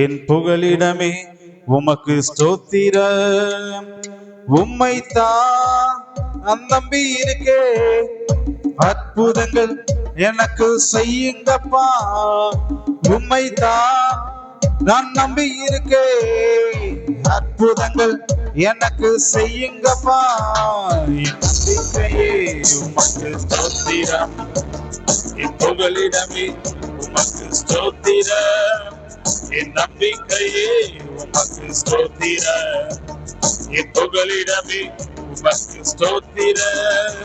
என் புகலிடமே உமக்கு ஸ்தோத்திரம். உம்மைத்தான் நான் நம்பி இருக்கே, அற்புதங்கள் எனக்கு செய்யுங்கப்பா. உம்மைத்தான் நான் நம்பி இருக்கே, அற்புதங்கள் எனக்கு செய்யுங்கப்பா. என் நம்பிக்கையே உமக்கு ஸ்தோத்திரம், என் புகலிடமே உமக்கு ஸ்தோத்திரம். என் நம்பிக்கையே உமக்கு ஸ்தோத்திரம், என் புகலிடமே உமக்கு ஸ்தோத்திரம்.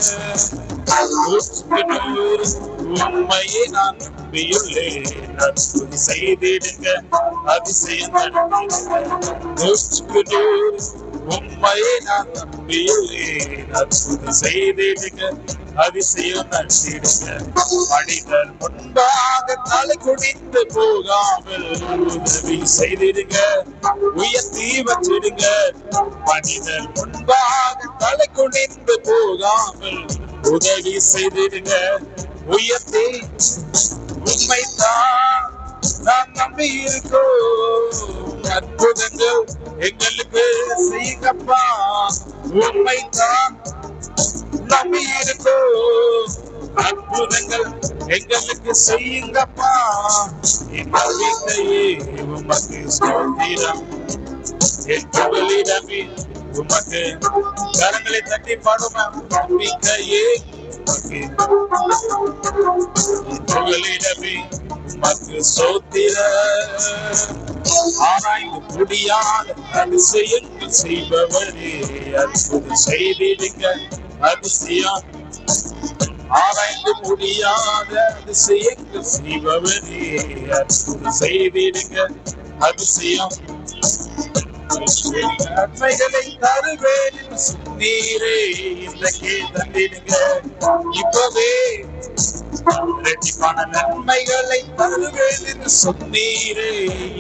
உம்மையே நான் நம்பியுள்ளேன், அற்புதம் செய்திடுங்க, அதிசயம் நடத்திடுங்க. உம்மையே நான் நம்பியுள்ளேன், அற்புதம் செய்திடுங்க, அதிசயம் நடத்திடுங்க. மனிதர் முன்பாக தலை குனிந்து போகாமல் உதவி செய்திடுங்க, உயர்த்தி வச்சிடுங்க. மனிதர் முன்பாக தலை குனிந்து போகாமல் உதவி செய்திடுங்க, உயர்த்தி. உண்மைதான் நான் நம்பி இருக்கோம், அற்புதங்கள் எங்களுக்கு செய்யுங்கப்பா. உண்மைதான் நம்பி இருக்கோம், அற்புதங்கள் எங்களுக்கு செய்யுங்கப்பா. என் நம்பிக்கையே உமக்கு ஸ்தோத்திரம், என் புகலிடமே உமக்கு. கரங்களை தட்டி பாடுமா. நம்பிக்கையே உமக்கு, புகலிடமே உமக்கு ஸ்தோத்திரம். ஆராய்ந்து முடியாத அதிசயங்கள் செய்பவரே, அற்புதம் செய்திடுங்க, அதிசயம். ஆராய்ந்து முடியாத அதிசயங்கள் செய்பவரே, அற்புதம் செய்திடுங்க, அதிசயம். நன்மைகளை தருவேன் என்று சொன்னீரே, இன்றைக்கே தந்திடுங்க, இப்பவே. இரட்டிப்பான நன்மைகளை தருவேன் என்று சொன்னீரே,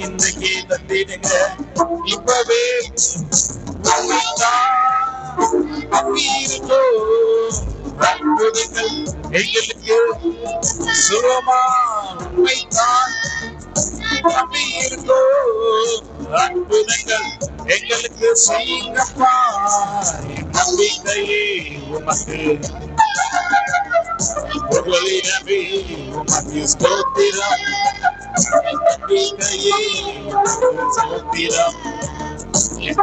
இன்றைக்கே தந்திடுங்க, இப்பவே. அற்புதங்கள் எங்களுக்கு சுகமா, உண்மைதான் நம்பி இருக்கோ. அற்புதங்கள் எங்களுக்கு செய்யுங்கப்பா. நம்பிக்கையே உமக்கு, புகலிடமே உமக்கு ஸ்தோத்திரம். நம்பிக்கையே உமக்கு ஸ்தோத்திரம்,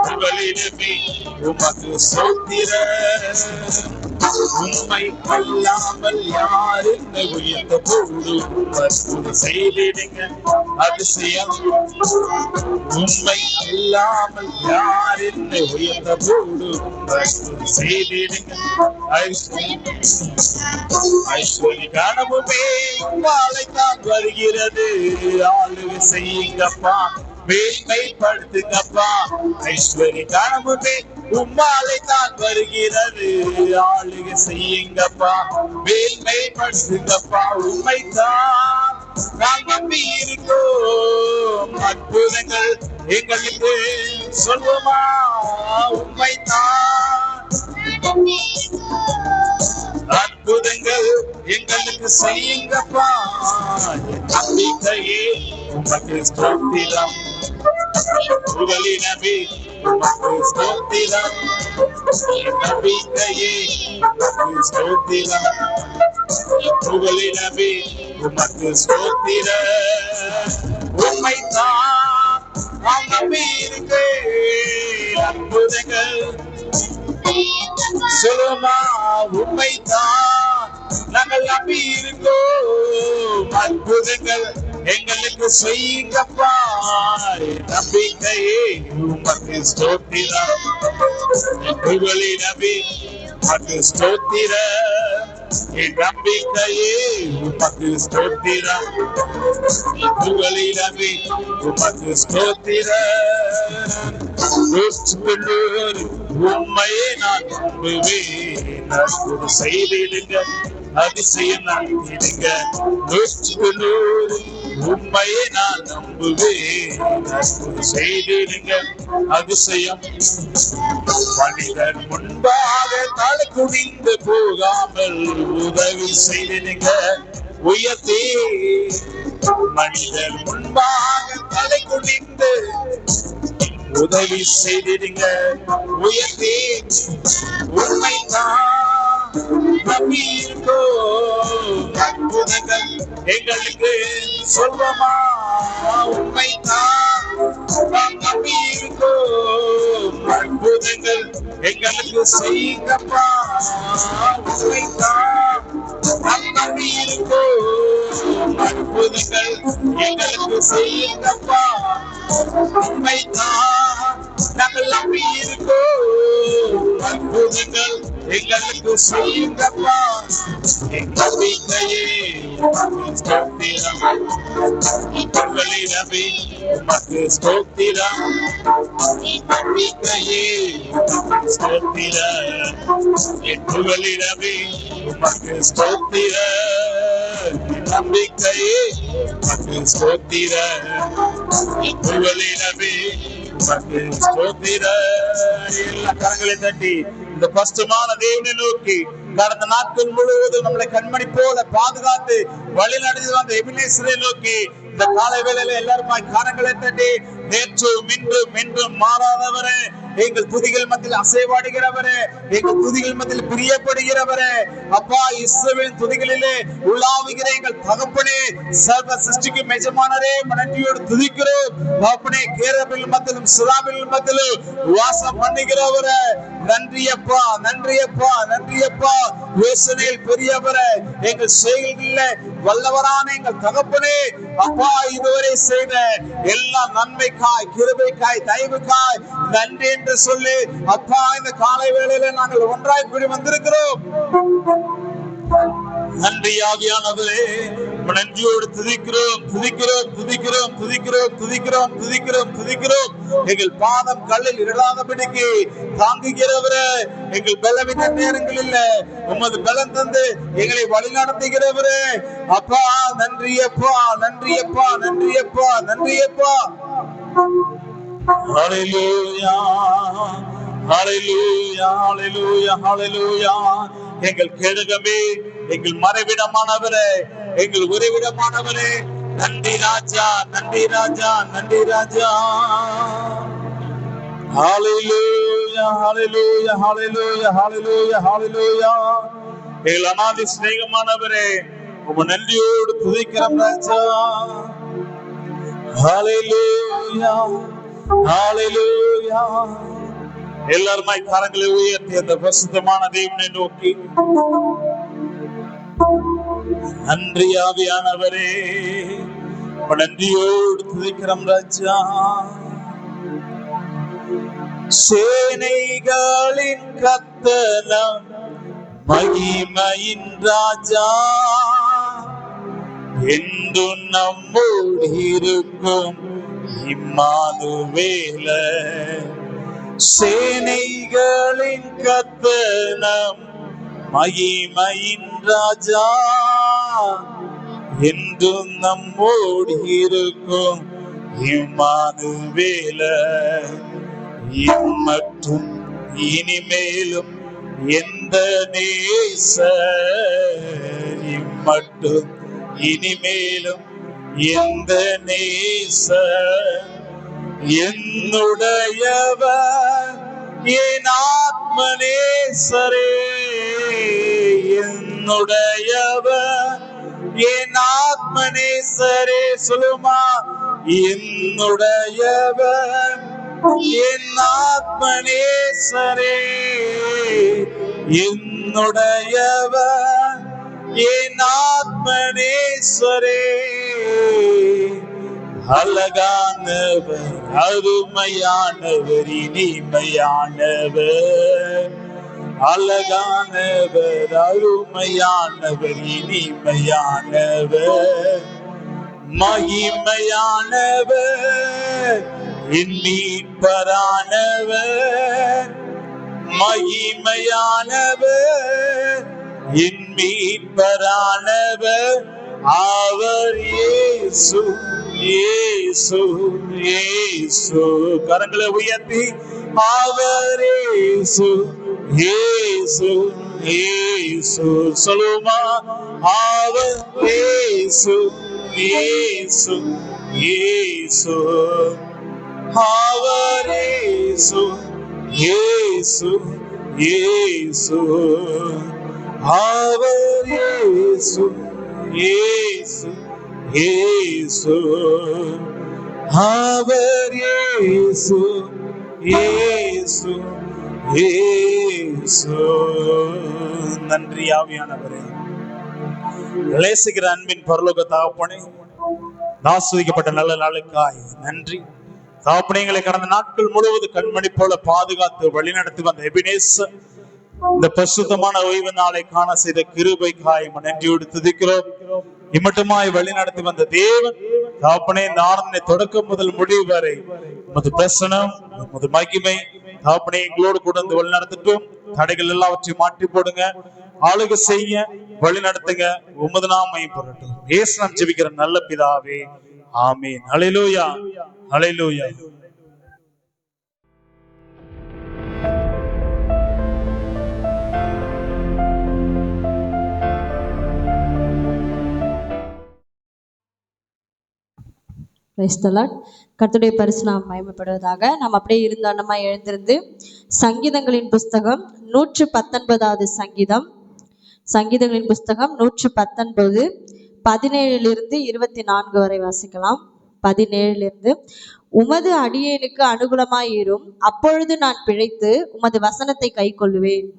புகலிடமே உமக்கு ஸ்தோத்திரம். உண்மை அல்லாமல் யார் என்னை உயர்த்த போடும், அற்புதம் செய்திடுங்க, அதிசயம். உண்மை அல்லாமல் யார் என்னை உயர்த்த போடும், அற்புதம் செய்திடுங்க, ஐஸ்வர்ய கனவுமே உம்மாலைத்தான் வருகிறது, ஆளுகை செய்யுங்கப்பா, மேன்மைப்படுத்துங்கப்பா. ஐஸ்வர்ய கனவுமே உம்மாலைத்தான் வருகிறது, ஆளுகை செய்யுங்கப்பா, மேன்மைப்படுத்துங்கப்பா. உண்மைதான் நான் நம்பி இருக்கோம், அற்புதங்கள் எங்களுக்கு சொல்லுமா. உண்மைதான் அற்புதங்கள் எங்களுக்கு செய்யுங்கப்பா. நம்பிக்கையே உமக்கு ஸ்தோத்திரம், புகலிடமே உமக்கு ஸ்தோத்திரம். நம்பிக்கையே உமக்கு ஸ்தோத்திரம், புகலிடமே உமக்கு ஸ்தோத்திரம். உண்மைதான் நாம் நம்பி இருக்கேன், அற்புதங்கள் சொல்லுமா. உண்மைதான் நாங்கள் நம்பி இருக்கோம், அற்புதங்கள் எங்களுக்கு செய்யுங்கப்பா. நம்பிக்கையே உமக்கு ஸ்தோத்திரம், புகலிடமே உமக்கு ஸ்தோத்திரம். நம்பிக்கையே உமக்கு ஸ்தோத்திரம், புகலிடமே உமக்கு ஸ்தோத்திரம். உம்மையே நான் நம்புவேன், அற்புதம் செய்திடுங்க, அதிசயம் நடத்திடுங்க. உம்மையே நான் நம்புவேன், அற்புதம் செய்திடுங்க, அதிசயம். மனிதர் முன்பாக தலை குனிந்து போகாமல் உதவி செய்திடுங்க, உயர்த்தி. மனிதர் முன்பாக தலை குனிந்து உதவி செய்திடுங்க. உயர்த்தி உண்மைதான் நம்பி இருக்கோ, அற்புதங்கள் எங்களுக்கு சொல்வமா, உண்மைதான் நம்பி இருக்கோ, அற்புதங்கள் எங்களுக்கு செய்யுங்கப்பா, உண்மைதான் நம்பி இருக்கோ, அற்புதங்கள் எங்களுக்கு செய்யுங்கப்பா, உண்மைதான் நாங்கள் நம்பி இருக்கோ, அற்புதங்கள் எங்களுக்கு செய்யுங்கப்பா. நம்பிக்கையே ஸ்தோத்திரம், நம்பி உமக்கு ஸ்தோத்திரம், நம்பிக்கையே ஸ்தோத்திரம், நம்பி உமக்கு ஸ்தோத்திரம், நம்பிக்கையே உமக்கு ஸ்தோத்திரம், நம்பி உமக்கு ஸ்தோத்திரம். எல்லா கரங்களை தட்டி இந்த கஷ்டமான தேவனை நோக்கி கடந்த நாட்கள் முழுவதும் நம்மளை கண்மணி போல பாதுகாத்து வழி நடத்தி வந்த எபினேசரை நோக்கி இந்த காலை வேளையில எல்லாருமாய் கரங்களை தட்டி நேற்றும் இன்றும் என்றும் மாறாதவரே, எங்கள் துதிகள் மத்தியில் அசைவாடுகிறவரே, எங்கள் துதிகள் மத்தியில் பிரியப்படுகிறவரே, அப்பா இஸ்ரவேலின் துதிகளிலே உலாவுகிற எங்கள் தகப்பனே, சர்வ சிருஷ்டிக்கும் எஜமானரே, நன்றியோடு துதிக்கிறோம். தகப்பனே, கேரபில் மத்தியிலும் சிராபில் மத்தியிலும் வாசம் பண்ணுகிறவரே, நன்றியப்பா, நன்றியப்பா, நன்றியப்பா. யோசனையில் பெரியவரே, எங்கள் செயல்களிலே வல்லவரான எங்கள் தகப்பனே, அப்பா இதுவரை செய்த எல்லா நன்மைக்காய், கிருபைக்காய், தயவுக்காய் நன்றி என்று சொல்லி அப்பா இந்த காலை வேளையில நாங்கள் ஒன்றாய் கூடி வந்திருக்கிறோம். நன்றி ஆவியானவரே, நன்றியோடு துதிக்கிறோம், துதிக்கிறோம், துதிக்கிறோம், துதிக்கிறோம், துதிக்கிறோம், துதிக்கிறோம், துதிக்கிறோம். எங்கள் பாதம் கல்லில் இடாதபடிக்கு தாங்குகிறவரே, எங்கள் பலவீன நேரங்களில் உமது பலம் தந்து எங்களை வழிநடத்துகிறவரே, அப்பா நன்றியப்பா, நன்றியப்பா, நன்றியப்பா, நன்றியப்பா. ஹல்லேலூயா, ஹல்லேலூயா, ஹல்லேலூயா, ஹல்லேலூயா. எங்கள் கேடகமே, எங்கள் மறைவிடமானவரே, எங்கள் உறைவிடமானவரே, நன்றி ராஜா, நன்றி ராஜா, நன்றி ராஜா. ஹல்லேலூயா, ஹல்லேலூயா, ஹல்லேலூயா, ஹல்லேலூயா, ஹல்லேலூயா. எங்கள் அநாதி சிநேகமானவரே, உம நன்றியோடு துதிக்கிறோம் ராஜா. ஹல்லேலூயா, ஹல்லேலூயா. எல்லாருமாய் கரங்களை உயர்த்தி அந்த பரிசுத்தமான தேவனை நோக்கி நன்றி ஆவியானவரே, நன்றியோடு துதிக்கிறோம் ராஜா. சேனைகளின் கர்த்தர் மகிமையின் ராஜா, என்று நம்மோடு இருக்கும் இம்மானுவேல. சேனைகளின் கர்த்தர் மகிமையின் ராஜா, என்றும் நம்மோடு இருக்கும் இம்மானுவேல. இம்மட்டும் இனிமேலும் எந்த நேசர், இம்மட்டும் இனிமேலும் எந்த நேசர், என்னுடையவர் என் ஆத்மநேசரே, என்னுடையவர் என் ஆத்மநேசரே. சொல்லுமா, என்னுடையவர் என் ஆத்மநேசரே, என்னுடையவர் என் ஆத்மநேசரே. அழகானவர், அருமையானவர், இனிமையானவர், அழகானவர், அருமையானவர், இனிமையானவர், மகிமையானவர், என் மீட்பரானவர், மகிமையானவர், என் மீட்பரானவர், அவர் இயேசு, இயேசு, இயேசு. கரங்களை உயர்த்தி அவர் இயேசு, இயேசு, இயேசு. சொல்லுமா, அவர் இயேசு, இயேசு இயேசு அவர் இயேசு இயேசு இயேசு அவர் இயேசு இயேசு இயேசு அவர் இயேசு இயேசு இயேசு. நன்றி ஆவியானவரே. நேசிக்கிற அன்பின் பரலோக தகப்பனே, ஆசீர்வதிக்கப்பட்ட நல்ல நாளுக்காய் நன்றி தகப்பனே. எங்களை கடந்த நாட்கள் முழுவதும் கண்மணி போல பாதுகாத்து வழிநடத்தி வந்த எபினேசர் இந்த பரிசுத்தமான ஓய்வு நாளை காண செய்த கிருபைக்காய் நன்றியோடு துதிக்கிறோம். இம்மட்டுமாய் வழி நடத்தி வந்த தேவன் தகப்பனே, இந்த ஆராதனை தொடக்கம் முதல் முடிவு வரை உமது பிரசனம் உமது மகிமை தகப்பனே எங்களோடு கூட வந்து வழி நடத்தட்டும். தடைகள் எல்லாவற்றையும் மாற்றி போடுங்க, ஆளுகை செய்ய வழி நடத்துங்க. உமது நாமம் பொருட்டும் இயேசு நாம் ஜெபிக்கிற நல்ல பிதாவே, ஆமீன். ஹல்லேலூயா ஹல்லேலூயா. கர்த்தருடைய பரிசுநாமம் மகிமைப்படுவதாக. நாம் அப்படியே இருந்தோன்னமா எழுந்திருந்து சங்கீதங்களின் புஸ்தகம் 119வது சங்கீதம், சங்கீதங்களின் புஸ்தகம் 119 17 24 வரை வாசிக்கலாம். 17 உமது அடியேனுக்கு அனுகூலமாயிரும், அப்பொழுது நான் பிழைத்து உமது வசனத்தை கை கொள்ளுவேன்.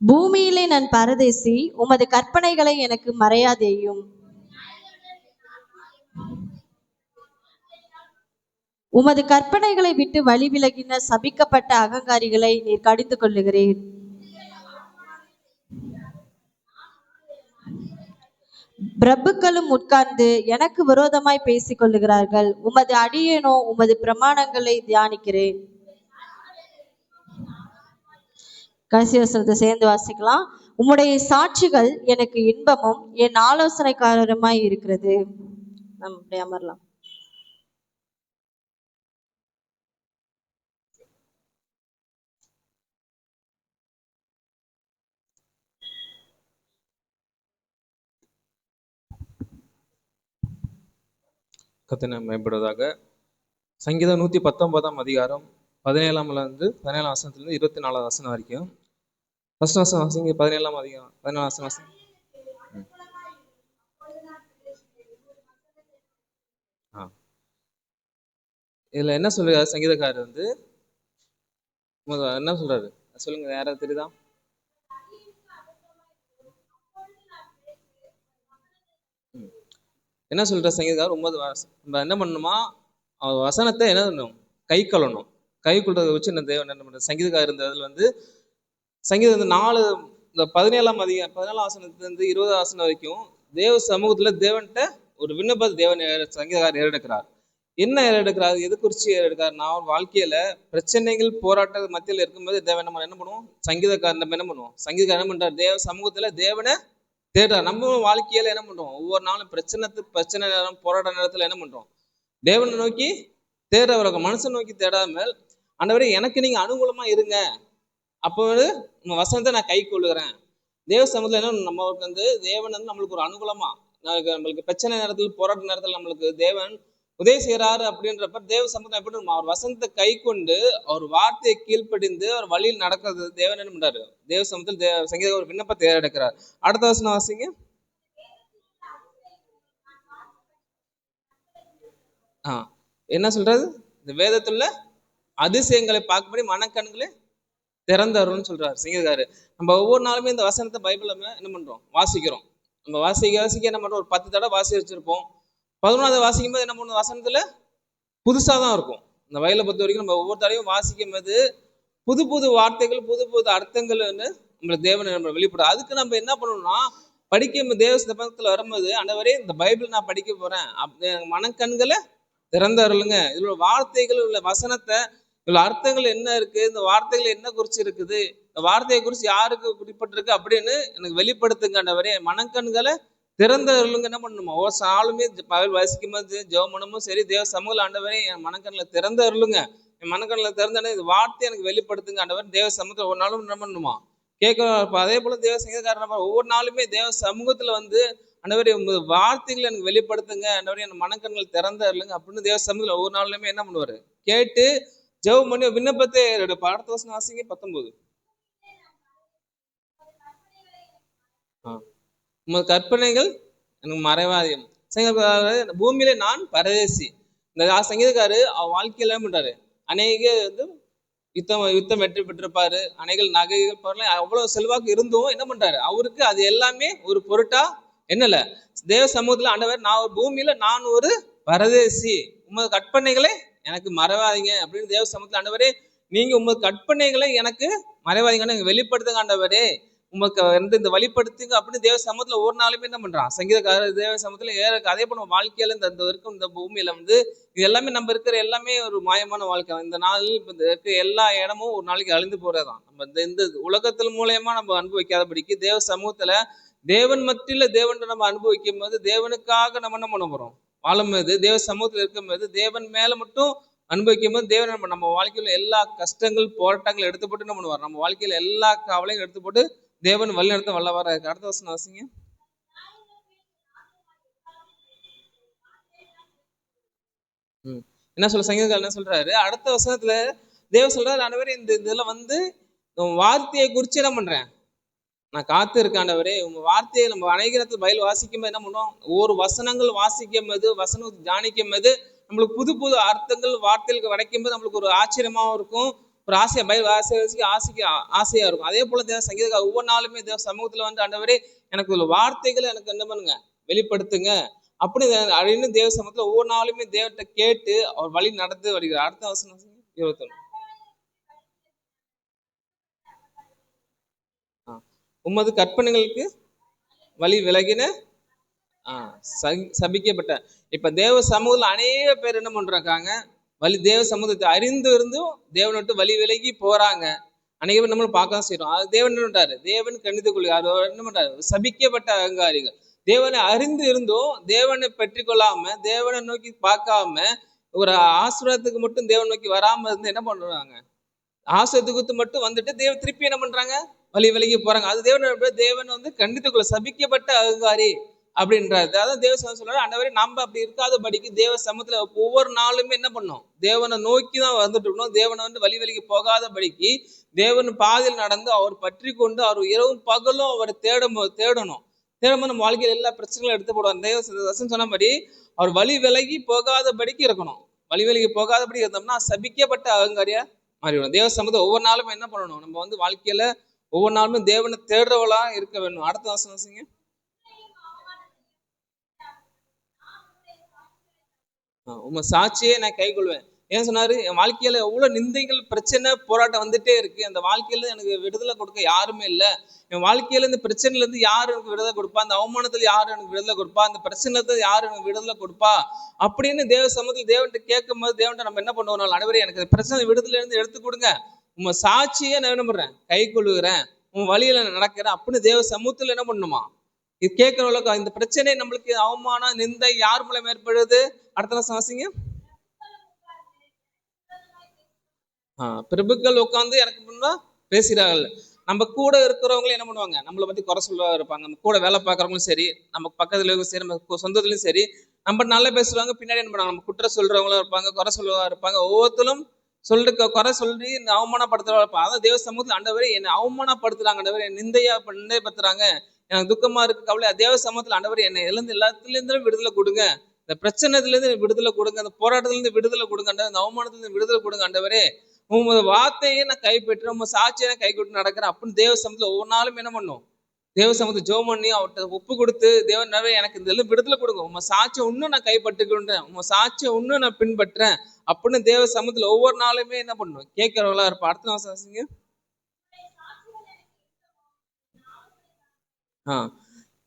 பூமியிலே நான் பரதேசி, உமது கற்பனைகளை எனக்கு மறையாதேயும். உமது கற்பனைகளை விட்டு வழி விலகின சபிக்கப்பட்ட அகங்காரிகளை நீர் கடிந்து கொள்ளுகிறேன். பிரபுக்களும் உட்கார்ந்து எனக்கு விரோதமாய் பேசிக் கொள்ளுகிறார்கள். உமது அடியேனோ உமது பிரமாணங்களை தியானிக்கிறேன். கடைசி வசனத்தை சேர்ந்து வாசிக்கலாம். உம்முடைய சாட்சிகள் எனக்கு இன்பமும் என் ஆலோசனைக்காரருமாய் இருக்கிறது. நம்ம அப்படியே அமரலாம். கர்த்தரை மேம்படுவதாக. சங்கீதம் 119ஆம் அதிகாரம் 17 வசனத்திலிருந்து 24 வசனம் வரைக்கும். ஃபர்ஸ்ட் வசனம் வாசிங்க. 17ஆம் அதிகாரம் 17 வசனம் வாசிங்க. இதுல என்ன சொல்றாரு சங்கீதக்காரர் என்ன சொல்றாரு சொல்லுங்க, யாராவது தெரியுதா? என்ன சொல்ற சங்கீதக்காரர்? நம்ம என்ன பண்ணணுமா, வசனத்தை என்ன பண்ணணும், கை கொள்ளணும். கை கொள்றதை வச்சு என்ன தேவன் என்ன பண்ற சங்கீதக்காரர் இருந்ததுல சங்கீதம் 4 இந்த 17ஆம் அதிகாரம் 14 வசனத்திலிருந்து 20 வசனம் வரைக்கும் தேவ சமூகத்துல தேவன்கிட்ட ஒரு விண்ணப்பத்தை தேவன் சங்கீதக்காரர் ஏறெடுக்கிறார். என்ன ஏறெடுக்கிறார், எது குறிச்சு ஏறெடுக்கிறார்? நான் வாழ்க்கையில பிரச்சனைகள் போராட்ட மத்தியில் இருக்கும்போது தேவன் நம்ம என்ன பண்ணுவோம், சங்கீதக்காரன் நம்ம என்ன பண்ணுவோம், சங்கீதக்காரர் என்ன பண்றார், தேவ சமூகத்துல தேவனை தேடுறார். நம்ம வாழ்க்கையில என்ன பண்றோம், ஒவ்வொரு நாளும் பிரச்சனை நேரம் போராட்ட நேரத்துல என்ன பண்றோம், தேவனை நோக்கி தேடுறவர்கள், மனுஷன் நோக்கி தேடாமல் ஆண்டவரே எனக்கு நீங்க அனுகூலமா இருங்க, அப்போ நம்ம வசனத்தை நான் கை கொள்ளுகிறேன். தேவ சமூகத்துல என்ன நம்மளுக்கு தேவன் நம்மளுக்கு ஒரு அனுகூலமா, நம்மளுக்கு பிரச்சனை நேரத்தில் போராட்ட நேரத்தில் நம்மளுக்கு தேவன் உதவி செய்யறாரு அப்படின்றப்ப தேவ சமூகம் எப்படி அவர் வசனத்தை கை கொண்டு அவர் வார்த்தையை கீழ்ப்படிந்து அவர் வழியில் நடக்கிறது தேவன் என்ன பண்றாரு, தேவ சமூகத்தில் சங்கீத ஒரு விண்ணப்பத்தை எடுக்கிறார். அடுத்த வசனம் வாசிங்க. என்ன சொல்றது, இந்த வேதத்துல அதிசயங்களை பார்க்கும்படி மனக்கண்களே திறந்தருன்னு சொல்றாரு சங்கீதக்காரு. நம்ம ஒவ்வொரு நாளுமே இந்த வசனத்தை பைபிள் என்ன பண்றோம், வாசிக்கிறோம். நம்ம வாசிக்க என்ன பண்றோம், ஒரு 10 தடவை வச்சிருப்போம். 11வது வாசிக்கும் போது என்ன பண்ணுவோம், வசனத்துல புதுசா தான் இருக்கும். இந்த வயலை பொறுத்த வரைக்கும் நம்ம ஒவ்வொரு தடவையும் வாசிக்கும் போது புது புது வார்த்தைகள், புது புது அர்த்தங்கள்னு நம்மளுக்கு தேவனை நம்ம வெளிப்படும். அதுக்கு நம்ம என்ன பண்ணணும்னா, படிக்க தேவ சமூகத்துல வரும்போது ஆண்டவரே இந்த பைபிள் நான் படிக்க போறேன், மனக்கண்களை திறந்தருளுங்க, இதுல வார்த்தைகள் உள்ள வசனத்தை இவ்வளவு அர்த்தங்கள் என்ன இருக்கு, இந்த வார்த்தைகள் என்ன குறிச்சு இருக்குது, இந்த வார்த்தையை குறிச்சு யாருக்கு குறிப்பிட்டிருக்கு அப்படின்னு எனக்கு வெளிப்படுத்துங்க ஆண்டவரே. மனக்கண்களை திறந்தவர்களுங்க என்ன பண்ணணுமா, ஆளுமே பகல் வாசிக்கும் போது ஜெபமனமும் சரி தேவ சமூக ஆண்டவரே என் மனக்கண்ணில் திறந்தவர்களுங்க, என் மனக்கண்ணில் திறந்தானே இது வார்த்தை எனக்கு வெளிப்படுத்துங்க ஆண்டவர். தேவ சமூகத்தில் ஒரு நாளும் என்ன பண்ணணுமா, கேட்கிறோம். அதே போல தேவ சங்கீதக்காரர் ஒவ்வொரு நாளுமே தேவ சமூகத்துல வந்து ஆண்டவரே உங்க வார்த்தைகளை எனக்கு வெளிப்படுத்துங்க, ஆண்டவரே என் மனக்கண்கள் திறந்தருளுங்க அப்படின்னு தேவ சமூகத்துல ஒவ்வொரு நாளுமே என்ன பண்ணுவாரு, கேட்டு ஜெபம் பண்ணி விண்ணப்பத்தை எடுப்பார். அடுத்த வருஷம் வாசிங்க 19. உமது கற்பனைகள் எனக்கு மறைவாதியம். பூமியில நான் பரதேசி. இந்த சங்கீதக்காரு வாழ்க்கையில என்ன பண்றாரு, அநேக வந்து யுத்தம் வெற்றி பெற்றிருப்பாரு, அநேக நகைகள் பொருள் அவ்வளவு செல்வாக்கு இருந்தும் என்ன பண்றாரு, அவருக்கு அது எல்லாமே ஒரு பொருட்டா என்னல தேவ சமூகத்துல ஆண்டவர் நான் பூமியில நான் ஒரு பரதேசி, உமது கற்பனைகளை எனக்கு மறைவாதீங்க அப்படின்னு தேவ சமூகத்துல ஆண்டவரே நீங்க உமது கற்பனைகளை எனக்கு மறைவாதீங்கன்னு வெளிப்படுத்துங்க ஆண்டவரே, உமக்கு வந்து இந்த வழிப்படுத்துங்க அப்படின்னு தேவ சமூகத்துல ஒவ்வொரு நாளுமே என்ன பண்றான் சங்கீதக்காரர் தேவ சமூகத்துல அதே போல வாழ்க்கையில இந்த இருக்கும் இந்த பூமியில வந்து இது எல்லாமே நம்ம இருக்கிற எல்லாமே ஒரு மாயமான வாழ்க்கை. இந்த நாள் இருக்க எல்லா இடமும் ஒரு நாளைக்கு அழிந்து போறதுதான். நம்ம இந்த உலகத்தில் மூலயமா நம்ம அனுபவிக்காதபடிக்கு தேவ சமூகத்துல தேவன் மத்தியில தேவன் நம்ம அனுபவிக்கும் போது தேவனுக்காக நம்ம என்ன பண்ண போறோம், வாழும் போது தேவ சமூகத்துல இருக்கும் போது தேவன் மேல மட்டும் அனுபவிக்கும் போது தேவன் நம்ம வாழ்க்கையில எல்லா கஷ்டங்கள் போராட்டங்கள் எடுத்து போட்டு என்ன பண்ணுவார், நம்ம வாழ்க்கையில எல்லா கவலையும் எடுத்து போட்டு தேவன் வழிநடத்த வல்லவரா இருக்கு. அடுத்த வருஷம் வாசிங்க. என்ன சொல்ற சங்கீதக்காரர் என்ன சொல்றாரு, அடுத்த வசனத்துல தேவ சொல்றாரு, ஆண்டவரே இந்த இதுல வந்து வார்த்தையை குறிச்சு என்ன பண்றேன், நான் காத்து இருக்கேன் ஆண்டவரே, உங்க வார்த்தையை நம்ம அநேகத்துல பயில் வாசிக்கும் போது என்ன பண்ணுவோம், ஒவ்வொரு வசனங்கள் வாசிக்கும் போது வசனம் தியானிக்கும் போது நம்மளுக்கு புது புது அர்த்தங்கள் வார்த்தைகளுக்கு கிடைக்கும் போது நம்மளுக்கு ஒரு ஆச்சரியமாவும் இருக்கும், ஒரு ஆசையா பயில் ஆசையா இருக்கும். அதே போல தேவ சங்கீதக்காரர் ஒவ்வொரு நாளுமே தேவ சமூகத்துல வந்து ஆண்டவரே எனக்கு ஒரு வார்த்தைகளை எனக்கு என்ன பண்ணுங்க வெளிப்படுத்துங்க அப்படி அப்படின்னு தேவ சமூகத்துல ஒவ்வொரு நாளுமே தேவத்தை கேட்டு அவர் வழி நடந்து வருகிறார். அடுத்த வசனம் 21. உமது கற்பனைகளுக்கு வழி விலகின சபிக்கப்பட்ட. இப்ப தேவ சமூகத்துல அநேக பேர் என்ன பண்றாங்க, வழி தேவ சமூகத்தை அறிந்து இருந்தும் தேவனை விட்டு வழி விலகி போறாங்க. அநேக பேர் நம்மளும் பார்க்க செய்யறோம். அது தேவன் என்ன பண்றாரு, தேவன் கணித்து கொள்கிறார். என்ன பண்றாரு, சபிக்கப்பட்ட அகங்காரிகள். தேவனை அறிந்து இருந்தும் தேவனை பெற்றுக்கொள்ளாம தேவனை நோக்கி பார்க்காம ஒரு ஆசீர்வாதத்துக்கு மட்டும் தேவன் நோக்கி வராம இருந்து என்ன பண்றாங்க, ஆசீர்வாதத்துக்கு மட்டும் வந்துட்டு தேவன் திருப்பி என்ன பண்றாங்க, வழி விலகி போறாங்க. அது தேவன் வந்து கண்டித்துக்குள்ள சபிக்கப்பட்ட அகங்காரி அப்படின்றாரு. அதான் தேவ சொல்றாரு, ஆண்டவரே நம்ம அப்படி இருக்காதபடிக்கு தேவ சமூகத்துல ஒவ்வொரு நாளுமே என்ன பண்ணோம், தேவனை நோக்கி தான் வந்துட்டு இருக்கணும். தேவனை வந்து வழி விலகி போகாதபடிக்கு தேவன் பாதையில் நடந்து அவர் பற்றி கொண்டு அவர் இரவும் பகலும் அவர் தேடணும். தேடும்போது நம்ம வாழ்க்கையில் எல்லா பிரச்சனைகளும் எடுத்து போடுவார். தேவ சொன்ன மாதிரி அவர் வழி விலகி போகாதபடிக்கு இருக்கணும். வழி விலகி போகாதபடி இருந்தோம்னா சபிக்கப்பட்ட அகங்காரியா மாறிவிடும். தேவ சமூகத்தை ஒவ்வொரு நாளும் என்ன பண்ணணும், நம்ம வந்து வாழ்க்கையில ஒவ்வொரு நாளும் தேவனை தேடுறவளா இருக்க வேணும். அடுத்த வசனம் உங்க சாட்சியே நான் கை கொள்வேன். ஏன் சொன்னாரு, என் வாழ்க்கையில எவ்வளவு நிந்தைகள் பிரச்சனை போராட்டம் வந்துட்டே இருக்கு, அந்த வாழ்க்கையில எனக்கு விடுதலை கொடுக்க யாருமே இல்லை, என் வாழ்க்கையில இந்த பிரச்சனைல இருந்து யாரு எனக்கு விடுதலை கொடுப்பா, அந்த அவமானத்துல யாரு எனக்கு விடுதலை கொடுப்பா, அந்த பிரச்சனைல யாரு எனக்கு விடுதலை கொடுப்பா அப்படின்னு தேவ சமூகத்தில் தேவன்கிட்ட கேட்கும் போது தேவன்கிட்ட நம்ம என்ன பண்ணுவோம், அனைவரும் எனக்கு பிரச்சனை விடுதலை இருந்து எடுத்து கொடுங்க, உங்க சாட்சியே நான் என்ன பண்றேன் கை கொள்ளுகிறேன், உன் வழியில நடக்கிறேன் அப்படின்னு தேவ சமூகத்துல என்ன பண்ணுமா இது கேட்கிறவங்களுக்கு இந்த பிரச்சனை நம்மளுக்கு அவமானம் நிந்தை யார் மூலம் ஏற்படுது. அடுத்த வருஷம் வாசிங்க. பிரபுக்கள் உட்காந்து எனக்கு முன்னா பேசுகிறார்கள். நம்ம கூட இருக்கிறவங்களும் என்ன பண்ணுவாங்க, நம்மளை பத்தி குறை சொல்ல இருப்பாங்க. நம்ம கூட வேலை பார்க்கறவங்களும் சரி, நம்ம பக்கத்துல சரி, நம்ம சொந்தத்துலயும் சரி, நம்ம நல்லா பேசுவாங்க. பின்னாடி என்ன பண்ணுவாங்க, நம்ம குற்ற சொல்றவங்களும் இருப்பாங்க, குறை சொல்லுவா இருப்பாங்க. ஒவ்வொருத்தரும் குறை சொல்லி இந்த அவமானப்படுத்துறவா இருப்பாங்க. அதான் தேவ சமூகத்தில் ஆண்டவரே என்னை அவமானப்படுத்துறாங்க, ஆண்டவரே நிந்தைப்படுத்துறாங்க, எனக்கு துக்கமா இருக்கு, கவலை. தேவ சமூகத்தில் ஆண்டவர் என்னை எல்லாத்துல இருந்தும் விடுதலை கொடுங்க, இந்த பிரச்சனைல இருந்து விடுதலை கொடுங்க, அந்த போராட்டத்துல இருந்து விடுதலை கொடுங்க, அந்த அவமானத்துல இருந்து விடுதலை கொடுங்க ஆண்டவரே, உங்க வார்த்தையே நான் கைப்பற்றி உங்க சாட்சியை நான் கை கொண்டு நடக்கிறேன் அப்படின்னு தேவ சமூகத்துல ஒவ்வொரு நாளும் என்ன பண்ணும், தேவ சமூகத்தை ஜெபம் பண்ணி அவர்கிட்ட ஒப்பு கொடுத்து தேவன் எனக்கு இந்த விடுதலை கொடுங்க, உங்க சாட்சியை இன்னும் நான் கைப்பற்றுக்கின்றேன், உங்க சாட்சியை இன்னும் நான் பின்பற்றேன் அப்படின்னு தேவ சமூகத்துல ஒவ்வொரு நாளுமே என்ன பண்ணும் கேட்கிறவங்களா இருப்பா. அடுத்த வாசிங்க.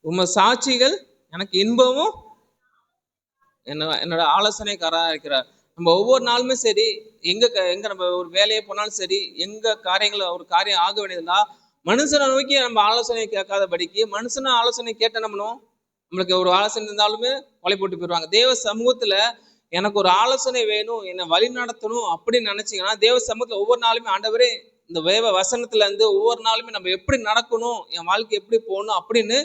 உங்க சாட்சிகள் எனக்கு இன்பமும் என்னோட ஆலோசனைக்காரா இருக்கிறார். நம்ம ஒவ்வொரு நாளுமே சரி, எங்க நம்ம ஒரு வேலையை போனாலும் சரி, எங்க காரியங்கள் ஒரு காரியம் ஆக வேண்டியதுன்னா மனுஷனை நோக்கி நம்ம ஆலோசனை கேட்காதபடிக்கு, மனுஷனை ஆலோசனை கேட்ட நம்மளும் நம்மளுக்கு ஒரு ஆலோசனை இருந்தாலுமே கொலை போட்டு போயிடுவாங்க. தேவ சமூகத்துல எனக்கு ஒரு ஆலோசனை வேணும், என்னை வழி நடத்தணும் அப்படின்னு நினைச்சீங்கன்னா தேவ சமூகத்துல ஒவ்வொரு நாளுமே ஆண்டவரே இந்த வேத வசனத்துல இருந்து ஒவ்வொரு நாளுமே நம்ம எப்படி நடக்கணும், என் வாழ்க்கை எப்படி போகணும் அப்படின்னு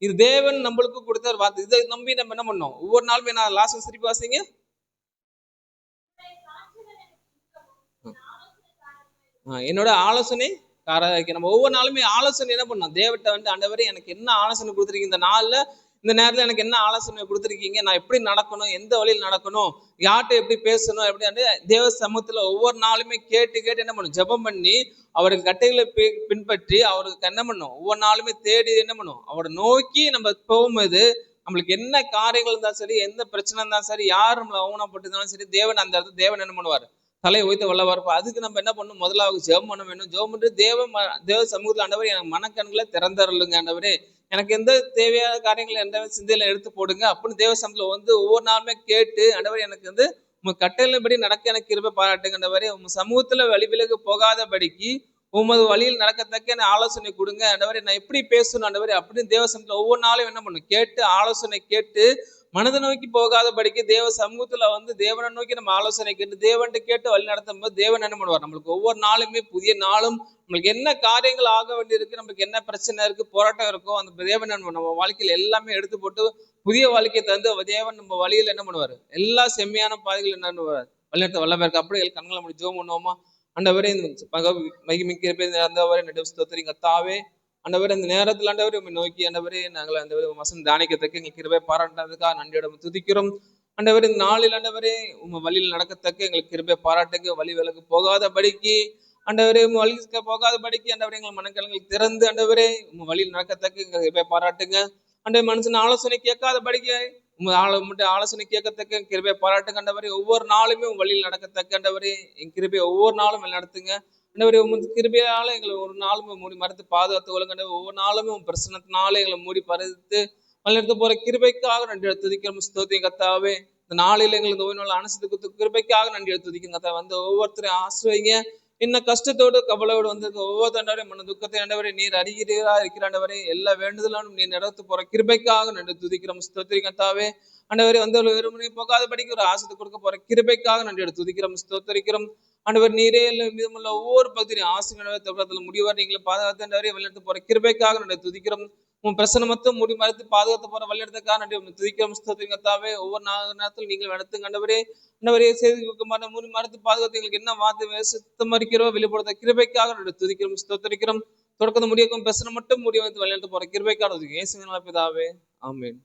இது தேவன் நம்மளுக்கு கொடுத்த ஒரு வார்த்தை. இதை நம்பி நம்ம என்ன பண்ணோம், ஒவ்வொரு நாளுமே நான் லாஸ்ட் திருப்பி வாசிங்க. என்னோட ஆலோசனை நம்ம ஒவ்வொரு நாளுமே ஆலோசனை என்ன பண்ணோம், தேவட்ட வந்து ஆண்டவரே எனக்கு என்ன ஆலோசனை கொடுத்துருக்கீங்க, இந்த நாள்ல இந்த நேரத்துல எனக்கு என்ன ஆலோசனை கொடுத்துருக்கீங்க, நான் எப்படி நடக்கணும், எந்த வழியில் நடக்கணும், யார்கிட்ட எப்படி பேசணும், எப்படி தேவ சமூகத்துல ஒவ்வொரு நாளுமே கேட்டு என்ன பண்ணும், ஜெபம் பண்ணி அவருக்கு கட்டைகளை பின்பற்றி அவருக்கு என்ன பண்ணும், ஒவ்வொரு நாளுமே தேடி என்ன பண்ணும், அவரை நோக்கி நம்ம போகும்போது நம்மளுக்கு என்ன காரியங்கள் இருந்தாலும் சரி, எந்த பிரச்சனை இருந்தாலும் சரி, யார் நம்மளை அவமானப்பட்டிருந்தாலும் சரி, தேவன் அந்த இடத்துல தேவன் என்ன பண்ணுவார், தலையை உயர்த்த வல்லவா இருப்பா. அதுக்கு நம்ம என்ன பண்ணணும், முதலாவது ஜெபம் பண்ண வேணும். ஜெபம் பண்ணி தேவ சமூகத்தில் ஆண்டவர் எனக்கு மனக்கண்களை திறந்தருளுங்க ஆண்டவரே, எனக்கு எந்த தேவையான காரியங்களை எந்த சிந்தையில எடுத்து போடுங்க அப்படின்னு தேவ சமூகத்தில் வந்து ஒவ்வொரு நாளுமே கேட்டு ஆண்டவர் எனக்கு வந்து உங்க கட்டளைப்படி நடக்க எனக்கு கிருபை பாராட்டுங்க ஆண்டவரே, உங்க சமூகத்துல வழிவிலகு போகாதபடிக்கு உமது வழியில் நடக்கத்தக்க ஆலோசனை கொடுங்க ஆண்டவரே, நான் எப்படி பேசணும் ஆண்டவரே அப்படின்னு தேவ சமூகத்தில் ஒவ்வொரு நாளும் என்ன பண்ணும், கேட்டு ஆலோசனை கேட்டு மனதை நோக்கி போகாதபடிக்கு தேவ சமூகத்துல வந்து தேவனை நோக்கி நம்ம ஆலோசனை கேட்டு தேவன்ட்டு கேட்டு வழி நடத்தும் போது தேவன் என்ன பண்ணுவார், நம்மளுக்கு ஒவ்வொரு நாளுமே புதிய நாளும் நம்மளுக்கு என்ன காரியங்கள் ஆக வேண்டி இருக்கு, நம்மளுக்கு என்ன பிரச்சனை இருக்கு, போராட்டம் இருக்கோ, அந்த தேவன் நம்ம வாழ்க்கையில எல்லாமே எடுத்து போட்டு புதிய வாழ்க்கையை தந்து தேவன் நம்ம வழியில் என்ன பண்ணுவார், எல்லா செம்மையான பாதைகள் என்ன பண்ணுவார், வழிநடத்த வல்லமை இருக்கு. அப்படி கண்களை முடி ஜெபம் பண்ணுவோமா. ஆண்டவரே இந்த மகிமைக்கு ஆண்டவரே நடு ஸ்தோத்திரிங்க கர்த்தாவே, ஆண்டவரே இந்த நேரத்தில் ஆண்டவரே உம்மை நோக்கி ஆண்டவரே நாங்கள் அந்த வசனம் தியானிக்கத்தக்க எங்களுக்கு கிருபை பாராட்டுறதுக்காக நன்றியோட துதிக்கிறோம் ஆண்டவரே. இந்த நாளில் ஆண்டவரே உங்க வழியில் நடக்கத்தக்க எங்களுக்கு கிருபை பாராட்டுங்க, வழி விலகு போகாதபடிக்கு ஆண்டவரே உங்க வழி போகாதபடிக்கு ஆண்டவரே எங்கள் மனக்கலங்கள் திறந்து ஆண்டவரே உங்க வழியில் நடக்கத்தக்க எங்களுக்கு கிருபை பாராட்டுங்க ஆண்டவரே. மனுஷன் ஆலோசனை கேட்காதபடிக்கு உங்க ஆலோசனை கேட்கத்தக்க கிருபை பாராட்டுங்க ஆண்டவரே. ஒவ்வொரு நாளுமே உங்க வழியில் நடக்கத்தக்க ஆண்டவரே என் கிருபை ஒவ்வொரு நாளும் நடத்துங்க ஆண்டவரே. உங்க கிருபையால எங்களை ஒரு நாளுமே மூடி மறைத்து பாதுகாத்து கொள்ளுங்க. ஒவ்வொரு நாளுமே உங்க பிரசனத்தினால எங்களை மூடி பறித்து வழிநடத்த போற கிருபைக்காக நன்றி துதிக்கிறோம் ஸ்தோத்திரம் கர்த்தாவே. இந்த நாளில் எங்களுக்கு நோய் நாள் அனுசரித்து கிருபைக்காக நன்றி துதிக்கும் கர்த்தா. வந்து ஒவ்வொருத்தரையும் ஆசிரியங்க, என்ன கஷ்டத்தோடு கவலையோடு வந்து ஒவ்வொரு ஆண்டவரே மன துக்கத்தை ஆண்டவரே நீர் அறிகிறீரா இருக்கிற ஆண்டவரே, எல்லா வேண்டுதலும் நீர் நடத்த போற கிருபைக்காக நன்றி துதிக்கிறோம் ஸ்தோத்திரம் கர்த்தாவே. ஆண்டவரே வந்து வெறுமனே போகாதபடிக்கு ஒரு ஆசத்தை கொடுக்க போற கிருபைக்காக நன்றி துதிக்கிறோம் ஸ்தோத்திரிக்கிறோம் ஆண்டவர். நீரே மீதமுள்ள ஒவ்வொரு பகுதியும் ஆசீர்வாதத்தில் முடிவார் நீங்களை பாதுகாத்து வழிநடத்த போற கிருபைக்காக நன்றி துதிக்கிறோம். உன் பிரசனை மட்டும் முடி மறைத்து பாதுகாத்து போற வழிநடத்துக்காக நன்றி துதிக்கிறோம் ஸ்தோத்திரம் கர்த்தாவே. ஒவ்வொரு நேரத்தில் நீங்கள் நடத்துங்க ஆண்டவரே. ஆண்டவரே செய்தி மூடி மறைத்து பாதுகாத்து எங்களுக்கு என்ன வார்த்தை சுத்தம் இருக்கிறோம் வெளிப்படுத்த கிருபைக்காக நன்றி துதிக்கிறோம் ஸ்தோத்திரிக்கிறோம். தொடக்கத்தை முடியக்கும் பிரசனை மட்டும் முடிய வைத்து வழிநடத்த போற கிருபைக்காக இயேசுவின் பிதாவே ஆமென்.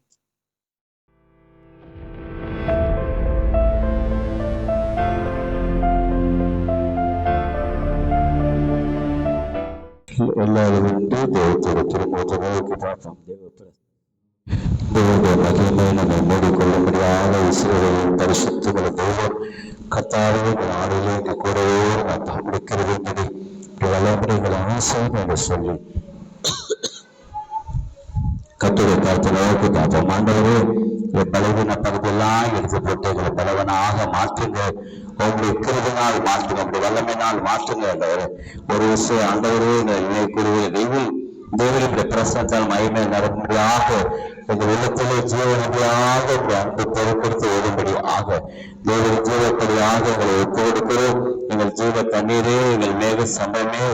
எல்லாரும் தெய்வத்தோட திருமூத்த நோக்கி பார்ப்போம். தேவ மகிமை நம்மை மூடிக்கொள்ளும்படியாக இஸ்ரவேலின் பரிசுத்தமுள்ள தெய்வம் கர்த்தாவே நாளிலே இந்த கூடவே முடிக்கிறதுபடி வல்லமுறைகளை ஆசைன்னு என்று சொல்லி கர்த்தருடைய கருத்தை நோக்கி பார்ப்போம். ஆண்டவரே பலவீன பகுதியெல்லாம் எடுத்து போட்டு எங்களை பலவனாக மாற்றுங்க, உங்களுடைய கிருபையினால் மாற்றுங்க, உங்களுடைய வல்லமையினால் மாற்றுங்க ஆண்டவரே. ஒரு விஷயம் ஆண்டவரே நினைக்கூடிய தெய்வம் தேவனுடைய பிரசனத்தால் மகிமை நடக்கும்படியாக எங்கள் உள்ளத்திலே ஜீவனடியாக உங்களுடைய அன்பு பொருட்படுத்தி ஓடும்படியாக தேவன் ஜீவப்படியாக எங்களை ஒப்புக்கொடுக்கிறோம். எங்கள் ஜீவ தண்ணீரே, எங்கள் மேக சம்பவமே,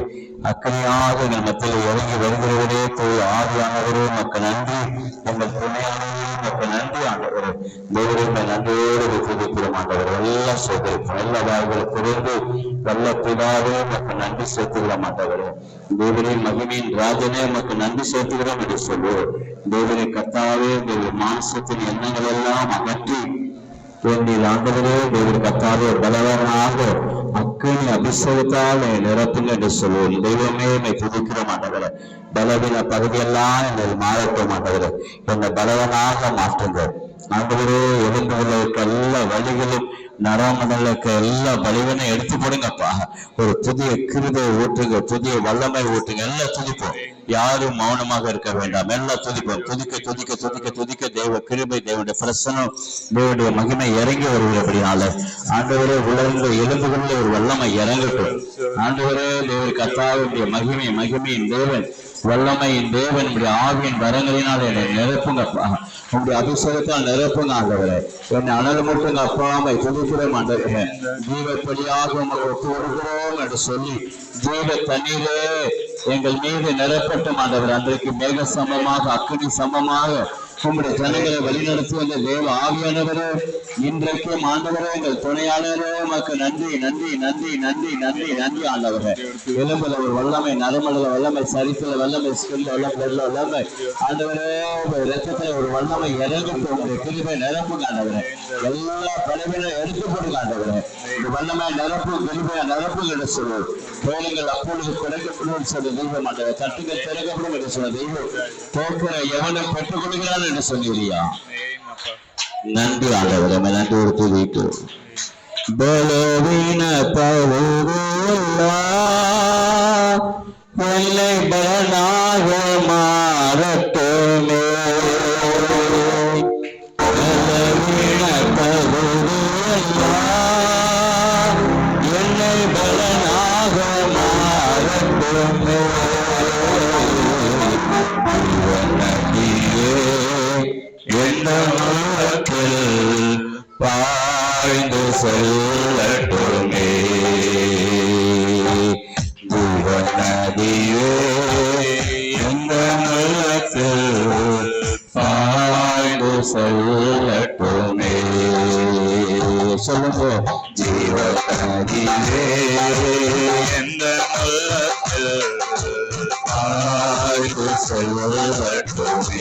அக்கறையாக எங்கள் மத்தியில் இறங்கி வருகிறவரே, தூய் ஆவியானவரே மக்கள் நன்றி, எங்கள் துணையானவரே மக்கள் நன்றி ஆண்டவரே. தேவரை நன்றியோடு துதிக்கிறோம் ஆண்டவர். எல்லாம் சோதரிப்போம், எல்லா வாய்களை புரிந்து நல்ல பிதாவே மக்கள் நன்றி செலுத்துகிறோம் ஆண்டவரே. தேவனின் மகிமையின் ராஜனே மக்கள் நன்றி செலுத்துகிறோம் என்று சொல்லுவோம். தேவனை கர்த்தாவே மாம்சத்தின் எண்ணங்கள் எல்லாம் அகற்றி வேண்டிய ஆண்டவரே தேவன் கர்த்தாவே பலவனாக அக்கினி அபிஷேகத்தால் நிரப்புங்க என்று சொல்லுவோம். தெய்வமே என்னை துதிக்கிறோம் ஆண்டவரே. பலவீன பகுதியெல்லாம் என்னை மாறட்டும் ஆண்டவரே, என்னை பலவனாக மாற்றுங்க ஆண்டவரே. எலும்புகளுக்கு எல்லா வழிகளும் நரம்புகளுக்கு எல்லா பலவீனம் எடுத்து போடுங்கப்பா. ஒரு புதிய கிருபை ஊற்றுங்க, புதிய வல்லமை ஊற்றுங்க. எல்லாம் துதிப்போம், யாரும் மௌனமாக இருக்க வேண்டாம், எல்லாம் துதிப்போம். துதிக்க துதிக்க துதிக்க துதிக்க தேவ கிருபை, தேவனுடைய பிரசனம், தேவனுடைய மகிமை இறங்கி வருகிறபடினால ஆண்டவரே உலர்ந்த எலும்புகளில் ஒரு வல்லமை இறங்கட்டும் ஆண்டவரே. தேவ கர்த்தாவுடைய மகிமையின் தேவன் வல்லமையின் தேவன் உடைய ஆவியின் வரங்களினால் என்னை நிரப்புங்கப்பா. உங்களுடைய அபிஷேகத்தால் நிரப்புங்க ஆண்டவரே. என்னை அனல் முட்டுங்க அப்பாமை துதிக்கிறோம் ஆண்டவரே. ஜீவப்படியாக உங்களை ஒப்புவிடுகிறோம் என்று சொல்லி ஜீவ தண்ணீரே எங்கள் மீது நிரப்பட்டும் ஆண்டவர். அன்றைக்கு மேக சமமாக அக்கினி சமமாக உங்களுடைய ஜனங்களை வழிநடத்தி வந்த தேவ ஆவியானவரே, இன்றைக்கும் ஆண்டவரே எங்கள் துணையாளரே உமக்கு நன்றி நன்றி நன்றி நன்றி நன்றி நன்றி ஆண்டவரே. எலும்புல ஒரு வல்லமை, நரம்புல வல்லமை, சரித்துல வல்லமை, ஸ்கில்ல வல்லமை ஆண்டவரே. ரத்தத்துல ஒரு வல்லமை இறங்கட்டும். உங்களுடைய கிருபை நிரப்புங்க ஆண்டவரே. எல்லா பலவீனம் எடுத்து போடுங்க ஆண்டவரே. இந்த வல்லமை நிரப்பு, கிருபையா நிரப்புங்க என்று சொல்லுவோம். கோயில்கள் அப்பொழுது குறைக்கப்படும் சொல்ல தெய்வம் ஆண்டவர். தட்டுகள் திறக்கப்படும் என்று சொல்ல தெய்வம். தோற்கிற எவனும் பெற்றுக் கொள்கிறான் என்று சொல்லியா. நன்றி ஆண்டவரே, நன்றி ஒரு துதிக்கு. பலவீன பலனாக மாறட்டுமே. பலவீன என்னை பலனாக மாறட்டுமே. எந்த பாய்ந்து செல்லட்டுமே. நதியே எந்த பாய்ந்து செல்லட்டுமே. சொல்லுங்க. ஜீவ நதியே எந்த பாய்ந்து செல்லட்டுமே.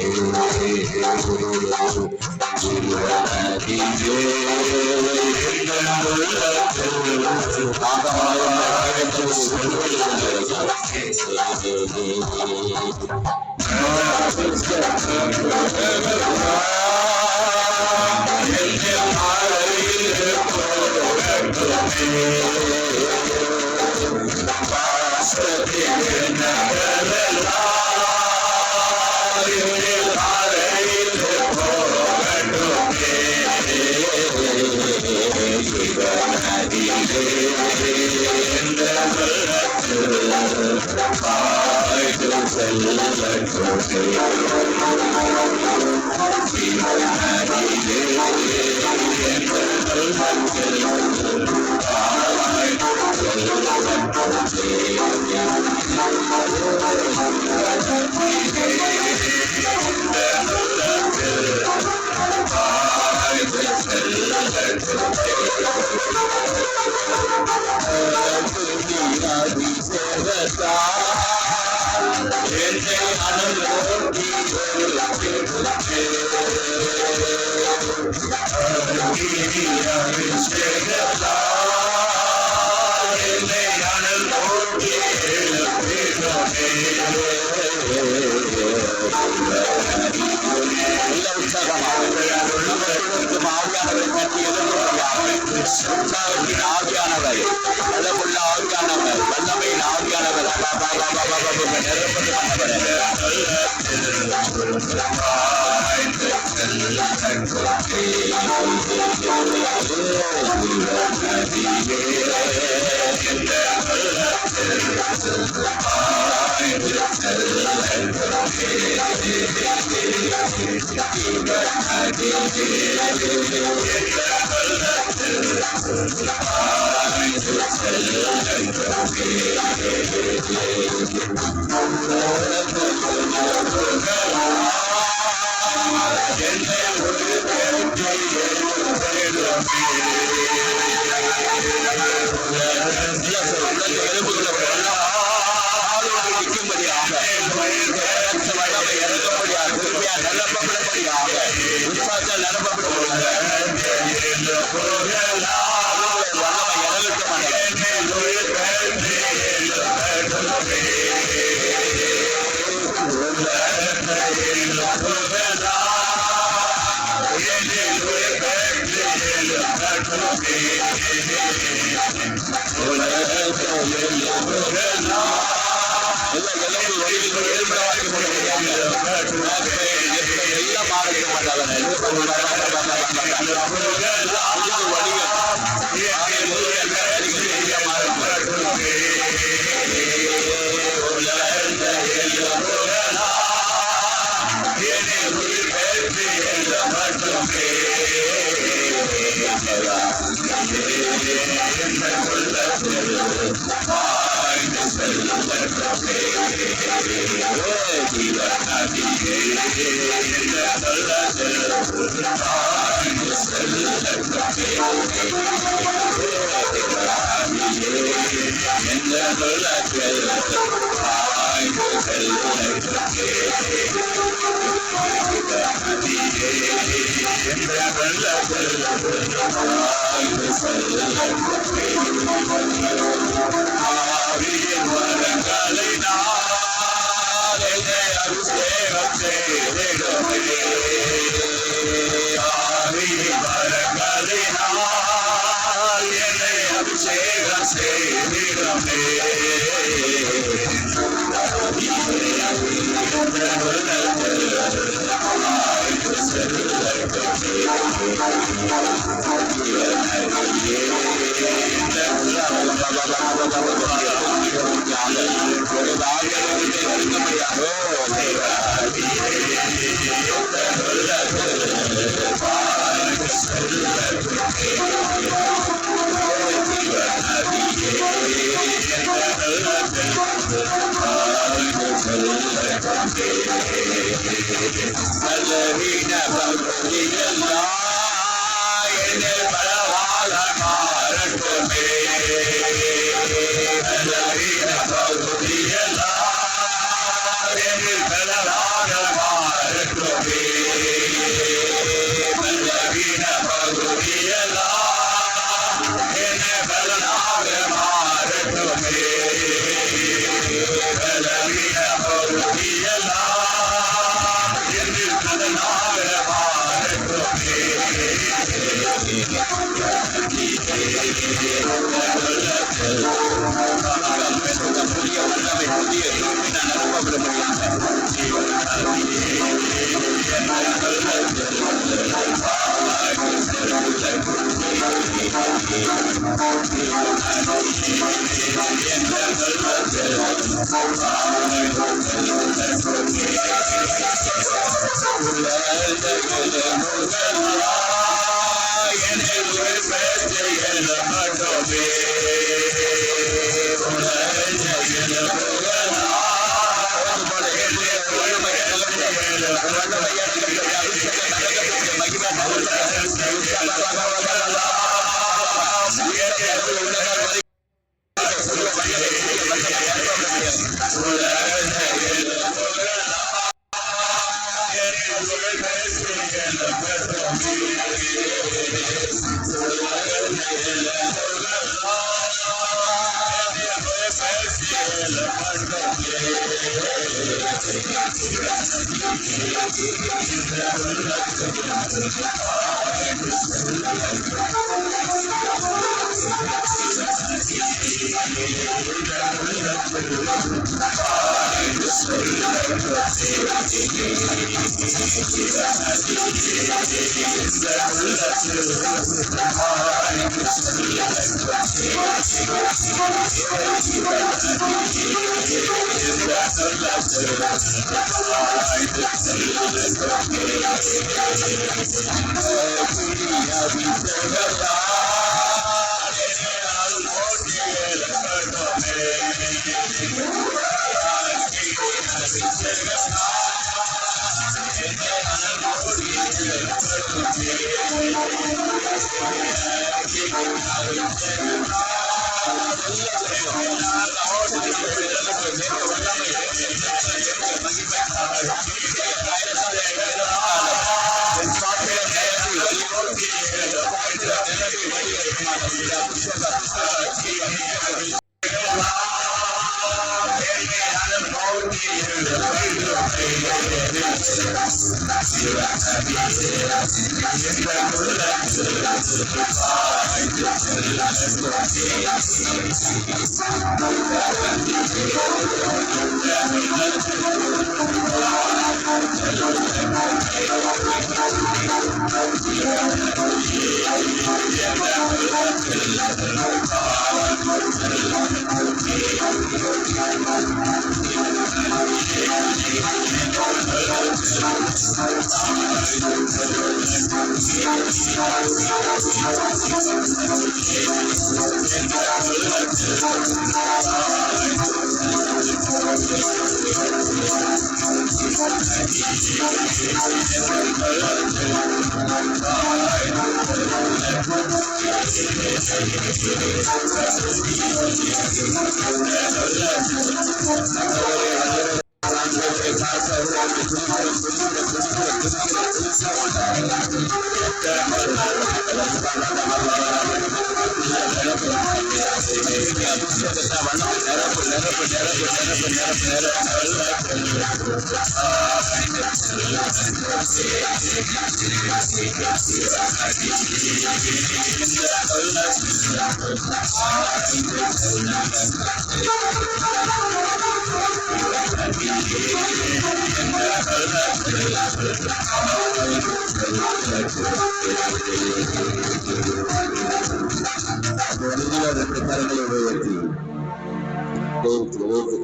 Hallelujah.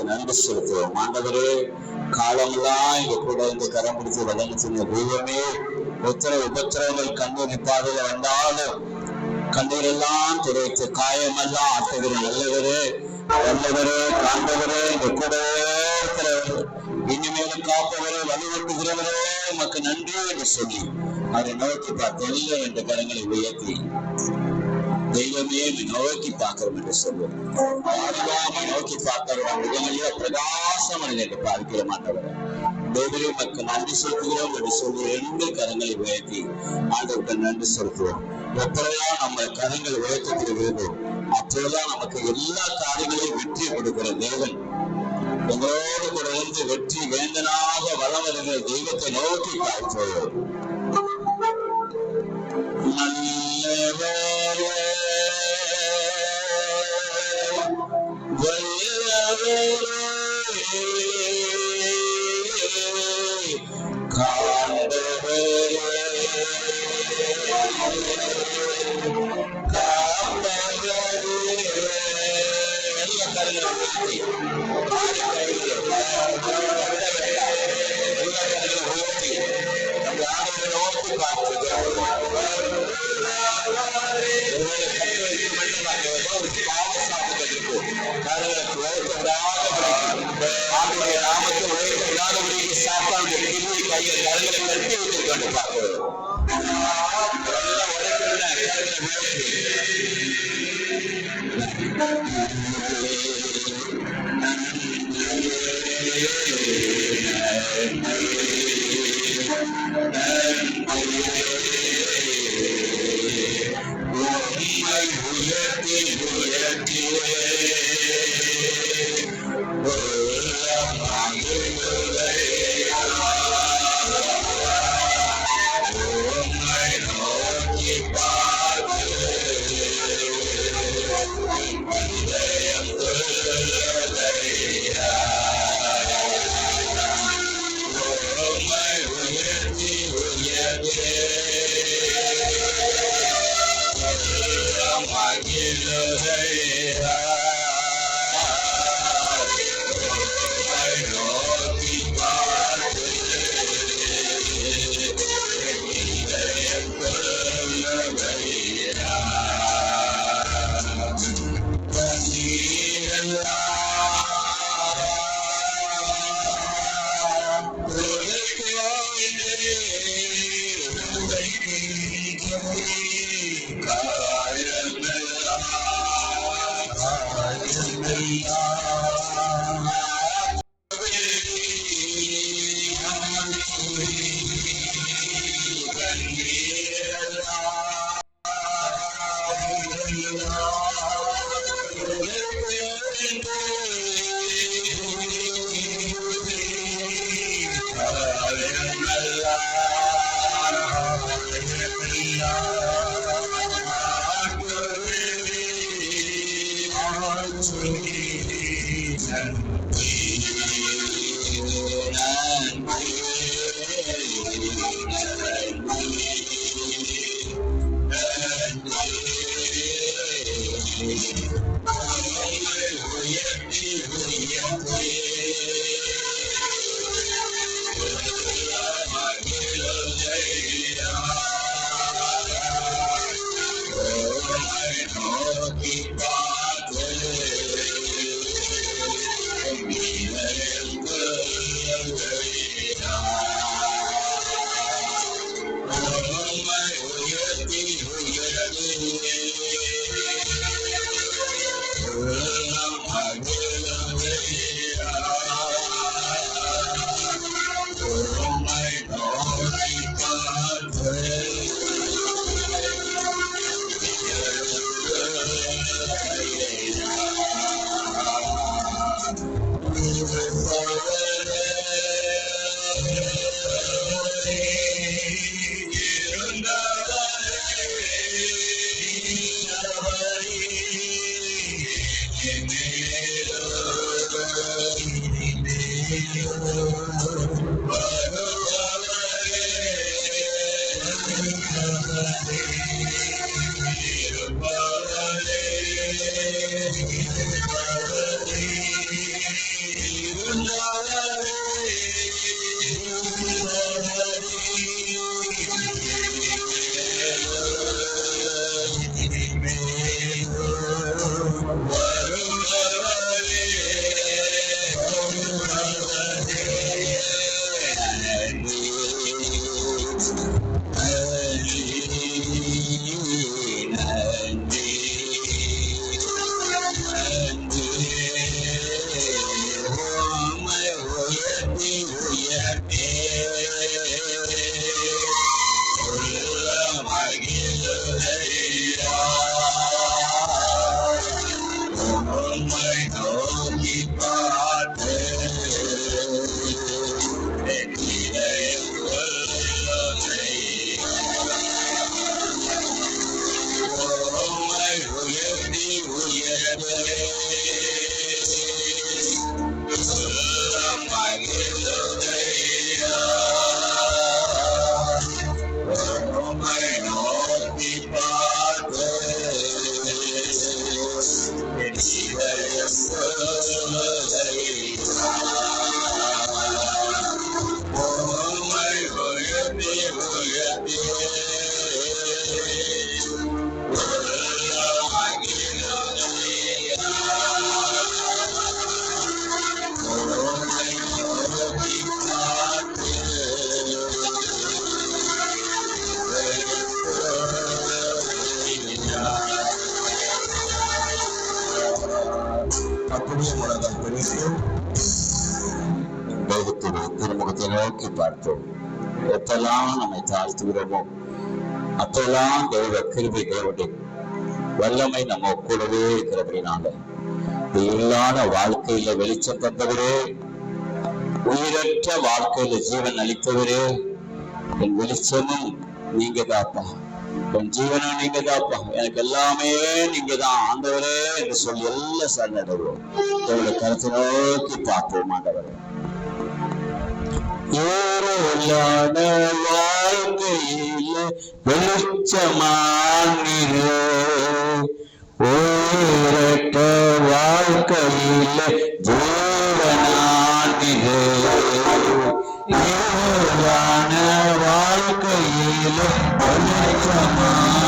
நன்றி செலுத்துவோம். ஆண்டவரே, காலமெல்லாம் எங்க கூட இந்த கரம் பிடிச்சு வழங்கி சொன்ன தெய்வமே, உபத்திரவங்கள் கண்ணீர் பாதையில வந்தாலும் கண்ணீரெல்லாம் துடைத்து காயமெல்லாம் ஆட்டுகிற நல்லவரே, நல்லவரே, காண்பவரே, எங்க கூட இனிமேலும் காப்பவரே, வழிவட்டுகிறவரே, உமக்கு நன்றி என்று சொல்லி அதை நோக்கி பார்த்து என்ற கரங்களை உயர்த்தி தெய்வமே நோக்கி பார்க்கிறோம் என்று சொல்லுவோம். நோக்கி பார்க்கிறோம் பிரகாசம் என்று பார்க்கிற மாட்டவர் தெய்வமே உமக்கு நன்றி செலுத்துகிறோம் என்று சொல்லி 2 கரங்களை உயர்த்தி ஆண்டவருக்கு நன்றி செலுத்துவோம். எப்பொழுதெல்லாம் நம்ம கரங்களை உயர்த்துகிறோம் அப்பொழுதுதான் நமக்கு எல்லா காரியங்களையும் வெற்றி கொடுக்கிற தேவன் உங்களோடு கூட இருந்து வெற்றி வேந்தனாக வளம் வருகிற தெய்வத்தை நோக்கி பார்க்கிறோம். திருமுகத்தை நோக்கி பார்ப்போம். எப்பெல்லாம் நம்மை தாழ்த்துகிறோமோ அப்பெல்லாம் தெய்வ கிருபை தேவனுடைய வல்லமை நம்ம கூடவே இருக்கிறபடினால இல்லாத வாழ்க்கையில வெளிச்சம் தந்தவரே, உயிரற்ற வாழ்க்கையில ஜீவன் அளித்தவரே, என் வெளிச்சமும் நீங்க தாப்பா, என் ஜீவனும் நீங்க தாப்பா, எனக்கு எல்லாமே நீங்க தான் ஆண்டவரே என்று சொல்லி எல்லாம் சரணடைவோம். என்னோட கருத்தை நோக்கி பார்ப்போம். ஆண்டவரே, ஏறலான வாழ்க்கையில வெளிச்சமானீரே, ஓரற்ற வாழ்க்கையில ஜீவனானீரே, ஏறலான வாழ்க்கையில வெளிச்சமானீரே,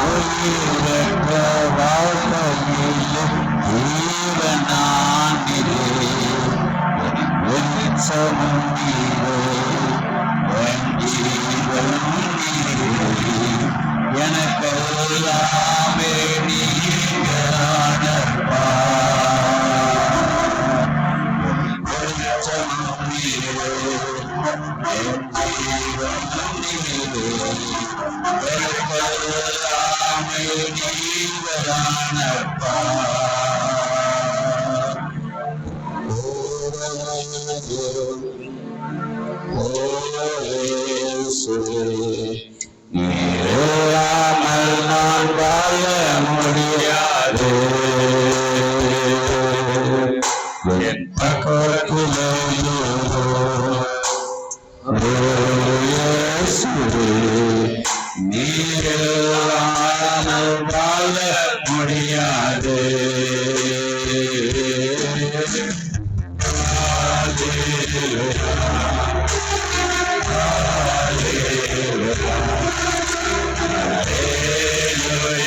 ஓரற்ற வாழ்க்கையில ஜீவனானீரே, வெளிச்சமும் நீரே, என் ஜீவனும் நீரே, எனக்கு எல்லாமே நீங்களானப்பா. வெளிச்சமும் நீரே, என் ஜீவனும் நீரே, எனக்கு எல்லாமே நீங்களானப்பா. இல்லாமல் நான் வாழ முடியாது, என் பக்கத்திலே நீரில்லாமல் வாழ முடியாது. Hallelujah.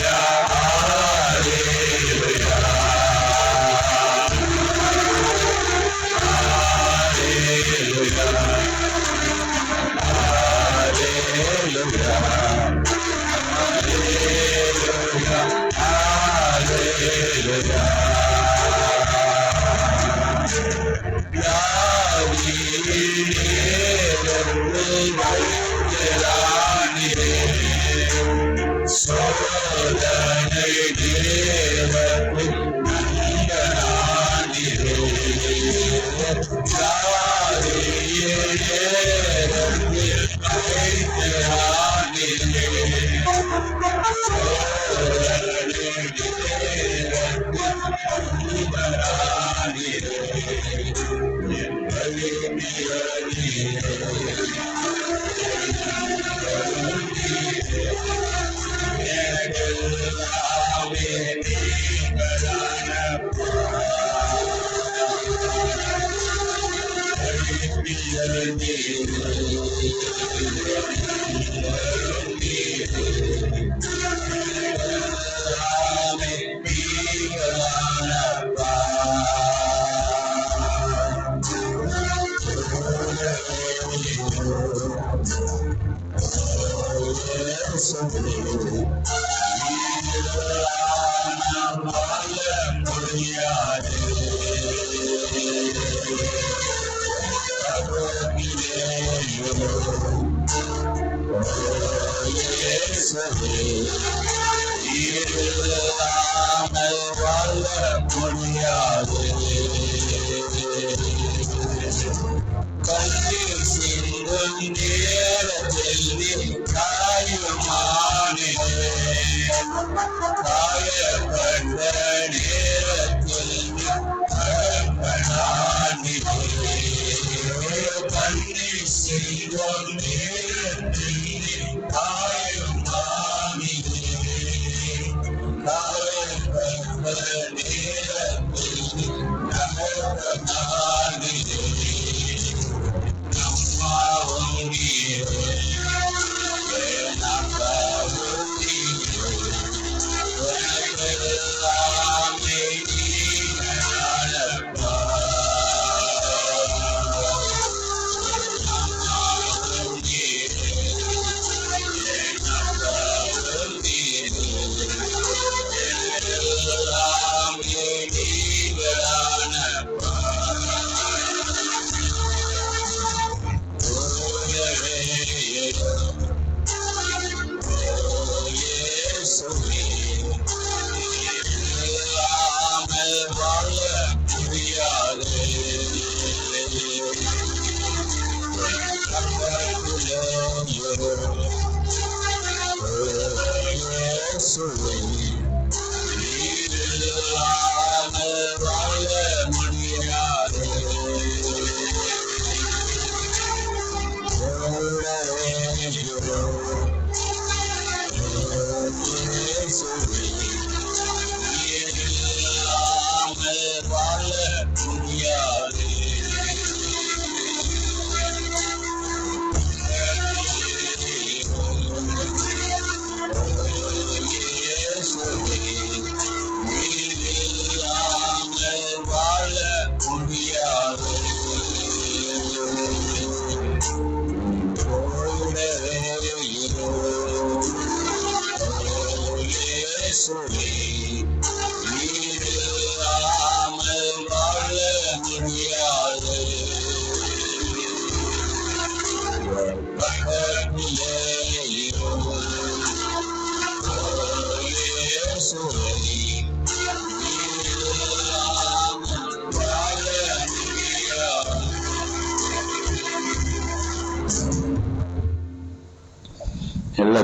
எல்லா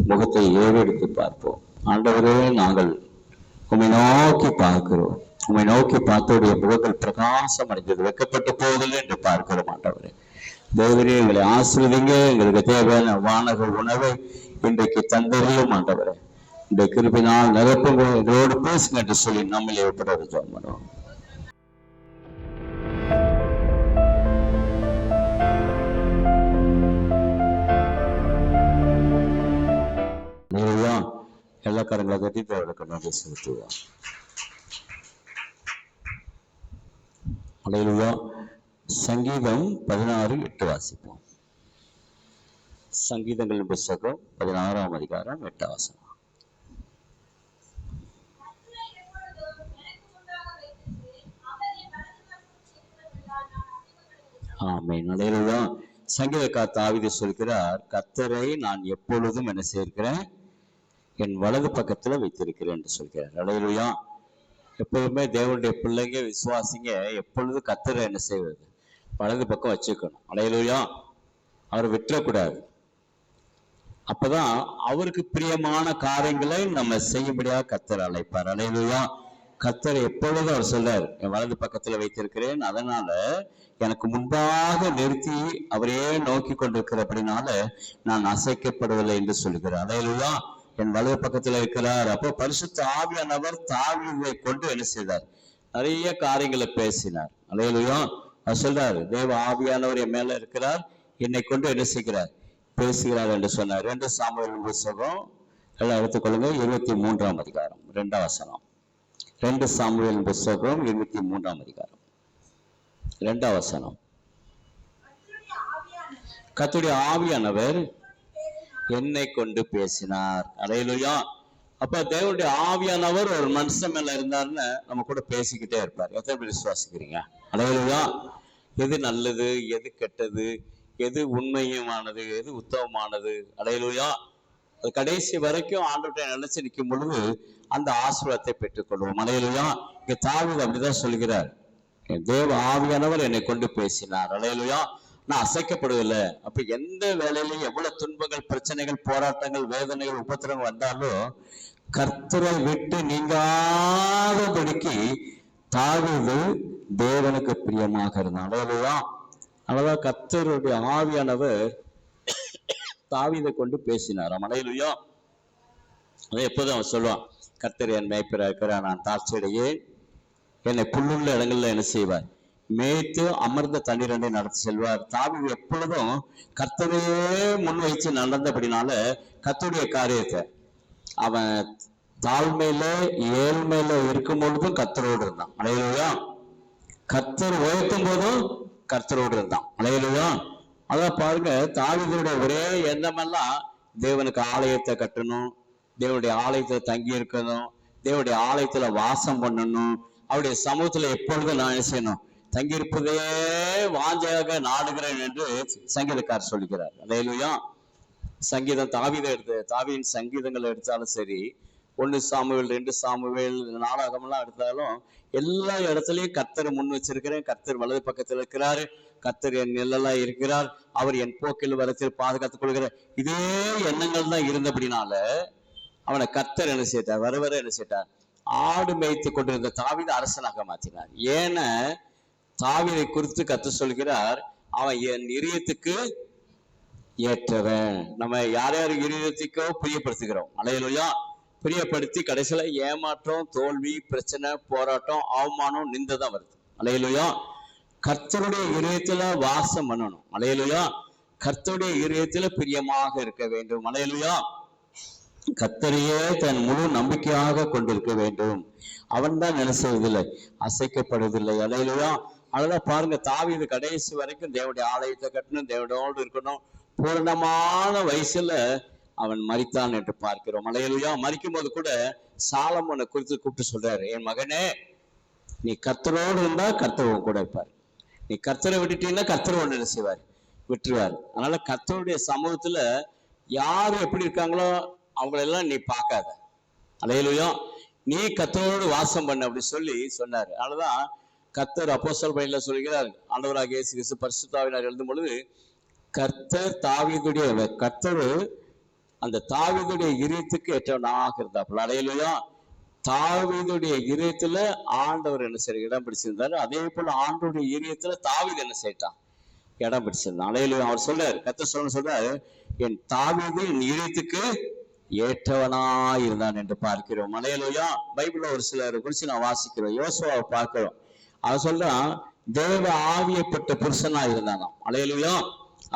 முகத்தை ஏறெடுத்து பார்ப்போம். ஆண்டவரே, நாங்கள் உம்மை நோக்கி பார்க்கிறோம். உம்மை நோக்கி பார்த்தோடைய முகங்கள் பிரகாசம் அடைந்தது, வெட்கப்பட்டு போவதில்லை என்று பார்க்கிறோம். ஆண்டவரே, தேவரே, எங்களை ஆசீர்வதிங்க. எங்களுக்கு தேவையான வானக உணவை இன்றைக்கு தந்தறியும். ஆண்டவரே, இந்த கிருபையினால் நிரப்புங்க, எங்களோடு பேசுங்க என்று சொல்லி நம்மளே ஏற்பட ஜெபம் பண்ணுவோம். எல்லா கரங்களை கட்டி தேவனுக்கு நன்றி செலுத்துவோம். அல்லேலூயா. சங்கீதம் 16:8 வாசிப்போம். சங்கீதங்களின் புத்தகம் 16ஆம் அதிகாரம் 8ஆம் வசனம். ஆமென். அல்லேலூயா. சங்கீதக்காரர் தாவீது சொல்கிறார், கர்த்தரை நான் எப்பொழுதும் என்ன செய்கிறேன், என் வலது பக்கத்துல வைத்திருக்கிறேன் என்று சொல்கிறார். அல்லேலூயா. எப்பொழுதுமே தேவனுடைய பிள்ளைங்க, விசுவாசிங்க எப்பொழுதும் கர்த்தரை என்ன செய்வது, வலது பக்கம் வச்சுக்கணும். அல்லேலூயா. அவரை விட்டுறக்கூடாது. அப்பதான் அவருக்கு பிரியமான காரியங்களை நம்ம செய்யும்படியாக கர்த்தர் அழைப்பார். அல்லேலூயா. கர்த்தர் எப்பொழுதும் அவர் சொல்றார், என் வலது பக்கத்துல வைத்திருக்கிறேன், அதனால எனக்கு முன்பாக நிறுத்தி அவரையே நோக்கி கொண்டிருக்கிறபடினால நான் அசைக்கப்படுவதில்லை என்று சொல்கிறார். அல்லேலூயா. என் வலது பக்கத்துல இருக்கிறார். அப்போ பரிசுத்த ஆவியானவர் தாவீதை கொண்டு என்ன செய்தார்? நிறைய காரியங்களை பேசினார். அல்லேலூயா. அவர் சொல்றாரு, தேவ ஆவியானவர் என் மேல இருக்கிறார், என்னை கொண்டு என்ன செய்கிறார்? பேசுகிறார் என்று சொன்னார். 2 சாமுவேல் புத்தகம் எல்லாம் எடுத்துக்கொள்ளுங்க, 23ஆம் அதிகாரம் 2ஆம் வசனம். 2 சாமுவேல் புத்தகம் 23ஆம் அதிகாரம் 2ஆம் வசனம். கர்த்தருடைய ஆவியானவர் என்னை கொண்டு பேசினார். அல்லேலூயா. அப்ப தேவனுடைய ஆவியானவர் ஒரு மனுஷன் மேல இருந்தாருன்னு நம்ம கூட பேசிக்கிட்டே இருப்பார். எத்தனை பேர் விசுவாசிக்கிறீங்க? அல்லேலூயா. எது நல்லது, எது கெட்டது, எது உண்மையுமானது, எது உத்தமமானது. அல்லேலூயா. அது கடைசி வரைக்கும் ஆண்டவரை நினைச்சு நிற்கும் பொழுது அந்த ஆசீர்வாதத்தை பெற்றுக்கொள்வோம். அல்லேலூயா. இங்க தாவீது அப்படிதான் சொல்கிறார், தேவ ஆவியானவர் என்னை கொண்டு பேசினார். அல்லேலூயா. நான் அசைக்கப்படுவதில்லை. அப்ப எந்த வேலையிலையும் எவ்வளவு துன்பங்கள், பிரச்சனைகள், போராட்டங்கள், வேதனைகள், உபத்திரங்கள் வந்தாலும் கர்த்தரை விட்டு நீங்காதபடிக்கு தாவீது தேவனுக்கு பிரியமாக இருந்தான். அல்லேலூயா. அதனால கர்த்தருடைய ஆவியானவர் தாவீதை கொண்டு பேசினார். அல்லேலூயா. அதை எப்போதும் அவன் சொல்லுவான், கர்த்தர் என் மேய்ப்பராக இருக்கிறார், நான் தாழ்ச்சியடையே, என்னை புல்லுள்ள இடங்கள்ல என்ன செய்வார்? மேய்த்து அமர்ந்த தண்ணீரண்டை நடத்தி செல்வார். தாவீது எப்பொழுதும் கர்த்தரையே முன் வைத்து நடந்தபடினால கர்த்தருடைய காரியத்தை அவன் தாழ்மையில ஏழ்மையில இருக்கும் பொழுதும் கர்த்தரோடு இருந்தான். அல்லேலூயா. கர்த்தர் உயர்த்தும் போதும் கர்த்தரோடு இருந்தான். அல்லேலூயா. அதான் பாருங்க, தாவீதுடைய ஒரே எண்ணமெல்லாம் தேவனுக்கு ஆலயத்தை கட்டணும், தேவனுடைய ஆலயத்துல தங்கி இருக்கணும், தேவனுடைய ஆலயத்துல வாசம் பண்ணணும், அவருடைய சமூகத்துல எப்பொழுதும் நான் என்ன செய்யணும்? தங்கியிருப்பதே வாஞ்சையாக நாடுகிறேன் என்று சங்கீதக்காரர் சொல்கிறார். அல்லேலூயா. சங்கீதம் தாவீதின் சங்கீதங்களை எடுத்தாலும் சரி, 1 சாமுவேல் 2 சாமுவேல் நாடகமெல்லாம் எடுத்தாலும் எல்லா இடத்துலயும் கர்த்தரை முன் வச்சிருக்கிறேன், கர்த்தர் வலது பக்கத்தில் இருக்கிறாரு, கர்த்தர் என் நிழலாய் இருக்கிறார், அவர் என் போக்கில் வரத்தில் பாதுகாத்துக் கொள்கிறார், இதே எண்ணங்கள் தான் இருந்தபடினால அவனை கர்த்தர் என்ன செய்தார்? வர என்ன செய்தார்? ஆடு மேய்த்து கொண்டிருந்த தாவீது அரசனாக மாற்றினார். ஏன்னா தாவீதை குறித்து கர்த்தர் சொல்கிறார், அவன் என் இதயத்துக்கு ஏற்றவன். நம்ம யார் யார் இதயத்துக்கோ பிரியப்படுத்துகிறோம். அல்லேலூயா. பிரியப்படுத்தி கடைசியில ஏமாற்றம், தோல்வி, பிரச்சனை, போராட்டம், அவமானம், நிந்தைதான் வருது. அல்லேலூயா. கர்த்தருடைய இதயத்துல வாசம் பண்ணணும். அல்லேலூயா. கர்த்தருடைய இதயத்துல பிரியமாக இருக்க வேண்டும். அல்லேலூயா. கர்த்தரையே தன் முழு நம்பிக்கையாக கொண்டிருக்க வேண்டும். அவன் தான் என்ன செய்வதில்லை? அசைக்கப்படுவதில்லை. அல்லேலூயா. அதெல்லாம் பாருங்க, தாவீது கடைசி வரைக்கும் தேவனுடைய ஆலயத்தை கட்டணும், தேவனோடு இருக்கணும், பூரணமான வயசுல அவன் மரித்தான் என்று பார்க்கிறோம். அல்லேலூயா. மரிக்கும் போது கூட சாலமோனை குறித்து கூப்பிட்டு சொல்றாரு, என் மகனே, நீ கர்த்தரோடு இருந்தா கர்த்தர் கூட இருப்பார், நீ கர்த்தரை விட்டுட்டீங்கன்னா கர்த்தர் ஒன்று என்ன செய்வார்? விட்டுருவார். அதனால கர்த்தருடைய சமூகத்துல யாரு எப்படி இருக்காங்களோ அவங்களெல்லாம் நீ பார்க்காத. அல்லேலூயா. நீ கர்த்தரோடு வாசம் பண்ண அப்படி சொல்லி சொன்னாரு. அதனாலதான் கர்த்தர் அப்போஸ்தலர் பணியில சொல்கிறார், ஆண்டவராகிய இயேசு கிறிஸ்து பரிசுத்த ஆவியானவர் எழுதும் பொழுது கர்த்தர் அந்த தாவீதுடைய இதயத்துக்கு ஏற்றவனாக இருந்தாப்புல. அல்லேலூயா. தாவீதுடைய இதயத்துல ஆண்டவர் என்ன செய்ய இடம் பிடிச்சிருந்தாரு, அதே போல ஆண்டவருடைய இதயத்துல தாவீது என்ன செய்தான்? இடம் பிடிச்சிருந்தான். அல்லேலூயா. அவர் சொல்றாரு, கர்த்தர் சொல்றாரு, என் தாவீது என் இதயத்துக்கு ஏற்றவனாய் இருந்தான் என்று பார்க்கிறோம். அல்லேலூயா. பைபிள்ல ஒரு சிலர் குறிச்சு நான் வாசிக்கிறோம். யோசுவாவை பார்க்கிறோம். அவன் சொல்றான், தேவ ஆவியப்பட்ட புருஷனா இருந்தானாம். அல்லேலூயா.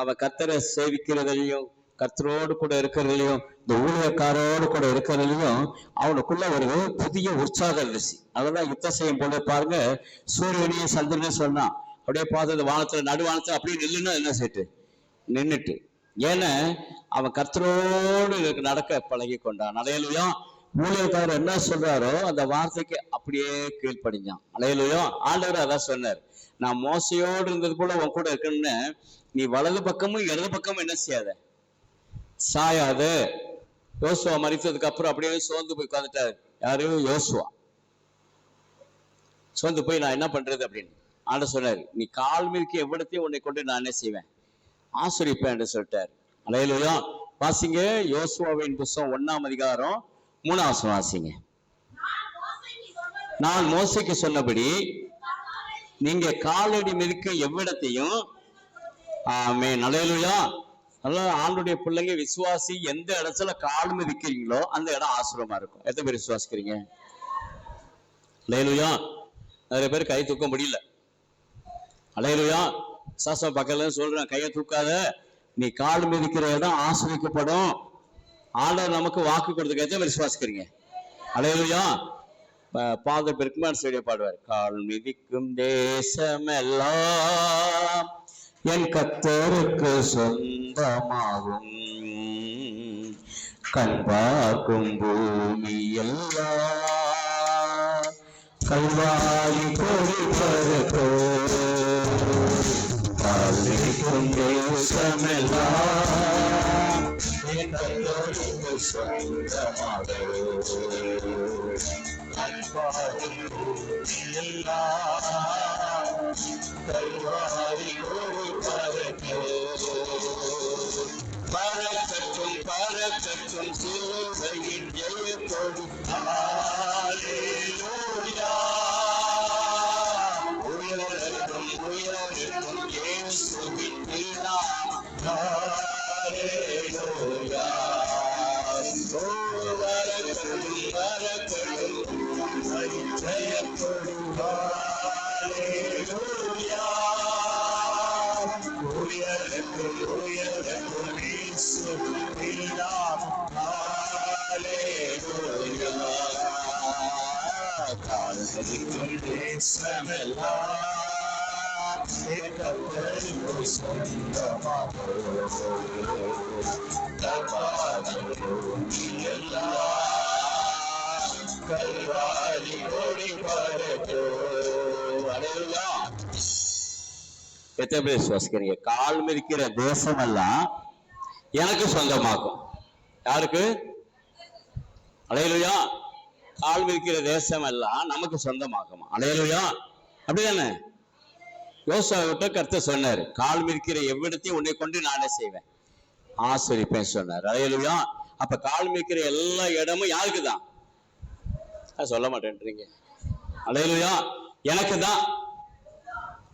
அவன் கர்த்தரை சேவிக்கிறதையும் கர்த்தரோடு கூட இருக்கிறதுலையும் இந்த ஊழியக்காரோடு கூட இருக்கிறதுலையும் அவனுக்குள்ள ஒரு புதிய உற்சாகம் இருந்துச்சு. அதெல்லாம் யுத்தம் செய்யும் போல பாருங்க, சூரியனையும் சந்திரனையும் சொன்னான், அப்படியே பார்த்து வானத்துல நடுவானத்துல அப்படியே நில்லுன்னா என்ன செய்யிட்டு நின்றுட்டு. ஏன்னா அவன் கர்த்தரோடு நடக்க பழகி கொண்டான். அல்லேலூயா. ஊழியக்காரர் என்ன சொல்றாரோ அந்த வார்த்தைக்கு அப்படியே கீழ்ப்படிஞ்சான். அல்லேலூயா. ஆண்டவர் அதான் சொன்னார், நான் மோசையோடு இருந்தது போல உன் கூட இருக்கணும்னு நீ வலது பக்கமும் இடது பக்கமும் என்ன செய்யாத, சாயாது. யோசுவா மரித்ததுக்கு அப்புறம் அப்படியே சோர்ந்து போய் உட்காந்துட்டாரு. யாரு? யோசுவா. சோர்ந்து போய் நான் என்ன பண்றது அப்படின்னு ஆண்டவர் சொன்னாரு, நீ கால் மீதுக்கு எவ்விடத்தையும் உன்னை கொண்டு நான் என்ன செய்வேன்? ஆசிரிப்பேன் என்று சொல்லிட்டாரு. அல்லேலூயா. வாசிங்க யோசுவாவின் புத்தகம் 1ஆம் அதிகாரம் 3ஆம் வசனம் வாசிங்க. நான் மோசைக்கு சொன்னபடி நீங்க காலடி மிதிக்கும் எவ்விடத்தையும் ஆமென் அல்லேலூயா. அதனால ஆண்டுடைய பிள்ளைங்க விசுவாசி எந்த இடத்துல கால் மிதிக்கிறீங்களோ அந்த இடம் ஆசீர்வாதமா இருக்கும். எத்தனை பேர் விசுவாசிக்கிறீங்க? அல்லேலூயா. நிறைய பேர் கை தூக்க முடியல. அல்லேலூயா. சாஸ்திரம் பக்கத்துல சொல்றேன், கையை தூக்காத, நீ கால் மிதிக்கிற இடம் ஆசீர்வதிக்கப்படும். ஆண்டவர் நமக்கு வாக்கு கொடுத்துக்க. எத்தனை பேர் விசுவாசிக்கிறீங்க? அல்லேலூயா. ஃபாதர் பெர்க்மேன் ஸ்டேடியா பாடுவார், கால் மிதிக்கும் தேசமெல்லாம் என் கர்த்தருக்கு சொந்தமாகும், கண் பார்க்கும் பூமி எல்லாம் கல்வாரி கொடுப்பதோ, கால் மிதிக்கும் தேசமெல்லாம் என் கர்த்தருக்கு சொந்தமாகும், கல்வாரி பறக்கட்டும் பறக்கட்டும் சிலுவையின் ஜெயத்தோடு ஹல்லேலூயா. உயரட்டும் உயரட்டும் இயேசுவின் நாமம் ஹல்லேலூயா. வரக்கட்டும் வரக்கட்டும் ஜெயத்தோடு ஹல்லேலூயா. உயரட்டும் உயரட்டும் இயேசுவின் நாமம் ஹல்லேலூயா. காலடிக்கும் தேசமெல்லாம் என் கர்த்தருக்கு சொந்தமாகும், கல்வாரி கொடி பறக்கும். அல்லேலூயா. எத்தனை பேர் விசுவாசிக்கிறீங்க? கால் மிதிக்கிற தேசம் எல்லாம் எனக்கு சொந்தமாகும். யாருக்கு? அல்லேலூயா. கால் மிதிக்கிற தேசம் எல்லாம் நமக்கு சொந்தமாகுமா? அல்லேலூயா. அப்படிதானே? யோசுவாவிட்ட கர்த்தர் சொன்னாரு, கால் மிதிக்கிற எவ்விடத்தையும் உன்னை கொண்டு நானே செய்வேன், ஆசீர்வதிப்பேன் சொன்னார். அல்லேலூயா. அப்ப கால் மிதிக்கிற எல்லா இடமும் யாருக்கு தான்? சொல்ல மாட்டேன்றீங்க. அல்லேலூயா. எனக்கு தான்.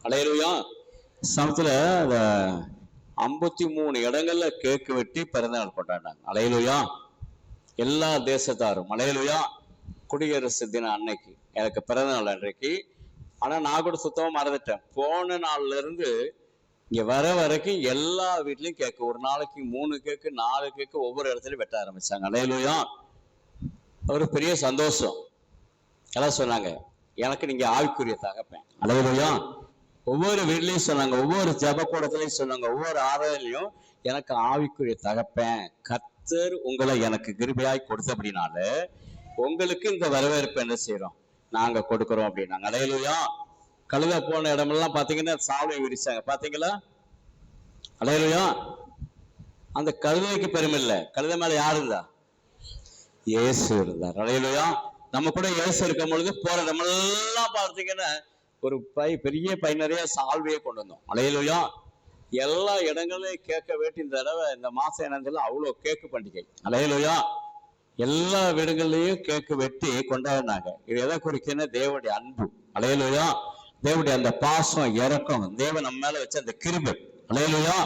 அல்லேலூயா. சமத்துல 53 இடங்கள்ல கேக்கு வெட்டி பிறந்தநாள் கொண்டாடினாங்க. அல்லேலூயா. எல்லா தேசத்தாரும். அல்லேலூயா. குடியரசு தினம் அன்னைக்கு எனக்கு பிறந்தநாள் அன்றைக்கு. ஆனா நான் கூட சுத்தமா மறந்துட்டேன். போன நாள்ல இருந்து இங்க வர வரைக்கும் எல்லா வீட்லயும் கேக்கு, ஒரு நாளைக்கு 3 கேக்கு 4 கேக்கு ஒவ்வொரு இடத்துலயும் வெட்ட ஆரம்பிச்சாங்க. அல்லேலூயா. ஒரு பெரிய சந்தோஷம். எல்லாம் சொன்னாங்க, எனக்கு நீங்க ஆவிக்குரிய தகப்பேன். அல்லேலூயா. ஒவ்வொரு வீட்லயும் சொன்னாங்க, ஒவ்வொரு ஜப கூடத்திலையும் சொன்னாங்க, ஒவ்வொரு ஆராதனையும் எனக்கு ஆவிக்குரிய தகப்பேன், கர்த்தர் உங்களை எனக்கு கிருபையாய் கொடுத்தபடினால உங்களுக்கு இந்த வரவேற்பு என்ன செய்யறோம், நாங்க கொடுக்கிறோம் அப்படின்னாங்க. அல்லேலூயா. கழுத போன இடமெல்லாம் பாத்தீங்கன்னா சாவலை விரிச்சாங்க, பாத்தீங்களா? அல்லேலூயா. அந்த கழுதைக்கு பெருமை இல்லை, கழுதை மேல யாரு இருந்தா? இயேசு இருந்தார். அல்லேலூயா. நம்ம கூட இயேசு இருக்கும் பொழுது போற இடமெல்லாம் பார்த்தீங்கன்னா ஒரு பெரிய பை நிறைய சால்வையை கொண்டு வந்தோம். அல்லேலூயா. எல்லா இடங்களையும் கேட்க வேட்டி இந்த தடவை இந்த மாசம் என்னன்னு அவ்வளோ கேக்கு பண்டிகை. அல்லேலூயா. எல்லா வீடுகள்லையும் கேக்கு வெட்டி கொண்டாடினாங்க. இது எதை குறிக்குன்னா தேவனுடைய அன்பு. அல்லேலூயா. தேவனுடைய அந்த பாசம் இரக்கம், தேவன் நம்ம மேல வச்ச அந்த கிருபை. அல்லேலூயா.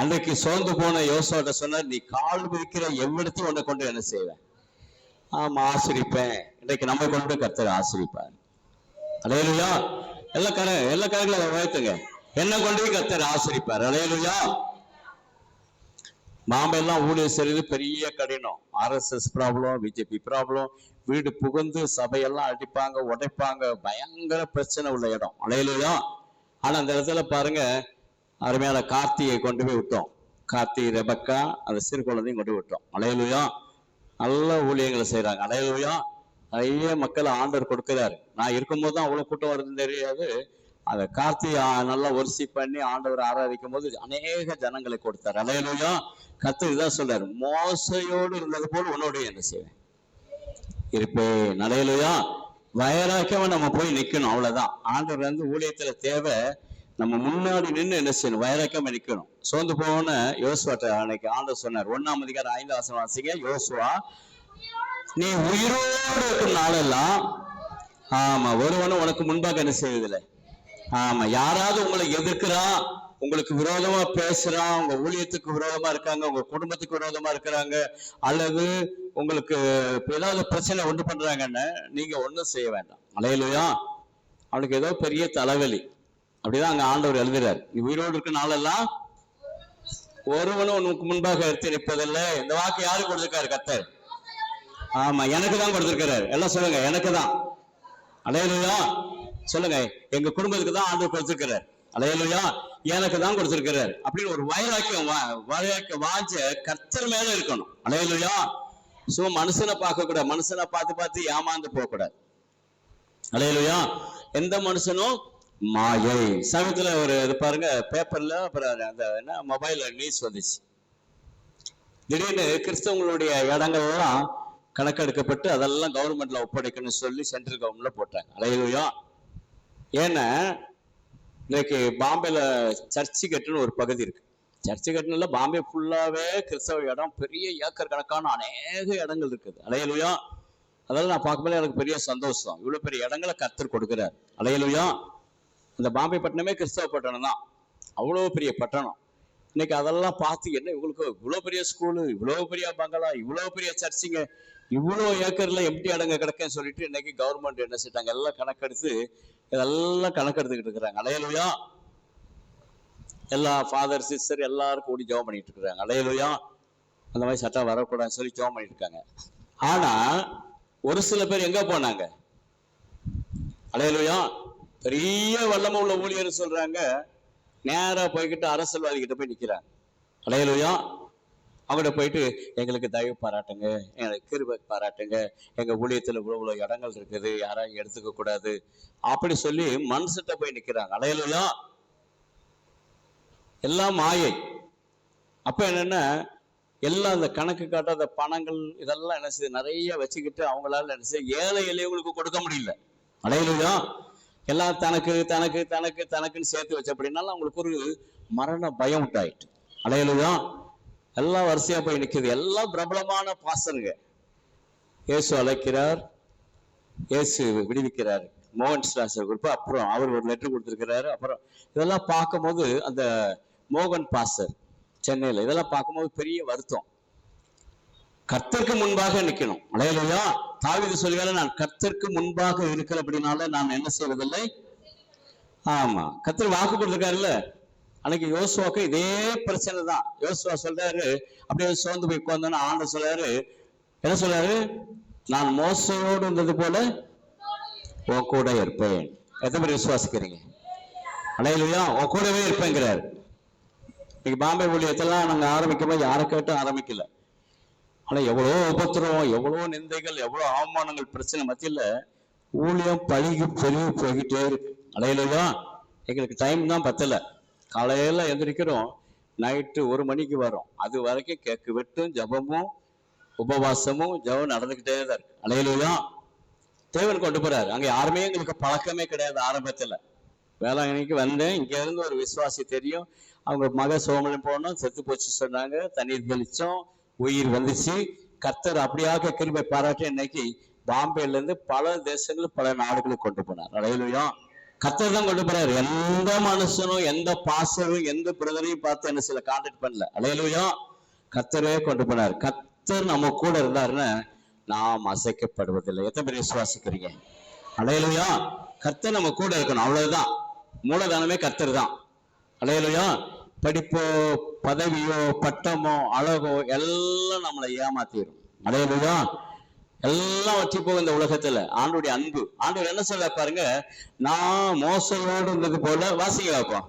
அன்றைக்கு சோர்ந்து போன யோசுவாட்ட சொன்னார், நீ கால் மிதிக்கிற எவ்விடத்தையும் உன்னை கொண்டு என்ன செய்வேன், ஆமா ஆசிரிப்பேன். இன்றைக்கு நம்ம கொண்டு கர்த்தர் ஆசிரிப்பார். அல்லேலூயா. எல்லா கரைகளை வயத்துங்க, என்ன கொண்டு கர்த்தர் ஆசிரிப்பார். அல்லேலூயா. மாம்பெல்லாம் ஊழியர் செய்வது பெரிய கடினம். RSS ப்ராப்ளம், BJP ப்ராப்ளம், வீடு புகுந்து சபையெல்லாம் அடிப்பாங்க, உடைப்பாங்க, பயங்கர பிரச்சனை உள்ள இடம். அல்லேலூயா. ஆனா அந்த இடத்துல பாருங்க, அருமையான கார்த்தியை கொண்டு போய் விட்டோம். கார்த்தி, ரெபக்கா, அந்த சிறு குழந்தையும் கொண்டு விட்டோம். அல்லேலூயா. நல்ல ஊழியங்களை செய்யறாங்க. அல்லேலூயா. நிறைய மக்கள் ஆண்டவர் கொடுக்கிறாரு. நான் இருக்கும்போது தான் அவ்வளவு கூட்டம் வருதுன்னு தெரியாது. அந்த கார்த்தி நல்லா ஒர்சி பண்ணி ஆண்டவர் ஆராதிக்கும் போது அநேக ஜனங்களை கொடுத்தாரு. அல்லேலூயா. கர்த்தர் இதான் சொல்றாரு, மோசையோடு இருந்தது போல் உன்னோடு என்ன செய்வேன் இருப்பேன். அல்லேலூயா. வயராக்கவ நம்ம போய் நிக்கணும், அவ்வளவுதான். ஆண்டவர் வந்து ஊழியத்துல தேவை நம்ம முன்னாடி நின்று என்ன செய்யணும், வயராக்காம நிக்கணும். சோர்ந்து போன யோசுவாட்ட அன்னைக்கு ஆண்டவர் சொன்னார், 1ஆம் அதிகாரம் 5ஆம் வசனம் வாசிங்க. யோசுவா, நீ உயிரோடு இருக்கும் நாளெல்லாம் ஆமா, ஒருவனும் உனக்கு முன்பாக என்ன செய்வதில்லை. ஆமா, யாராவது உங்களை எதிர்க்கிறான், உங்களுக்கு விரோதமா பேசுறான், உங்க ஊழியத்துக்கு விரோதமா இருக்காங்க, உங்க குடும்பத்துக்கு விரோதமா இருக்கிறாங்க, அல்லது உங்களுக்கு ஏதாவது பிரச்சனை உண்டு பண்றாங்கன்னு நீங்க ஒண்ணும் செய்ய வேண்டாம். அல்லேலூயா. அவனுக்கு ஏதோ பெரிய தலைவலி, அப்படிதான் அங்க ஆண்டவர் எழுதுறாரு. நீ உயிரோடு இருக்க நாளெல்லாம் ஒருவனும் உனக்கு முன்பாக எடுத்து நிற்பதில்லை. இந்த வாக்கு யாரு கொடுத்திருக்காரு? கர்த்தர். ஆமா, எனக்கு தான் கொடுத்திருக்கிறாரு. எல்லாம் சொல்லுங்க, எனக்கு தான். அல்லேலூயா. சொல்லுங்க, எங்க குடும்பத்துக்கு தான் ஆண்டவர் கொடுத்திருக்கிறார். அல்லேலூயா. எனக்கு தான் கொடுத்திருக்கிறார் அப்படின்னு ஒரு வைராக்கியம் வாஞ்ச கர்த்தர் மேல இருக்கணும். அல்லேலூயா. சும்மா மனுஷனை பார்க்க கூடாது, மனுஷனை பார்த்து ஏமாந்து போக கூடாது. அல்லேலூயா. எந்த மனுஷனும் மாயை. சமயத்துல ஒரு இது பாருங்க, பேப்பர்ல அப்புறம் அந்த என்ன மொபைல்ல நியூஸ் வந்துச்சு. திடீர்னு கிறிஸ்தவங்களுடைய இடங்கள்லாம் கணக்கெடுக்கப்பட்டு அதெல்லாம் கவர்மெண்ட்ல ஒப்படைக்கணும்னு சொல்லி சென்ட்ரல் கவர்மெண்ட்ல போட்டாங்க. அல்லேலூயா. ஏன்னா இன்னைக்கு பாம்பேல சர்ச்சு கட்டுன்னு ஒரு பகுதி இருக்கு. சர்ச்சு கட்டுல பாம்பே ஃபுல்லாவே கிறிஸ்தவ இடம், பெரிய ஏக்கர் கணக்கான அநேக இடங்கள் இருக்குது. அல்லேலூயா. அதெல்லாம் நான் பார்க்கும்போது எனக்கு பெரிய சந்தோஷம். இவ்வளவு பெரிய இடங்களை கர்த்தர் கொடுக்கிறார். அல்லேலூயா. இந்த பாம்பே பட்டணமே கிறிஸ்தவ பட்டணம் தான், அவ்வளோ பெரிய பட்டணம். இன்னைக்கு அதெல்லாம் பார்த்து என்ன இவங்களுக்கு இவ்வளோ பெரிய ஸ்கூலு, இவ்வளோ பெரிய பங்களா, இவ்வளோ பெரிய சர்ச்சுங்க, இவ்வளோ ஏக்கர்ல எம்டி இடங்க கிடக்குன்னு சொல்லிட்டு இன்னைக்கு கவர்மெண்ட் என்ன செய்யறாங்க, எல்லாம் கணக்கெடுத்து இதெல்லாம் கணக்கெடுத்துக்கிட்டு இருக்கிறாங்க. அல்லேலூயா. எல்லா ஃபாதர் சிஸ்டர் எல்லாரும் கூடி ஜெபம் பண்ணிட்டு இருக்கிறாங்க. அல்லேலூயா. அந்த மாதிரி சட்டம் வரக்கூடாதுன்னு சொல்லி ஜெபம் பண்ணிட்டு இருக்காங்க. ஆனா ஒரு சில பேர் எங்க போனாங்க? அல்லேலூயா. பெரிய வல்லமை உள்ள ஊழியர் சொல்றாங்க, நேரா போய்கிட்டு அரசியல்வாதி கிட்ட போய் நிக்கிறாங்க. அல்லேலூயா. அவங்ககிட்ட போயிட்டு எங்களுக்கு தயவு பாராட்டுங்க, எங்களுக்கு கிருபை பாராட்டுங்க, எங்க ஊழியத்துல இவ்வளவு இடங்கள் இருக்குது, யாராவது எடுத்துக்க கூடாது அப்படி சொல்லி மனுஷட்ட போய் நிக்கிறாங்க. அல்லேலூயா. எல்லாம் மாயை. அப்ப என்னன்னா எல்லாம் அந்த கணக்கு காட்டாத பணங்கள் இதெல்லாம் என்ன செய்யுது, நிறைய வச்சுக்கிட்டு அவங்களால என்ன செய்ய ஏழை எளியவங்களுக்கு கொடுக்க முடியல. அல்லேலூயா. எல்லாம் தனக்கு தனக்கு தனக்கு தனக்குன்னு சேர்த்து வச்ச அப்படின்னாலும் அவங்களுக்கு ஒரு மரண பயம் உண்டாயிட்டு. அல்லேலூயா. எல்லாம் வரிசையா போய் நிற்குது. எல்லாம் பிரபலமான பாசனுங்க. இயேசு அழைக்கிறார், இயேசு விடுவிக்கிறார். மோகன் ஸ்டாசர் குரூப், அப்புறம் அவர் ஒரு லெட்டர் கொடுத்திருக்கிறாரு. அப்புறம் இதெல்லாம் பார்க்கும்போது அந்த மோகன் பாஸ்டர் சென்னையில இதெல்லாம் பார்க்கும்போது பெரிய வருத்தம். கர்த்தருக்கு முன்பாக நிக்கணும். அல்லேலூயா. தாவீது சொல்லுவாரு, நான் கர்த்தருக்கு முன்பாக இருக்கிற அப்படின்னால நான் என்ன செய்வதில்லை. ஆமா, கர்த்தர் வாக்கு கொடுத்திருக்காருல்ல. அன்னைக்கு யோசுவாக்கு இதே பிரச்சனை தான். யோசுவா சொல்றாரு, அப்படியே சோர்ந்து போய் உட்கார்ந்தோன்னு ஆண்டவர் சொல்றாரு, என்ன சொல்றாரு, நான் மோசையோடு இருந்தது போல உன் கூட இருப்பேன். எத்தனை பேர் விசுவாசிக்கிறீங்க? அல்லேலூயா. உன் கூடவே இருப்பேங்கிறாரு. இன்னைக்கு பாம்பே ஊழியத்தெல்லாம் நாங்க ஆரம்பிக்கும் போது யாரை கேட்டும் ஆரம்பிக்கல. ஆனா எவ்வளோ உபத்திரம், எவ்வளோ நிந்தைகள், எவ்வளோ அவமானங்கள், பிரச்சனை மத்தியில ஊழியம் பழகி பெருகி போய்கிட்டே இருக்கு. அல்லேலூயா. எங்களுக்கு டைம் தான் பத்தல. காலையில எந்திரிக்கிறோம், நைட்டு 1 மணிக்கு வரும். அது வரைக்கும் கேக்கு வெட்டும் ஜபமும் உபவாசமும் ஜபம் நடந்துகிட்டே தான் இருக்கு. அல்லேலூயா. தேவன் கொண்டு போறாரு. அங்க யாருமே எங்களுக்கு பழக்கமே கிடையாது. ஆரம்பத்துல வேளாங்கண்ணிக்கு வந்தேன், இங்க இருந்து ஒரு விசுவாசி தெரியும், அவங்க மக சோமலம் போனோம், செத்து போச்சு சொன்னாங்க, தண்ணீர் தெளிச்சோம், உயிர் வந்துச்சு. கர்த்தர் அப்படியாக கிருபை பாராட்டி இன்னைக்கு பாம்பேல இருந்து பல தேசங்கள் பல நாடுகளுக்கு கொண்டு போனார். அல்லேலூயா. கர்த்தர் தான் கொண்டு போறாரு. எந்த மனுஷனும் எந்த பாசரும் எந்த பிரதரையும் பார்த்து என்ன சில கான்டாக்ட் பண்ணல. அல்லேலூயா. கர்த்தரே கொண்டு போனார். கர்த்தர் நம்ம கூட இருந்தாருன்னா நாம் அசைக்கப்படுவதில்லை. எத்தனை பேர் விசுவாசிக்கிறீங்க? அல்லேலூயா. கர்த்தர் நம்ம கூட இருக்கணும், அவ்வளவுதான். மூலதனமே கர்த்தர் தான். அல்லேலூயா. படிப்போ பதவியோ பட்டமோ அழகோ எல்லாம் நம்மளை ஏமாத்திடும். அல்லேலூயா. எல்லாம் வச்சு போகும் இந்த உலகத்துல. ஆண்டோடைய அன்பு, ஆண்டவர் என்ன சொல்ல பாருங்க, நான் மோசையோடு இருந்தது போல. வாசிங்களாப்பா.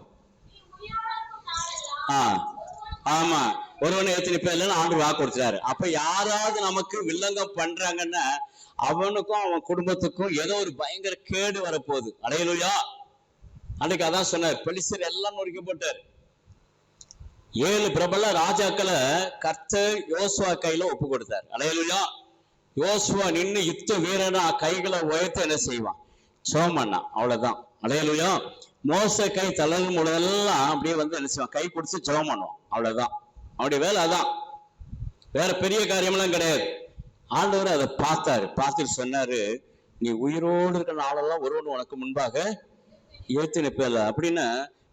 ஆமா, ஒருவனை ஏற்றி நிற்ப இல்லைன்னு ஆண்டு வாக்கு கொடுத்துறாரு. அப்ப யாராவது நமக்கு வில்லங்கம் பண்றாங்கன்னா அவனுக்கும் அவன் குடும்பத்துக்கும் ஏதோ ஒரு பயங்கர கேடு வரப்போகுது. அல்லேலூயா. அன்னைக்கு அதான் சொன்னார், பெலிஸ்தர் எல்லாம் நொறுக்கி போட்டார். 7 பிரபல ராஜாக்களை கர்த்தர் யோசுவா கையில ஒப்பு கொடுத்தார். அல்லேலூயா. யோசுவா நின்று யுத்த வீரனா கைகளை உயர்த்த என்ன செய்வான், சோமண்ணா, அவ்வளவுதான். அல்லேலூயா. மோச கை தளரும் பொழுதெல்லாம் அப்படியே வந்து என்ன செய்வான், கை பிடிச்சு ஜெபம் பண்ணுவான், அவ்வளவுதான். அவனுடைய வேலை அதான், வேற பெரிய காரியம்லாம் கிடையாது. ஆண்டவர் அதை பார்த்தாரு. பார்த்துட்டு சொன்னாரு, நீ உயிரோடு இருக்கிற நாளெல்லாம் ஒருவன் உனக்கு முன்பாக ஏத்து நிற்பதில்லை அப்படின்னு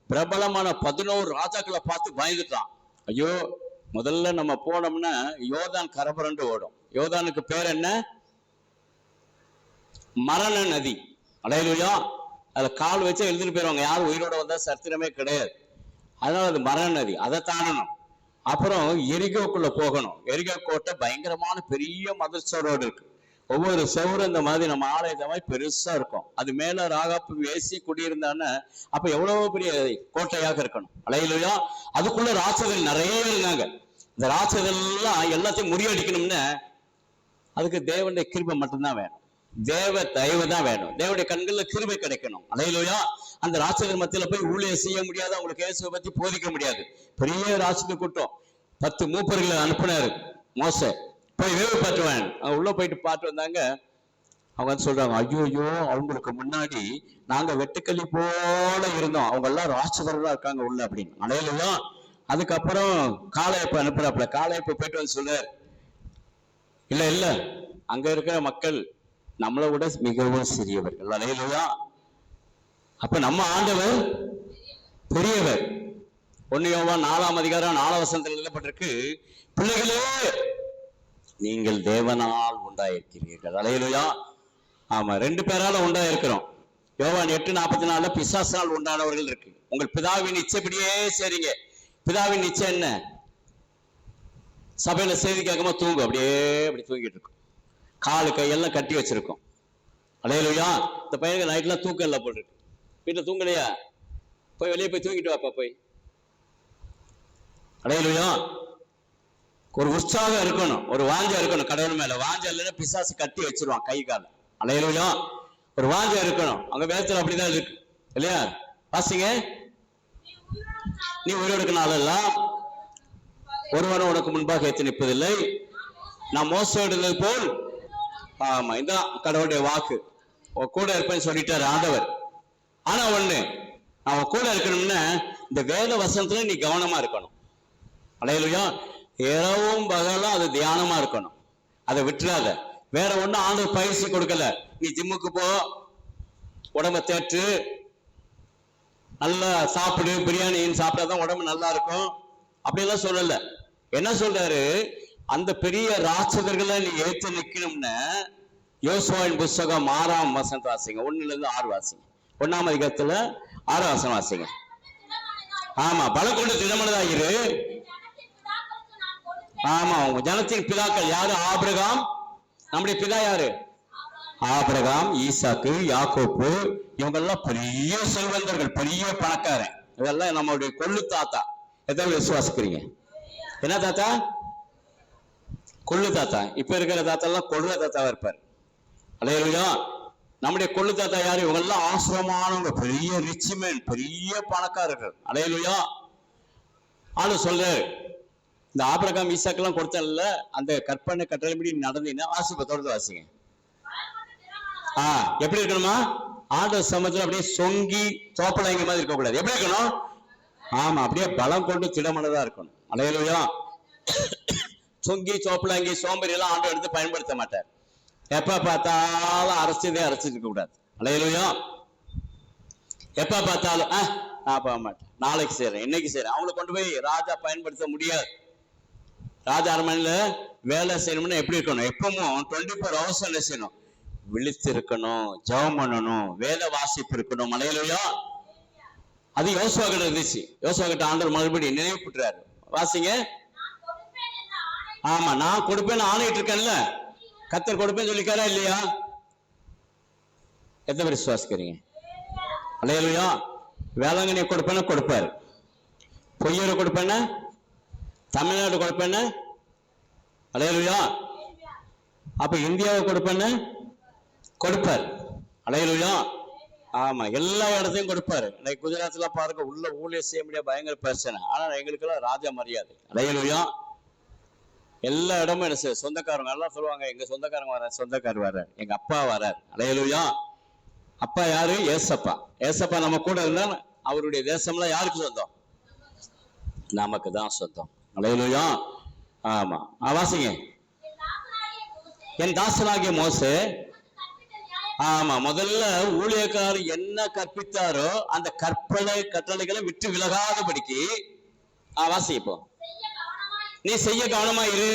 பிரபலமான 11 ராஜாக்களை பார்த்து பயந்துட்டான். ஐயோ, முதல்ல நம்ம போனோம்னா யோர்தான் கரபுரண்டு ஓடும். யோர்தானுக்கு பேர் என்ன? மரண நதி. அல்லேலூயா. அதுல கால் வச்சு எழுதிட்டு போயிருவாங்க, யாரும் உயிரோட வந்தா சரித்திரமே கிடையாது. அதனால அது மரண நதி, அதை தாண்டணும். அப்புறம் எரிகோக்குள்ள போகணும். எரிகோ கோட்டை பயங்கரமான பெரிய மதில் சுவரோடு இருக்கு. ஒவ்வொரு செவரும் இந்த மாதிரி நம்ம ஆலயத்தை மாதிரி பெருசா இருக்கும். அது மேல ராகாப்பு வேசி குடியிருந்தான்னு அப்ப எவ்வளவு பெரிய கோட்டையாக இருக்கணும். அல்லேலூயா. அதுக்குள்ள ராட்சதர்கள் நிறைய இருந்தாங்க. இந்த ராட்சதெல்லாம் எல்லாத்தையும் முறியடிக்கணும்னு அதுக்கு தேவனுடைய கிருபை மட்டும்தான் வேணும், தேவ தயவு தான் வேணும், தேவனுடைய கண்கள்ல கிருபை கிடைக்கணும். அல்லேலூயா. அந்த ராட்சதர் மத்தியில போய் ஊழியம் செய்ய முடியாது, அவங்களுக்கு இயேசுவை பத்தி போதிக்க முடியாது. பெரிய ராட்சத கூட்டம் 10 மூப்பர்களை அனுப்பினாரு மோசே, போய் வேவு பார்த்துவேன். அவங்க உள்ள போயிட்டு பார்த்து வந்தாங்க. அவங்க வந்து சொல்றாங்க, ஐயோ அவங்களுக்கு முன்னாடி நாங்க வெட்டுக்களி போல இருந்தோம், அவங்க எல்லாம் ராட்சதர்களா இருக்காங்க உள்ள அப்படின்னு. அல்லேலூயா. அதுக்கப்புறம் காளையப்ப அனுப்புறாப்புல. காளையப்ப போயிட்டு வந்து சொல்றாரு, இல்ல அங்க இருக்கிற மக்கள் நம்மளை விட மிகவும் சிறியவர்கள். அல்லேலூயா. அப்ப நம்ம ஆண்டவர் பெரியவர். 1 யோவான் 4ஆம் அதிகாரம் 4ஆம் வசனத்தில் எழுதப்பட்டிருக்கு, பிள்ளைகளே நீங்கள் தேவனால் உண்டாயிருக்கிறீர்கள். அல்லேலூயா. ஆமா, 2 பேரால உண்டாயிருக்கிறோம். யோவான் 8:44 பிசாசினால் உண்டானவர்கள் இருக்கு. உங்கள் பிதாவின் இச்சைப்படியே சரிங்க. பிதாவின் இச்சை என்ன? சபையில செய்தி கேட்காம தூங்கும், அப்படி தூங்கிட்டு இருக்கும், காலு கையெல்லாம் கட்டி வச்சிருக்கோம். அல்லேலூயா. இந்த பையனுக்கு நைட்லாம் தூக்கம் இல்லை போட்டிருக்கு. வீட்டுல தூங்கலையா? போய் வெளியே போய் தூங்கிட்டு வாப்பா போய். அல்லேலூயா. ஒரு உற்சாகம் இருக்கணும், ஒரு வாஞ்சை இருக்கணும் கடவுள் மேல. வாஞ்சை இல்லைன்னா பிசாசு கட்டி வச்சிருவான் கை கால. அல்லேலூயா. ஒரு வாஞ்சை இருக்கணும். அங்க வேதத்துல அப்படிதான் இருக்கு இல்லையா? வாசிங்க, நீ உயிரோடு இருக்க நாளெல்லாம் ஒருவனும் உனக்கு முன்பாக ஏற்றி நிற்பதில்லை, நான் மோசடி போல். ஆமா, இதான் கடவுளுடைய வாக்கு. கூட இருப்பேன்னு சொல்லிட்டாரு ஆண்டவர். ஆனா ஒண்ணு, அவன் கூட இருக்கணும்னா இந்த வேத வசனத்துல நீ கவனமா இருக்கணும். அல்லேலூயா. இரவும் பகலும் அது தியானமா இருக்கணும், அதை விட்டுறாத. வேற ஒண்ணும் ஆண்டவர் பயிற்சி கொடுக்கல. நீ ஜிம்முக்கு போ, உடம்ப தேற்று, நல்லா சாப்பிடு, பிரியாணி சாப்பிட்டாதான் உடம்பு நல்லா இருக்கும் அப்படியெல்லாம் சொல்லல. என்ன சொல்றாரு? அந்த பெரிய ராட்சதர்களை நீ ஏற்று நிக்கணும்னு யோசுவாவின் புஸ்தகம் 6ஆம் வசனம் வாசிங்க. 1-6 வாசிங்க. 1ஆம் அதிகாரத்துல 6ஆம் வசனம் வாசிங்க. ஆமா, பலம் கொண்டு திடமனதாயிரு. ஆமா, உங்க ஜனத்தின் பிதாக்கள் யாரு? ஆபிரகாம். நம்முடைய பிதா யாரு? ஆபிரகாம், ஈசாக்கு, யாக்கோப்பு. இவங்க எல்லாம் பெரிய செல்வந்தர்கள், பெரிய பணக்காரன். இதெல்லாம் நம்மளுடைய கொள்ளு தாத்தா. எதாவது விசுவாசிக்கிறீங்க? என்ன தாத்தா? கொள்ளு தாத்தா. இப்ப இருக்கிற தாத்தா எல்லாம் கொள்ளுற தாத்தாவா இருப்பார். அல்லேலூயா. நம்முடைய கொள்ளு தாத்தா யாரு? இவங்க எல்லாம் ஆசிரமானவங்க, பெரிய ரிச்மேன், பெரிய பணக்காரர்கள். அல்லேலூயா. ஆளு சொல்றாரு, இந்த ஆபிரகாம் ஈசாக்கெல்லாம் கொடுத்தல, அந்த கற்பனை கட்டளைப்படி நடந்தீங்கன்னா வாசிப்ப தொடர்ந்து வாசிங்க. எப்படி இருக்கணுமா? ஆண்டவர் சமத்துல அப்படியே சொங்கி சோப்பலாங்க மாதிரி இருக்க கூடாது. எப்படி இருக்கணும்? ஆமா, அப்படியே பலம் கொண்டு திடமனதா இருக்கணும். அல்லேலூயா. சொங்கி சோப்பலாங்கி சோம்பேறி எல்லாம் ஆண்டவர் எடுத்து பயன்படுத்த மாட்டார். எப்ப பார்த்தாலும் அரைச்சதே அரைச்சிருக்க கூடாது. அல்லேலூயா. எப்ப பார்த்தாலும் நான் போக மாட்டேன், நாளைக்கு செய்யறேன், இன்னைக்கு செய்யறேன். அவங்களை கொண்டு போய் ராஜா பயன்படுத்த முடியாது. ராஜா அரண்மனையில வேலை செய்யணும்னா எப்படி இருக்கணும்? எப்பவும் 24 hours என்ன செய்யணும்? விழித்து இருக்கணும், ஜெபம் பண்ணணும், வேத வாசிப்பு இருக்கணும். அல்லேலூயா. அது யோசுவா கிட்ட இருந்துச்சு. யோசுவா கிட்ட ஆண்டவர் மறுபடியும் நினைவுபடுறாரு. வாசிங்க. ஆமா, நான் கொடுப்பேன்னு ஆணையிட்டு இருக்கேன்ல, கர்த்தர் கொடுப்பேன்னு சொல்லிக்காரா இல்லையா? எத்தனை பேர் விசுவாசிக்கிறீங்க? அல்லேலூயா. வேளாங்கண்ணி கொடுப்பேன்னா கொடுப்பாரு, பொய்யரை கொடுப்பேன்னா, தமிழ்நாடு கொடுப்பேன்னு. அல்லேலூயா. அப்ப இந்தியாவை கொடுப்பேன்னு கொடுப்பார். அல்லேலூயா. ஆமா, எல்லா இடத்தையும் கொடுப்பாரு. இன்னைக்கு குஜராத்ல பாருங்க, உள்ள ஊழியர் செய்ய முடியாது, பயங்கர பிரச்சனை. ஆனா எங்களுக்கெல்லாம் ராஜா மரியாதை. அல்லேலூயா. எல்லா இடமும் என்ன செய்ய, சொந்தக்காரங்க எல்லாம் சொல்லுவாங்க, எங்க சொந்தக்காரங்க வர, சொந்தக்காரர் வர, எங்க அப்பா வரார். அல்லேலூயா. அப்பா யாரு? ஏசப்பா. ஏசப்பா நம்ம கூட இருந்தா அவருடைய தேசம்லாம் யாருக்கு சொந்தம்? நமக்கு தான் சொந்தம். அல்லேலூயா. ஆமா, வாசிங்க. என் தாசனாகிய மோசே ஆமா, முதல்ல ஊழியக்காரர் என்ன கற்பித்தாரோ அந்த கட்டளைகளை விட்டு விலகாதபடிக்கு வாசிப்போம். நீ செய்ய கவனமா இரு.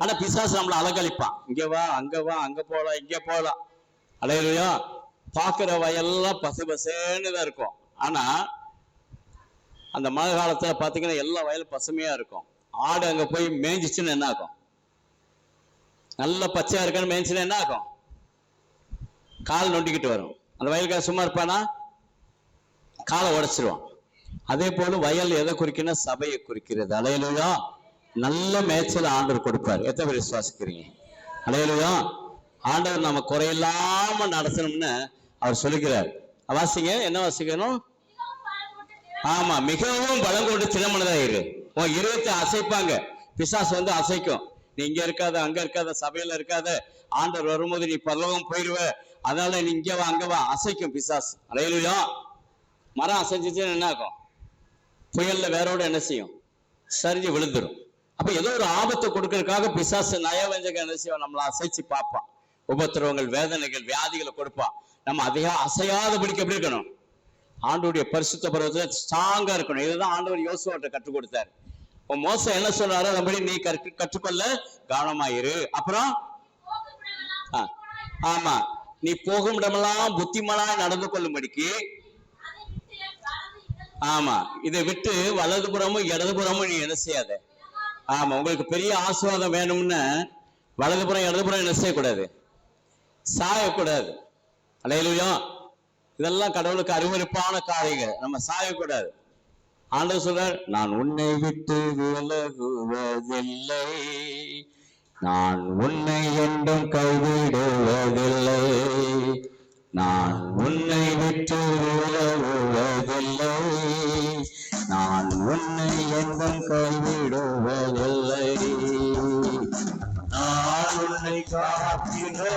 ஆனா பிசாசு நம்மள அலங்கழிப்பான். இங்க வா, அங்க வா, அங்க போலாம், இங்க போலாம். அல்லேலூயா. பாக்குற வயல்லாம் பசு பசேன்னு தான் இருக்கும். ஆனா அந்த மழை காலத்துல பாத்தீங்கன்னா எல்லா வயலும் பசுமையா இருக்கும். ஆடு அங்க போய் மேய்ஞ்சிச்சுன்னு என்ன ஆகும்? நல்ல பச்சையா இருக்குன்னு மேய்ஞ்சுன்னா என்ன ஆகும்? கால் நொண்டிக்கிட்டு வரும். அந்த வயலுக்கார சும்மா இருப்பானா? காலை உடைச்சிருவான். அதே போல வயல் எதை குறிக்கணும்? சபையை குறிக்கிறது. அல்லேலூயா. நல்ல மேய்ச்சல் ஆண்டவர் கொடுப்பார். எத்தனை பேர் விசுவாசிக்கிறீங்க? அல்லேலூயா. ஆண்டவர் நம்ம குறையில்லாம நடத்தணும்னு அவர் சொல்லுகிறார். வாசிங்க, என்ன வாசிக்கணும்? ஆமா, மிகவும் பலம் கொண்டு திறமனதாயிரு. உன் இருதயத்தை அசைப்பாங்க. பிசாசு வந்து அசைக்கும். நீ இங்க இருக்காத, அங்க இருக்காத, சபையில இருக்காத, ஆண்டவர் வரும்போது நீ பரலோகம் போயிடுவ, அதனால நீ இங்க வா, அங்க வா. அசைக்கும் பிசாசு. அல்லேலூயா. மரம் அசைஞ்சிச்சுன்னு என்ன ஆகும்? புயல்ல வேரோட என்ன செய்யும்? சரிஞ்சு விழுந்துரும். அப்ப ஏதோ ஒரு ஆபத்தை கொடுக்கறதுக்காக பிசாசு நயவஞ்சக என்ன செய்வோம்? நம்மள அசைச்சு பார்ப்பான். உபத்திரவங்கள், வேதனைகள், வியாதிகளை கொடுப்பான். நம்ம அதிகம் அசையாதபடிக்கு எப்படி இருக்கணும்? ஆண்டவருடைய பரிசுத்த பருவத்துல ஸ்ட்ராங்கா இருக்கணும். இதுதான் ஆண்டவர் யோசுவாட்ட கற்றுக் கொடுத்தாரு. மோசே என்ன சொல்றாரோ அதன்படி நீ கற்றுக்கொள்ள கவனமாயிரு. அப்புறம் ஆமா, நீ போகும் இடமெல்லாம் புத்திமானாய் நடந்து கொள்ளும்படிக்கு. ஆமா, இதை விட்டு வலதுபுறமும் இடதுபுறமும் நீ என்ன செய்யாத. ஆமா, உங்களுக்கு பெரிய ஆசீர்வாதம் வேணும்னு வலதுபுறம் இடதுபுறம் என்ன செய்யக்கூடாது? சாயக்கூடாது. அல்லேலூயா. இதெல்லாம் கடவுளுக்கு அருவருப்பான காரியங்கள். நம்ம சாயக்கூடாது. ஆண்டவர் சொல்றார், நான் உன்னை விட்டு விலகுவதில்லை, நான் உன்னை என்றும் கைவிடுவதில்லை, நான் உன்னை விட்டு விலகுவதில்லை, நான் உன்னை என்றும் கைவிடுவதில்லை, நான் உன்னை காக்கிறது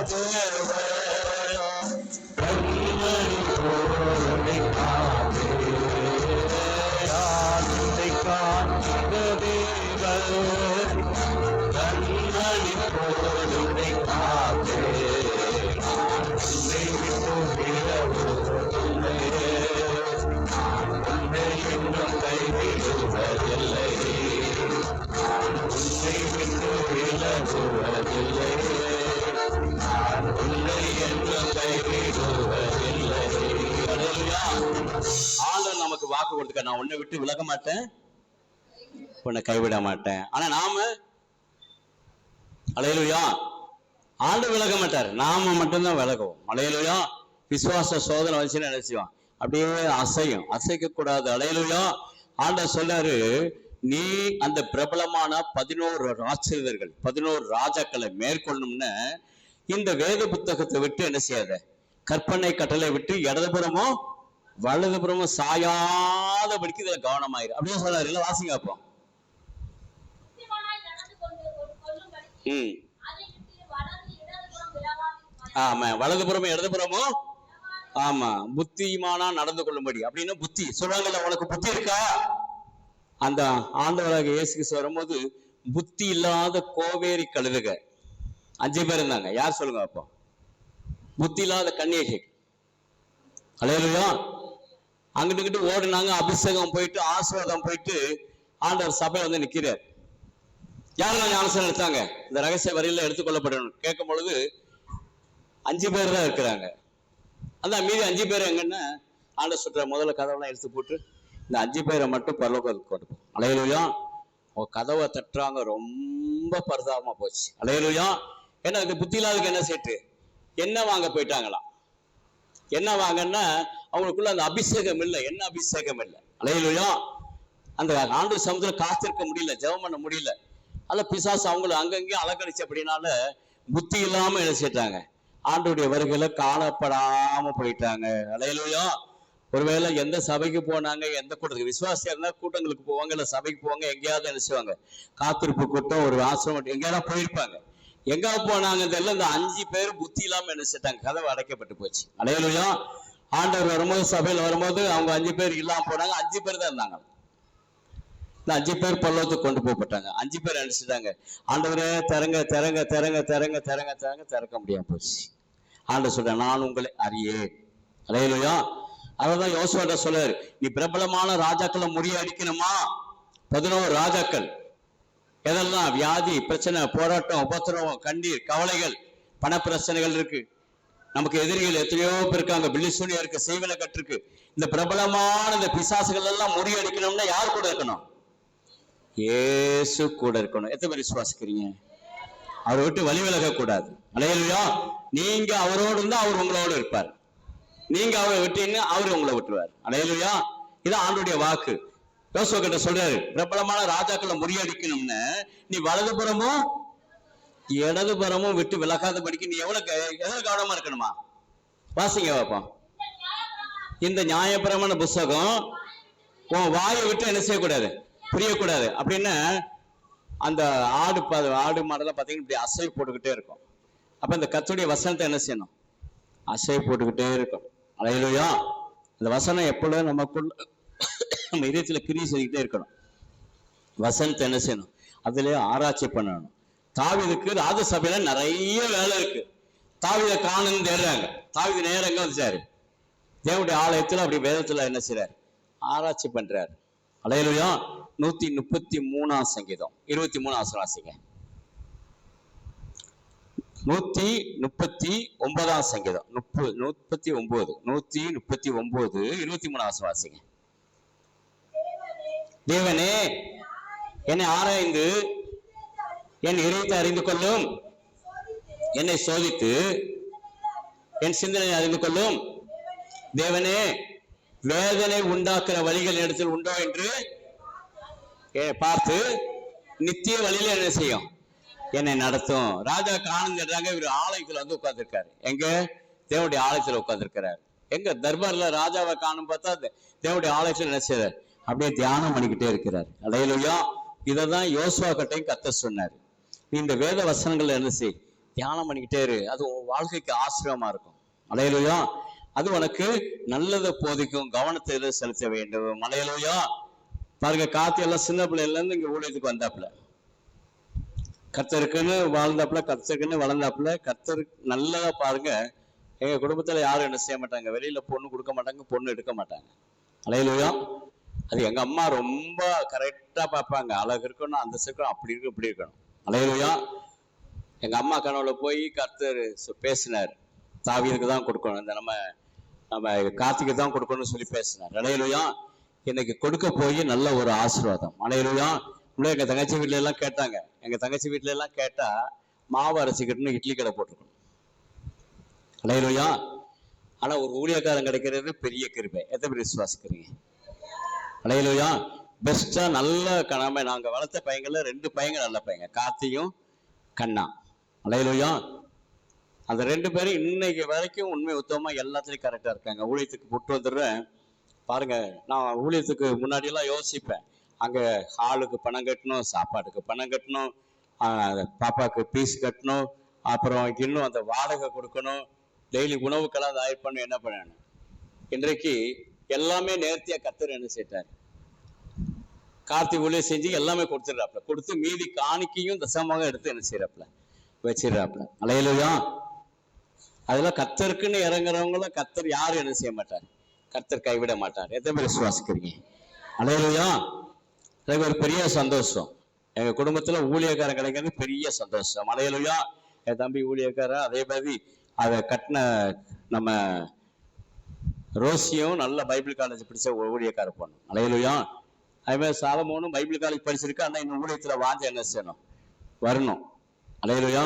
ஆண்டவர் நமக்கு வாக்கு கொடுத்துக்க, நான் உன்னை விட்டு விலக மாட்டேன், உன்னை கைவிட மாட்டேன். ஆனா நாம அல்லேலூயா, ஆண்டவர் விலக மாட்டார், நாம மட்டும்தான் விலகுவோம். அல்லேலூயா. விசுவாச சோதனை வச்சுன்னு நினைச்சுவான், அப்படியே அசையும், அசைக்க கூடாது. அல்லேலூயா. ஆண்டவர் சொல்றாரு, நீ அந்த பிரபலமான 11 ராட்சதர்கள் 11 ராஜாக்களை மேற்கொள்ளணும்னு இந்த வேத புத்தகத்தை விட்டு என்ன செய்யாத, கற்பனை கட்டளை விட்டு இடதுபுறமோ வலதுபுறமும் சாயாதபடிக்கு இதுல கவனமாயிரு அப்படின்னு சொல்றாரு. இல்ல வாசிங்க அப்போ. ஆமா, வலதுபுறமும் இடதுபுறமும் ஆமா புத்திமானா நடந்து கொள்ளும்படி அப்படின்னு புத்தி சொல்றாங்கல்ல. உனக்கு புத்தி இருக்கா? அந்த ஆண்டவராக இயேசு கிறிஸ்து வரும்போது புத்தி இல்லாத கோவேரி கழுதுக 5 பேர் இருந்தாங்க. யார் சொல்லுங்க அப்போ? புத்தி இல்லாத கன்னியகை. அல்லேலூயா. அங்கிட்டு ஓடுனாங்க. அபிஷேகம் போயிட்டு, ஆசீர்வாதம் போயிட்டு, ஆண்டவர் சபை வந்து நிக்கிறார். யாரெல்லாம் ஞானஸ்நானம் எடுத்தாங்க? இந்த ரகசிய வரியில எடுத்துக்கொள்ளப்படணும் கேட்கும் பொழுது 5 பேர் தான் இருக்கிறாங்க. அந்த மீதி 5 பேர் எங்கன்னா ஆண்டவர் சொல்ற முதல்ல கதவெல்லாம் எடுத்து போட்டு இந்த 5 பேரை மட்டும் பரலோகத்துக்கு கொண்டு போகும். அல்லேலூயா. கதவை தட்டுறாங்க. ரொம்ப பரிதாபமா போச்சு. அல்லேலூயா. ஏன்னா இந்த புத்தி இல்லாததுக்கு என்ன சேட்டு, என்ன வாங்க போயிட்டாங்களாம். என்ன வாங்கன்னா அவங்களுக்குள்ள அந்த அபிஷேகம் இல்லை. என்ன அபிஷேகம் இல்லை. அல்லேலூயா. அந்த ஆண்டு சமுத்திரம் காத்திருக்க முடியல, ஜெபம் பண்ண முடியல. அல்ல பிசாசு அவங்கள அங்கங்கேயும் அலங்கடிச்சு. அப்படின்னால புத்தி இல்லாம என்ன செய்யிட்டாங்க, ஆண்டுடைய வருகையில காணப்படாம போயிட்டாங்க. அல்லேலூயா. ஒருவேளை எந்த சபைக்கு போனாங்க, எந்த கூட்டத்துக்கு விசுவாசியா இருந்தா கூட்டங்களுக்கு போவாங்க, இல்ல சபைக்கு போவாங்க, எங்கேயாவது என்ன செய்வாங்க, காத்திருப்பு கூட்டம், ஒரு ஆசிரமம் எங்கேயாவது போயிருப்பாங்க. எங்க போனாங்க தெரியல. இந்த 5 பேர் புத்தி இல்லாம என்ன செய்யிட்டாங்க, கதவை அடைக்கப்பட்டு போச்சு. அல்லேலூயா. ஆண்டவர் வரும்போது, சபையில வரும்போது அவங்க 5 பேர் இல்லாம போனாங்க. 5 பேர் தான் இருந்தாங்க. இந்த 5 பேர் பரலோகத்துக்கு கொண்டு போகப்பட்டாங்க. 5 பேர் அனுப்பிச்சிட்டாங்க. ஆண்டவரே திறங்க திறங்க திறங்க திறங்க திறங்க திறங்க திறக்க முடியாம போச்சு. ஆண்டு சொல்ற, நான் உங்களை அறியேன். அல்லேலூயா. அதான் யோசுவா சொல்றாரு, நீ பிரபலமான ராஜாக்களை முறியடிக்கணுமா? 11 ராஜாக்கள். எதெல்லாம்? வியாதி, பிரச்சனை, போராட்டம், உபத்திரவம், கண்ணீர், கவலைகள், பண பிரச்சனைகள் இருக்கு. நமக்கு எதிரிகள் எத்தனையோ பேர் இருக்காங்க, பில்லிசூனியா இருக்கு, செய்வன கட்டிருக்கு. இந்த பிரபலமான இந்த பிசாசுகள் எல்லாம் முறியடிக்கணும்னா யார் கூட இருக்கணும்? இயேசு கூட இருக்கணும். எத்தனை பேர் விசுவாசிக்கிறீங்க? அவரை விட்டு வழி விலக கூடாது. அல்லேலூயா. நீங்க அவரோடு இருந்தா அவர் உங்களோடு இருப்பார். நீங்க அவரை விட்டீங்கன்னா அவரு உங்களை விட்டுருவார். அல்லேலூயா. இது ஆண்டவருடைய வாக்கு. யோசுவா கிட்ட சொல்றாரு, பிரபலமான ராஜாக்களை முறியடிக்கணும்னு நீ வலதுபுறமும் இடதுபுறமும் விட்டு விலகாதபடிக்கு நீ எவ்வளவு கவனமா இருக்கணுமா? வாசிங்க பாப்போம். இந்த நியாயப்பிரமாண புஸ்தகம் உன் வாயை விட்டு என்ன செய்யக்கூடாது? புரியக்கூடாது. அப்படின்னு அந்த ஆடு மாடெல்லாம் பார்த்தீங்கன்னா இப்படி அசை போட்டுக்கிட்டே இருக்கும். அப்ப இந்த கர்த்தருடைய வசனத்தை என்ன செய்யணும்? அசை போட்டுக்கிட்டே இருக்கும். அல்லேலூயா. அந்த வசனம் எப்பொழுதும் நமக்குள்ள நம்ம இதயத்துல கிரியை செய்துக்கிட்டே இருக்கணும். வசனத்தை என்ன செய்யணும்? அதுல ஆராய்ச்சி பண்ணணும். தாவீதுக்கு ராஜசபையில நிறைய வேலை இருக்கு. தாவீதை காணுன்னு தேடுறாங்க. தாவீது நேரம் எங்க வந்துச்சாரு? தேவனுடைய ஆலயத்துல அப்படி வேதத்துல என்ன செய்றாரு? ஆராய்ச்சி பண்றாரு. அல்லேலூயா. 133 சங்கீதம் 23 வாசிங்க. 139 சங்கீதம் 139 23 வாசிங்க. தேவனே, என்னை ஆராய்ந்து என் இதயத்தை அறிந்து கொள்ளும், என்னை சோதித்து என் சிந்தனை அறிந்து கொள்ளும். தேவனே, வேதனை உண்டாக்குற வழிகள் இடத்தில் உண்டோ என்று பார்த்து நித்திய வழியில என்ன செய்யும்? என்னை நடத்தும். ராஜா காணுங்கிறாங்க. இவர் ஆலயத்துல வந்து உட்கார்ந்துருக்காரு. எங்க? தேவனுடைய ஆலயத்துல உட்கார்ந்துருக்கிறார். எங்க தர்பார்ல ராஜாவை காணும் பார்த்தா தேவனுடைய ஆலயத்துல என்ன செய்யறாரு? அப்படியே தியானம் பண்ணிக்கிட்டே இருக்கிறார். அல்லேலூயா. இததான் யோசுவா கிட்டையும் கர்த்தர் சொன்னார். நீ இந்த வேத வசனங்கள்ல என்ன செய்? தியானம் பண்ணிக்கிட்டே இரு. அது உன் வாழ்க்கைக்கு ஆசிரியமா இருக்கும். அல்லேலூயா. அது உனக்கு நல்லதை போதிக்கும். கவனத்தை செலுத்த வேண்டும். அல்லேலூயா. பாருங்க, காத்தி எல்லாம் சின்ன பிள்ளைல இருந்து இங்க ஊழியத்துக்கு வந்தாப்புல, கர்த்தருக்குன்னு வாழ்ந்தாப்புல, கர்த்தருக்குன்னு வளர்ந்தாப்புல. கர்த்தர் நல்லதா பாருங்க. எங்க குடும்பத்துல யாரும் என்ன செய்ய மாட்டாங்க, வெளியில பொண்ணு கொடுக்க மாட்டாங்க, பொண்ணு எடுக்க மாட்டாங்க. அல்லேலூயா. அது எங்க அம்மா ரொம்ப கரெக்டா பார்ப்பாங்க. அழகு இருக்கணும், அந்த இருக்கணும், அப்படி இருக்கு, இப்படி இருக்கணும். அல்லேலூயா. எங்க அம்மா கனவுல போய் கர்த்தர் பேசினார், தாவீதுக்கு தான் கொடுக்கணும், இந்த நம்ம கார்த்திக்கு தான் கொடுக்கணும்னு சொல்லி பேசினார். அல்லேலூயா. இன்னைக்கு கொடுக்க போய் நல்ல ஒரு ஆசீர்வாதம். அல்லேலூயா. எங்க தங்கச்சி வீட்டுல எல்லாம் கேட்டாங்க. எங்க தங்கச்சி வீட்டுல எல்லாம் கேட்டா மாவு அரைச்சிக்கிட்டுன்னு இட்லி கடை போட்டிருக்கணும். அல்லேலூயா. ஆனா ஒரு ஊழியக்காரன் கிடைக்கிறது பெரிய கிருபை. எத்தனை பேர் விசுவாசிக்கிறீங்க? அல்லேலூயா. பெஸ்டா நல்ல கணமை. நாங்க வளர்த்த பையங்கள்ல 2 பையங்க நல்ல பையங்க, கார்த்தியும் கண்ணா. அல்லேலூயா. அந்த 2 பேரும் இன்னைக்கு வரைக்கும் உண்மை உத்தமமா எல்லாத்துலயும் கரெக்டா இருக்காங்க. ஊழியத்துக்கு போட்டு வந்துடுறேன் பாருங்க. நான் ஊழியத்துக்கு முன்னாடி எல்லாம் யோசிப்பேன், அங்க ஹாலுக்கு பணம் கட்டணும், சாப்பாட்டுக்கு பணம் கட்டணும், பாப்பாக்கு பீஸ் கட்டணும், அப்புறம் இன்னும் அந்த வாடகை கொடுக்கணும், டெய்லி உணவுக்கெல்லாம் அதை ஆயிட் பண்ணணும். என்ன பண்ணணும்? இன்றைக்கு எல்லாமே நேர்த்தியா கர்த்தர் என்ன செய்தார்? கார்த்தி ஊழியம் செஞ்சு எல்லாமே கொடுத்துடுறாப்புல. கொடுத்து மீதி காணிக்கையும் தசமாக எடுத்து என்ன செய்யறாப்புல? வச்சிடறாப்புல. அல்லேலூயா. அதெல்லாம் கர்த்தருக்குன்னு இறங்குறவங்கள கர்த்தர் யாரும் என்ன செய்ய மாட்டார்? கர்த்தர் கைவிட மாட்டார். எத்தனை பேர் விசுவாசிக்கிறீங்க? அல்லேலூயா. எனக்கு ஒரு பெரிய சந்தோஷம். எங்க குடும்பத்துல ஊழியக்காரன் கிடைக்கிறது பெரிய சந்தோஷம். அல்லேலூயா. என் தம்பி ஊழியக்காரன். அதே மாதிரி அதை கட்டின நம்ம ரோசியும் நல்ல பைபிள் காலேஜ் படிச்ச ஊழியக்கார பொண்ணு. அல்லேலூயா. அதே மாதிரி சாலமோனும் பைபிள் காலேஜ் படிச்சிருக்கு. ஆனா இந்த ஊழியத்துல வாஞ்ச என்ன செய்யணும்? வரணும். அல்லேலூயா.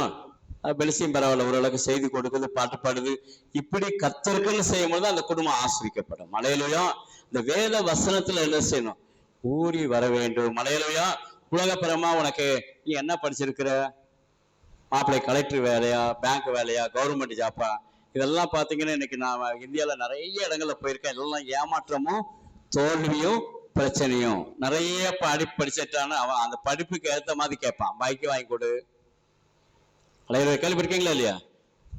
பெலிசியும் பரவாயில்ல, ஓரளவுக்கு செய்தி கொடுக்குது, பாட்டு பாடுது. இப்படி கர்த்தருக்குன்னு செய்யும் போது அந்த குடும்பம் ஆசிரிக்கப்படும். அல்லேலூயா. இந்த வேத வசனத்துல என்ன செய்யணும்? ஊறி வர வேண்டும். அல்லேலூயா. உலகப்பரமா உனக்கு நீ என்ன படிச்சிருக்கிற? மாப்பிள்ளை கலெக்டர் வேலையா, பேங்க் வேலையா, கவர்மெண்ட் ஜாப்பா? இதெல்லாம் பார்த்தீங்கன்னா இன்னைக்கு நான் இந்தியாவில் நிறைய இடங்கள்ல போயிருக்கேன். இதெல்லாம் ஏமாற்றமும் தோல்வியும் பிரச்சனையும். நிறைய படிச்சிட்டான்னு அவன் அந்த படிப்புக்கு ஏற்ற மாதிரி கேட்பான். பைக்கு வாங்கி கொடு. கேள்விப்பட்டிருக்கீங்களா இல்லையா?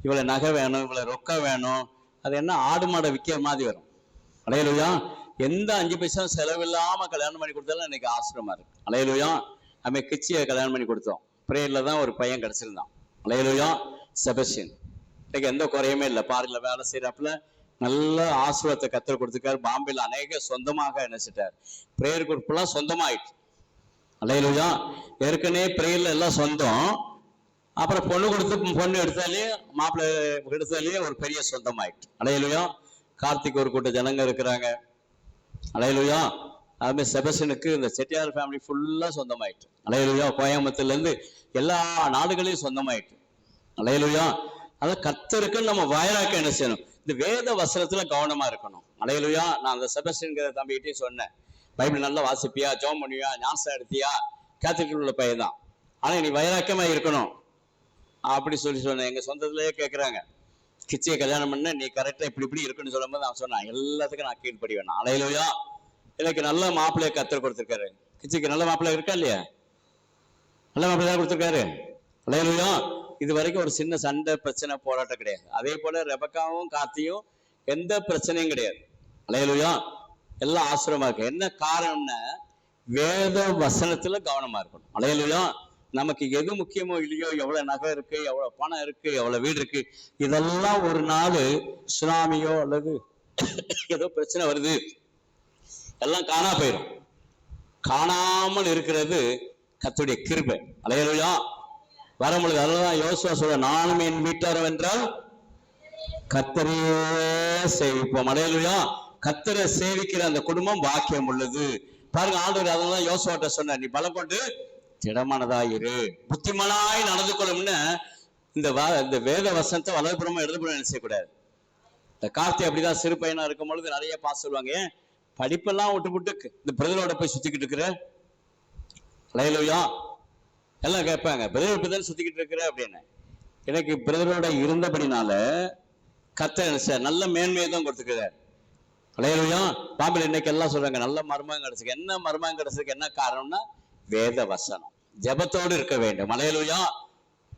இவ்வளவு நகை வேணும், இவ்வளவு ரொக்கம் வேணும். அது என்ன ஆடு மாடை விற்கிற மாதிரி வரும். அல்லேலூயா. எந்த 5 பைசா செலவில்லாம கல்யாணம் பண்ணி கொடுத்தாலும் இன்னைக்கு ஆசிரமா இருக்கு. அல்லேலூயா. நம்ம கிச்சியை கல்யாணம் பண்ணி கொடுத்தோம். பிரேயர்ல தான் ஒரு பையன் கிடைச்சிருந்தான். அல்லேலூயா. செபஸ்டியன் இன்னைக்கு எந்த குறையுமே இல்லை. பாருங்கள வேலை செய்யறாப்புல நல்ல ஆசீர்வாதத்தை கத்தர் கொடுத்துருக்காரு. பாம்பேல அநேக சொந்தமாக நினைச்சிட்டார். பிரேயர் குரூப் எல்லாம் சொந்தமாயிட்டு. அல்லேலூயா. ஏற்கனவே பிரேயர்ல எல்லாம் சொந்தம். அப்புறம் பொண்ணு எடுத்தாலே மாப்பிள்ளை எடுத்தாலே ஒரு பெரிய சொந்தமாயிட்டு. அல்லேலூயா. கார்த்திக் ஒரு கூட்ட ஜனங்க இருக்கிறாங்க. அல்லேலூயா. அதுமாதிரி செபஸ்டினுக்கு இந்த செட்டியார் ஃபேமிலி ஃபுல்லா சொந்தமாயிட்டு. அல்லேலூயா. கோயம்புத்தூர்ல இருந்து எல்லா நாடுகளையும் சொந்தமாயிட்டு. அல்லேலூயா. அதான் கர்த்தருக்கு நம்ம வாயிலாக்க என்ன செய்யணும்? இந்த வேத வசனத்துல கவனமா இருக்கணும். அல்லேலூயா. நான் அந்த செபஸ்டின்கிற தம்பிகிட்டையும் சொன்னேன், பைபிள் நல்லா வாசிப்பியா, ஜெபம் பண்ணுவியா, ஞானஸ்நானம் எடுத்தியா, கேத்தலிக் உள்ள பையன் தான், ஆனா நீ வைராக்கியமா இருக்கணும் அப்படி சொன்னேன். எங்க சொந்தத்திலேயே கேட்கறாங்க, கிச்சியை கல்யாணம் பண்ண நீ கரெக்டா இப்படி இருக்குன்னு சொல்லும் போது நான் சொன்னேன், எல்லாத்துக்கும் நான் கீழ்படி வேணும். அல்லேலூயா. எனக்கு நல்ல மாப்பிள்ளைய கத்தர் கொடுத்திருக்காரு. கிச்சிக்கு நல்ல மாப்பிள்ளை இருக்கா இல்லையா? நல்ல மாப்பிள்ளை தான் கொடுத்திருக்காரு. அல்லேலூயா. இது வரைக்கும் ஒரு சின்ன சண்டை பிரச்சனை போராட்டம் கிடையாது. அதே போல ரெபக்காவும் கார்த்தியும் எந்த பிரச்சனையும் கிடையாது. அல்லேலூயா. எல்லாம் ஆசிரமா இருக்கு. என்ன காரணம்னா வேத வசனத்துல கவனமா இருக்கணும். அல்லேலூயா. நமக்கு எது முக்கியமோ இல்லையோ, எவ்வளவு நகை இருக்கு, எவ்வளவு பணம் இருக்கு, எவ்வளவு வீடு இருக்கு, இதெல்லாம் ஒரு நாள் சுனாமியோ அல்லது ஏதோ பிரச்சனை வருது, எல்லாம் காணா போயிடும். காணாமல் இருக்கிறது கர்த்தருடைய கிருபை. அல்லேலூயா. வரும்பொழுது அதெல்லாம் யோசுவா சொல்ற, நானும் என் வீட்டாரம் என்றால் கர்த்தரையே சேவிப்போம். அல்லேலூயா. கர்த்தரை சேவிக்கிற அந்த குடும்பம் பாக்கியம் உள்ளது. பாருங்க, ஆண்டவர் அதெல்லாம் யோசுவாட்ட சொன்னார், நீ பலம் கொண்டு திடமானதாயிரு, புத்திமானாய் நடந்து கொள்ளும்னு. இந்த வேத வசனத்தை வலதுபுறமா இடதுபுறம் நினைச்சக்கூடாது. இந்த கார்த்தி அப்படிதான் சிறு பையனா இருக்கும் பொழுது நிறைய பாஸ் சொல்லுவாங்க, ஏன் படிப்பெல்லாம் விட்டு இந்த பிரதரோட போய் சுத்திக்கிட்டு இருக்கிற? அல்லேலூயா. எல்லாம் கேட்பாங்க, பிரதர் இப்படிதான் சுத்திக்கிட்டு இருக்கிற அப்படின்னு. எனக்கு பிரதரோட இருந்தபடினால கர்த்தர் நல்ல மேன்மையை தான் கொடுத்துக்கிறார். அல்லேலூயா. பாம்பேல இன்னைக்கு எல்லாம் சொல்றாங்க, நல்ல மருமகன் கிடைச்சிருக்கு. என்ன மருமகன் கிடைச்சிருக்கு? என்ன காரணம்னா வேத வசனம். ஜெபத்தோடு இருக்க வேண்டும். அல்லேலூயா.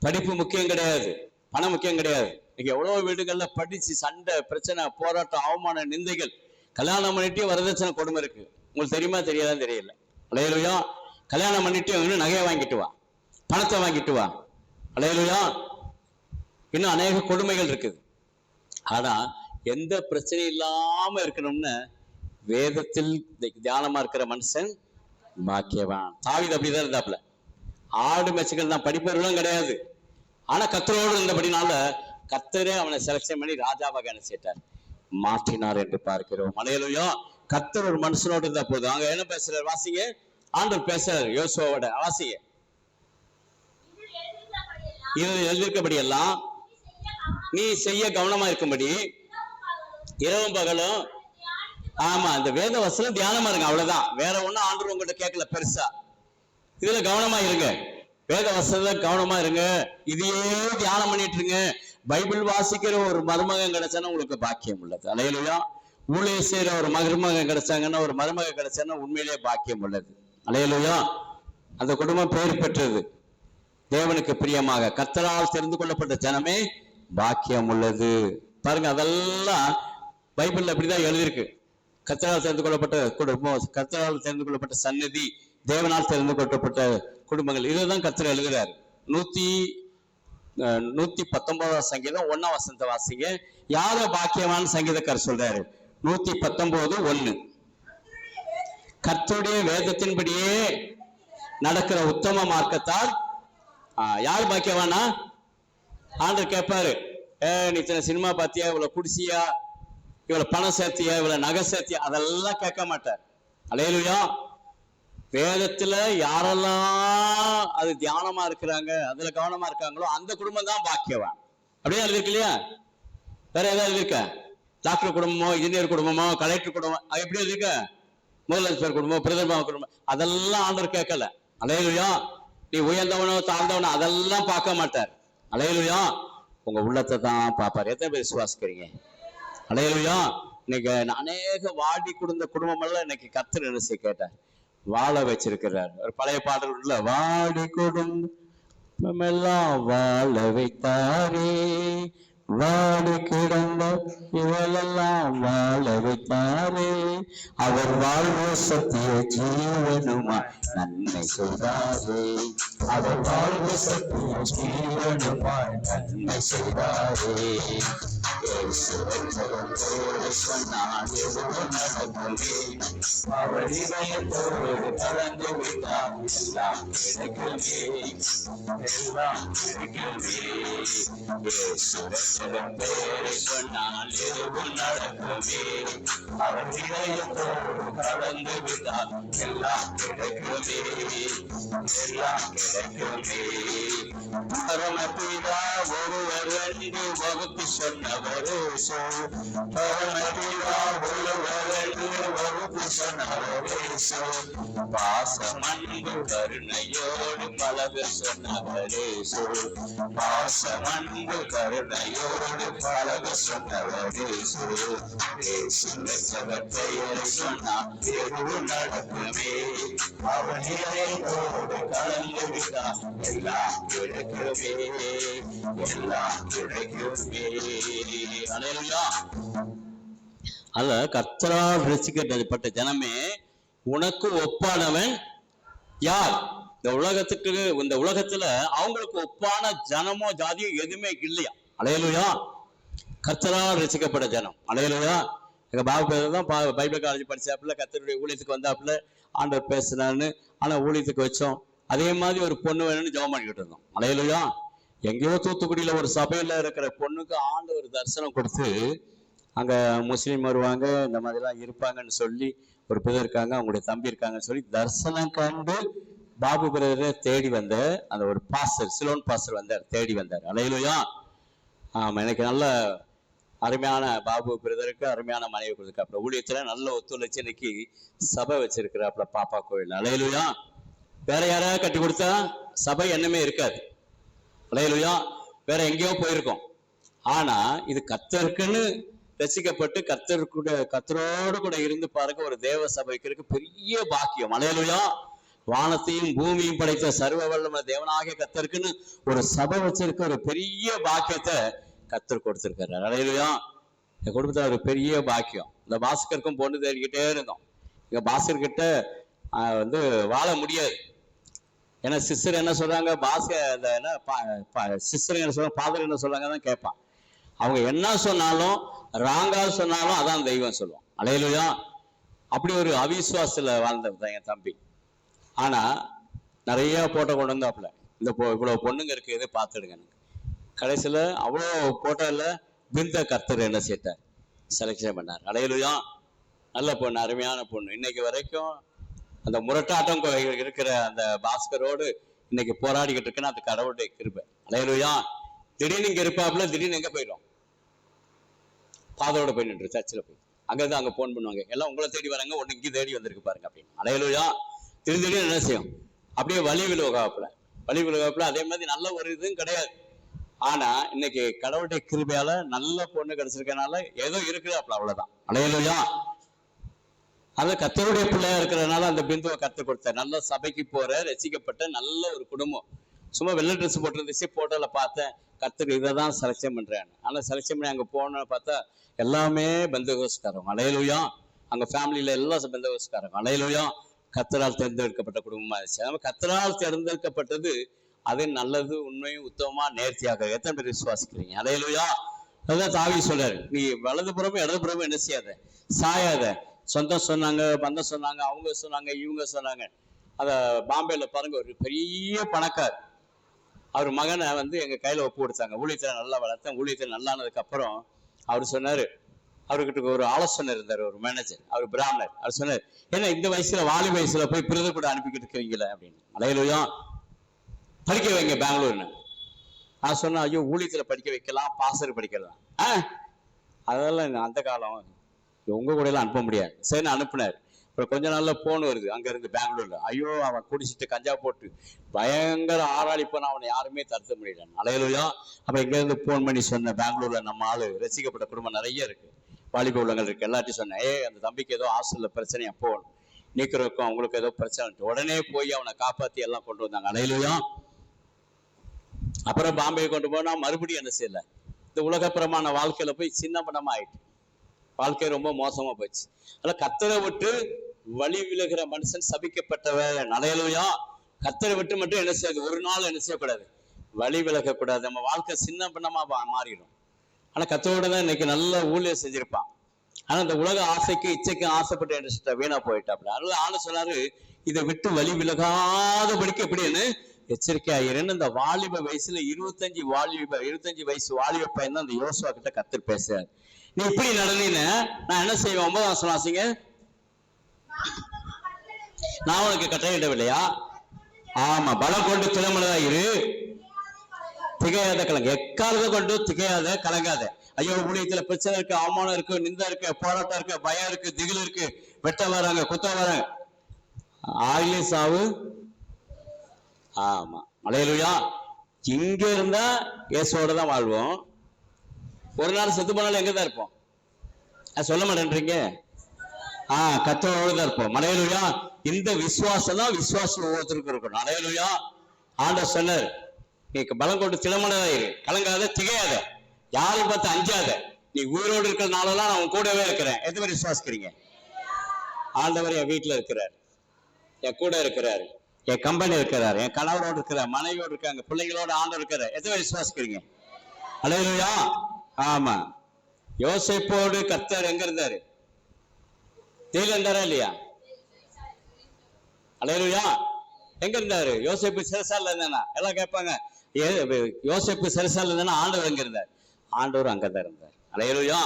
படிப்பு முக்கியம் கிடையாது, பணம் முக்கியம் கிடையாது. இன்னைக்கு எவ்வளவு வீடுகள்ல படிச்சு சண்டை பிரச்சனை போராட்டம் அவமான நிந்தைகள், கல்யாணம் பண்ணிட்டு வரதட்சணை கொடுமை இருக்கு. உங்களுக்கு தெரியுமா தெரியாதான் தெரியல. அல்லேலூயா. கல்யாணம் பண்ணிட்டு இன்னும் நகையை வாங்கிட்டு வா, பணத்தை வாங்கிட்டு வா. அல்லேலூயா. இன்னும் அநேக கொடுமைகள் இருக்குது. ஆனா எந்த பிரச்சனையும் இல்லாம இருக்கணும்னு வேதத்தில் தியானமா இருக்கிற மனுஷன் பாக்கியவான். தாவீது அப்படிதான் இருந்தாப்புல. ஆடு மேட்சுகள் தான், படிப்பவர்களும் கிடையாது. ஆனா கர்த்தரோடு இருந்தபடினால கர்த்தரே அவனை செலக்ஷன் பண்ணி ராஜாவாக என்ன செய்தார், மாற்றினார் என்று பார்க்கிறோம். அல்லேலூயா. கர்த்தர் ஒரு மனுஷனோடு இருந்தா போதும். அங்க என்ன பேசுறாரு வாசிங்க. ஆண்டவர் பேசுறாரு யோசுவாவோட, வாசிங்க. இது எழுதியிருக்கபடி எல்லாம் நீ செய்ய கவனமா இருக்கும்படி இரவும் பகலும். ஆமா, இந்த வேத வசனம் தியானமா இருங்க, அவ்வளவுதான். வேற ஒண்ணும் ஆண்டவர் உங்கள்கிட்ட கேட்கல பெருசா. இதுல கவனமா இருங்க, வேத வசனத்துல கவனமா இருங்க, இதையே தியானம் பண்ணிட்டு இருங்க. பைபிள் வாசிக்கிற ஒரு மருமகன் கிடைச்சானா உங்களுக்கு பாக்கியம் உள்ளது. அல்லேலூயா. ஊழியர் செய்யற ஒரு மருமகன் கிடைச்சாங்கன்னா, ஒரு மருமகன் கிடைச்சான்னா உண்மையிலேயே பாக்கியம் உள்ளது. அல்லேலூயா. அந்த குடும்பம் பெயர் பெற்றது, தேவனுக்கு பிரியமாக கர்த்தரால் தெரிந்து கொள்ளப்பட்ட ஜனமே பாக்கியம் உள்ளது. பாருங்க, அதெல்லாம் பைபிள்ல அப்படிதான் எழுதியிருக்கு. கர்த்தரால் தெரிந்து கொள்ளப்பட்ட குடும்பம், கர்த்தரால் தெரிந்து கொள்ளப்பட்ட சன்னதி, தேவனால் தெரிந்து கொள்ளப்பட்ட குடும்பங்கள், இதுதான் கர்த்தர் எழுதுகிறார். 119 சங்கீதம் 1 வசனத்தை வாசிங்க. யார பாக்கியமான சங்கீதக்காரர் சொல்றாரு? 119:1. கர்த்தருடைய வேதத்தின்படியே நடக்கிற உத்தம மார்க்கத்தால் யார் பாக்கியவானா? ஆண்டவர் கேட்பாரு, நீ சினிமா பார்த்தியா, இவ்வளவு குடிசியா, இவ்வளவு பணம் சேர்த்தியா, இவ்வளவு நகை சேர்த்தியா, அதெல்லாம் கேட்க மாட்டார். அல்லேலூயா. வேதத்துல யாரெல்லாம் அது தியானமா இருக்கிறாங்க, அதுல கவனமா இருக்காங்களோ அந்த குடும்பம் தான் பாக்கியவான். அப்படியே எழுதிருக்கு இல்லையா? வேற ஏதாவது இருக்க? டாக்டர் குடும்பமோ, இன்ஜினியர் குடும்பமோ, கலெக்டர் குடும்பம், அது எப்படி எழுதிருக்க? முதலமைச்சர் குடும்பம், பிரதமர் குடும்பம், அதெல்லாம் ஆண்டவர் கேட்கல. அல்லேலூயா. நீ உயர்ந்தவனோ தாழ்ந்தவனோ அதெல்லாம் பார்க்க மாட்டார். அல்லேலூயா. உங்க உள்ளத்தை தான் பார்ப்பார். எத்தனை பேர் விசுவாசிக்கிறீங்க? அல்லேலூயா. இன்னைக்கு அநேக வாடி குடும்ப குடும்பம் எல்லாம் இன்னைக்கு கர்த்தர் என்ன செய்ய கேட்டார், வாழ வச்சிருக்கிறார். ஒரு பழைய பாடல் உள்ள, வாடி குடும்பம் எல்லாம் வாழ வைத்தாரே, வாடி கிடந்த இவளெல்லாம் வாழ வைத்தாரே, அவர் வாழ்வு சத்திய ஜீவனுமா நன்மை சொல்றாரே. அதை வாழ்வு சத்தியம் ஜீவனுமாய் நன்மை செய்தாரே. சொன்னால் எதுவும் நடக்குமே, அவர் இதயத்தோடு கலந்து விட்டால் எல்லாம் கிடைக்குமே, எல்லாம் கிடைக்குமே. சுரத்திடம் பேரை சொன்னால் எதுவும் நடக்குமே, அவர் இதயத்தோடு கலந்து விட்டால் எல்லாம் கிடைக்குமே, எல்லாம் கிடைக்குமே. பரமபிதா ஒருவர் என்று வகுத்து சொன்னவரே, பரமபிதா ஒருவர் என்று வகுத்து சொன்னவரே, பாசம் அன்பு கருணையோடு பழக சொன்னவரே, பாசம் அன்பு கருணையோடு பழக சொன்னவரே, பெயரை சொன்னால் எதுவும் நடக்குமே, அவன் இதயத்தோடு கலந்து விட்டால் எல்லாம் கிடைக்குமே, எல்லாம் கிடைக்குமே. அல்லேலூயா. அல்ல, கர்த்தரால் ரட்சிக்கப்பட்ட ஜனமே, உனக்கு ஒப்பானவன் யார்? இந்த உலகத்துல அவங்களுக்கு ஒப்பான ஜனமோ ஜாதியோ எதுவுமே இல்லையா? அல்லேலூயா. கர்த்தரால் ரட்சிக்கப்பட்ட ஜனம். அல்லேலூயா. எங்க பாபு பேர் தான் பைபிள் காலேஜ் படிச்சாப்புல, கர்த்தருடைய ஊழியத்துக்கு வந்தாப்புல, ஆண்டவர் பேசினான்னு. ஆனா ஊழியத்துக்கு வச்சோம். அதே மாதிரி ஒரு பொண்ணு வேணும்னு ஜெபம் பண்ணிக்கிட்டு இருந்தோம். அல்லேலூயா. எங்கேயோ தூத்துக்குடியில ஒரு சபையில இருக்கிற பொண்ணுக்கு ஆண்டவர் தரிசனம் கொடுத்து, அங்க முஸ்லீம் வருவாங்க, இந்த மாதிரிலாம் இருப்பாங்கன்னு சொல்லி ஒரு பேர் இருக்காங்க, அவங்களுடைய தம்பி இருக்காங்கன்னு சொல்லி தரிசனம் கண்டு பாபு பிரதரை தேடி வந்த அந்த ஒரு பாஸ்டர், சிலோன் பாஸ்டர் வந்தார், தேடி வந்தார். அல்லேலூயா. ஆமா, எனக்கு நல்ல அருமையான பாபு பிரதருக்கு அருமையான மனைவி கொடுத்துருக்காப்புல. ஊழியத்துல நல்ல ஒத்துழைச்சு இன்னைக்கு சபை வச்சிருக்கிறாப்புல பாப்பா கோயில். அல்லேலூயா. வேற யாராவது கட்டி கொடுத்தா சபை எண்ணமே இருக்காது. அல்லேலூயா. வேற எங்கேயோ போயிருக்கோம். ஆனா இது கர்த்தருக்குன்னு ரசிக்கப்பட்டு கர்த்தரோடு கூட இருந்து பாருங்க, ஒரு தேவ சபைக்கு இருக்கு பெரிய பாக்கியம். அல்லேலூயா. வானத்தையும் பூமியும் படைத்த சர்வ வல்லமை தேவனாகிய கர்த்தருக்குன்னு ஒரு சபை வச்சிருக்க ஒரு பெரிய பாக்கியத்தை கர்த்தர் கொடுத்திருக்காரு. அல்லேலூயா. இந்த குடும்பத்துல ஒரு பெரிய பாக்கியம். இந்த பாஸ்கருக்கும் பொண்ணு தேடிக்கிட்டே இருந்தோம். இங்க பாஸ்கர் கிட்ட வாழ முடியாது. ஏன்னா சிஸ்டர் என்ன சொல்றாங்க, சிஸ்டர் என்ன சொல்றாங்க, ஃபாதர் என்ன சொல்றாங்க தான் கேட்பான். அவங்க என்ன சொன்னாலும் ராங்கா சொன்னாலும் அதான் தெய்வம் சொல்லுவோம். அல்லேலூயா. அப்படி ஒரு அவிசுவாசத்துல வாழ்ந்தது என் தம்பி. ஆனா நிறைய போட்டோ கொண்டு வந்தாப்புல, இந்த இவ்வளவு பொண்ணுங்க இருக்கு, எதை பார்த்துடுங்க. கடைசியில அவ்வளோ போட்டோல பிந்த கர்த்தர் என்ன செய்தார், செலக்ஷன் பண்ணார். அல்லேலூயா. நல்ல பொண்ணு, அருமையான பொண்ணு. இன்னைக்கு வரைக்கும் அந்த முரட்டாட்டம் இருக்கிற அந்த பாஸ்கரோடு இன்னைக்கு போராடிக்கிட்டு இருக்குன்னு அந்த கடவுளுடைய கிருபை. அல்லேலூயா. திடீர்னு இங்க இருப்பாப்புல, திடீர்னு எங்க போயிடும், ஃபாதரோட போய் நின்று சர்ச்சில் போய் அங்கேருந்து அங்கே போன் பண்ணுவாங்க, எல்லாம் உங்களை தேடி வராங்க, ஒன்று இங்கே தேடி வந்திருக்கு பாருங்க அப்படின்னு. அல்லேலூயா. திடீர்னு என்ன செய்யும், அப்படியே வழி விழுகாப்புல அதே மாதிரி நல்ல ஒரு இதுவும் கிடையாது. ஆனா இன்னைக்கு கடவுளுடைய கிருபையால நல்ல பொண்ணு கிடைச்சிருக்கனால ஏதோ இருக்கிறாப்புல, அவ்வளவுதான். அல்லேலூயா. அது கர்த்தருடைய பிள்ளையா இருக்கிறதுனால அந்த பிந்துவை கற்றுக் கொடுத்தார். நல்ல சபைக்கு போற ரசிக்கப்பட்ட நல்ல ஒரு குடும்பம். சும்மா வெள்ளை ட்ரெஸ் போட்டிருந்துச்சு, போட்டோல பார்த்தேன், கர்த்தர் இதை தான் செலக்ஷன் பண்றேன். ஆனால் செலக்ஷன் பண்ணி அங்கே போன பார்த்தா எல்லாமே பெந்தகோஸ்காரங்க. அல்லேலூயா. அங்கே ஃபேமிலியில எல்லாம் பெந்தகோஸ்காரங்க. அல்லேலூயா. கர்த்தரால் தேர்ந்தெடுக்கப்பட்ட குடும்பமா இருந்துச்சு. நம்ம கர்த்தரால் தேர்ந்தெடுக்கப்பட்டது அது நல்லது, உண்மையும் உத்தமமா நேர்த்தியாக. எத்தனை பேர் விசுவாசிக்கிறீங்க? அல்லேலூயா. அதான் தாவி சொல்றாரு, நீ வலதுபுறமும் இடதுபுறமும் என்ன செய்யாத, சாயாத. சொந்தம் சொன்னாங்க, பந்தம் சொன்னாங்க, அவங்க சொன்னாங்க, இவங்க சொன்னாங்க. அத பாம்பேல பாருங்க, ஒரு பெரிய பணக்கார், அவர் மகனை எங்க கையில ஒப்பு கொடுத்தாங்க. ஊழியத்தை நல்லா வளர்த்தேன். ஊழியத்தை நல்லானதுக்கு அப்புறம் அவர் சொன்னாரு, அவர்கிட்ட ஒரு ஆலோசனை இருந்தார், ஒரு மேனேஜர், அவர் பிராமணர். அவர் சொன்னார், ஏன்னா இந்த வயசுல வாலி வயசுல போய் பிரதர் கூட அனுப்பிக்கிட்டு இருக்கிறீங்களே அப்படின்னு. அல்லேலூயா. படிக்க வைங்க பெங்களூர்னு. நான் சொன்னேன், ஐயோ ஊழியத்துல படிக்க வைக்கலாம், பாசர் படிக்கலாம். அதெல்லாம் அந்த காலம் உங்க கூட எல்லாம் அனுப்ப முடியாது. சரின்னு அனுப்புனார். அப்புறம் கொஞ்ச நாள்ல போன் வருது அங்க இருந்து பெங்களூர்ல, ஐயோ அவன் குடிச்சிட்டு கஞ்சா போட்டு பயங்கர ஆராளிப்பான, அவனை யாருமே தடுத்த முடியல. அல்லேலூயா. அப்ப இங்க இருந்து போன் பண்ணி சொன்ன, பெங்களூர்ல நம்ம ஆளு ரசிக்கப்பட்ட குடும்பம் நிறைய இருக்கு, வாலிப உள்ளங்கள் இருக்கு, எல்லாத்தையும் சொன்னேன், அந்த தம்பிக்கு ஏதோ ஹாஸ்டல்ல பிரச்சனையா, போகணும் நீக்கிறதுக்கும் அவங்களுக்கு ஏதோ பிரச்சனை, உடனே போய் அவனை காப்பாத்தி எல்லாம் கொண்டு வந்தாங்க. அல்லேலூயா. அப்புறம் பாம்பே கொண்டு போனா மறுபடியும் என்ன செய்யல, இந்த உலகப்புறமான வாழ்க்கையில போய் சின்ன பணமா ஆயிட்டு, வாழ்க்கை ரொம்ப மோசமா போச்சு. அதனால கர்த்தரை விட்டு வழி விலகிற மனுஷன் சபிக்கப்பட்டவன். அல்லேலூயா. கர்த்தரை விட்டு மட்டும் என்ன செய்யாது, ஒரு நாள் என்ன செய்யக்கூடாது, வழி விலகக்கூடாது. நம்ம வாழ்க்கை சின்ன பின்னமா மாறிடும். ஆனா கர்த்தரோட தான் இன்னைக்கு நல்ல ஊழியர் செஞ்சிருப்பான். ஆனா இந்த உலக ஆசைக்கு இச்சைக்கும் ஆசைப்பட்டு என்ன வீணா போயிட்டாப்ல. அதனால ஆளு சொன்னாரு, இதை விட்டு வழி விலகாதபடிக்கு எப்படின்னு எச்சரிக்கையாயிருன்னு. இந்த வாலிப வயசுல 25 வயசு வாலிப பையன் தான் அந்த யோசுவா கிட்ட கர்த்தர் பேசுறாரு. நீ இப்படி நடந்தீன்னு நான் என்ன செய்வேன், 9ஆம் வசனம் வாசிங்க. நான் உனக்கு கட்டளையிடவில்லையா? ஆமா, பலம் கொண்டு திறமனதா இரு, திகையாத கலங்க, எக்காலத்தை கொண்டு திகையாத கலங்காத. ஐயோ ஊழியத்துல பிரச்சனை இருக்கு, அவமானம் இருக்கு, நிந்தா இருக்கு, போராட்டம் இருக்கு, பயம் இருக்கு, திகில் இருக்கு, வெட்ட வராங்க, குத்த வராங்க, ஆயிலே சாவு. ஆமா, அல்லேலூயா. இங்க இருந்தா இயேசுவோட தான் வாழ்வோம். ஒரு நாள் செத்து போனாலும் எங்கதான் இருப்போம்? சொல்ல மாட்டேன்றீங்க. கர்த்தரோட தான் இருப்போம். அல்லேலூயா. இந்த விசுவாசம் தான் விசுவாசம் ஒவ்வொருத்தருக்கும் இருக்கணும். அல்லேலூயா. ஆண்டவர் சொன்னார், நீ பலம் கொண்டு திறமனதாயிரு, கலங்காத, திகையாத, யாரும் பார்த்து அஞ்சாத, நீ உயிரோடு இருக்கிற நாளெல்லாம் நான் கூடவே இருக்கிறேன். எத்தனை பேர் விசுவாசிக்கிறீங்க? ஆண்டவர் என் வீட்டுல இருக்கிறார், என் கூட இருக்கிறார், என் கம்பெனி இருக்கிறார், என் கணவரோடு இருக்கிறார், மனைவியோடு இருக்காங்க, பிள்ளைங்களோட ஆண்டவர் இருக்கிறார். எத்தனை பேர் விசுவாசிக்கிறீங்க? அல்லேலூயா. ஆமா, யோசேப்போடு கர்த்தர் எங்க இருந்தாரு? ஜெயில இருந்தாரா இல்லையா? அல்லேலூயா. எங்க இருந்தாரு? யோசேப்பு சிறைசாலையில இருந்தானா? எல்லாம் கேட்பாங்க, யோசேப்பு சிறைசாலையில இருந்தானா ஆண்டவர் எங்க இருந்தார்? ஆண்டவர் அங்கதான் இருந்தார். அல்லேலூயா.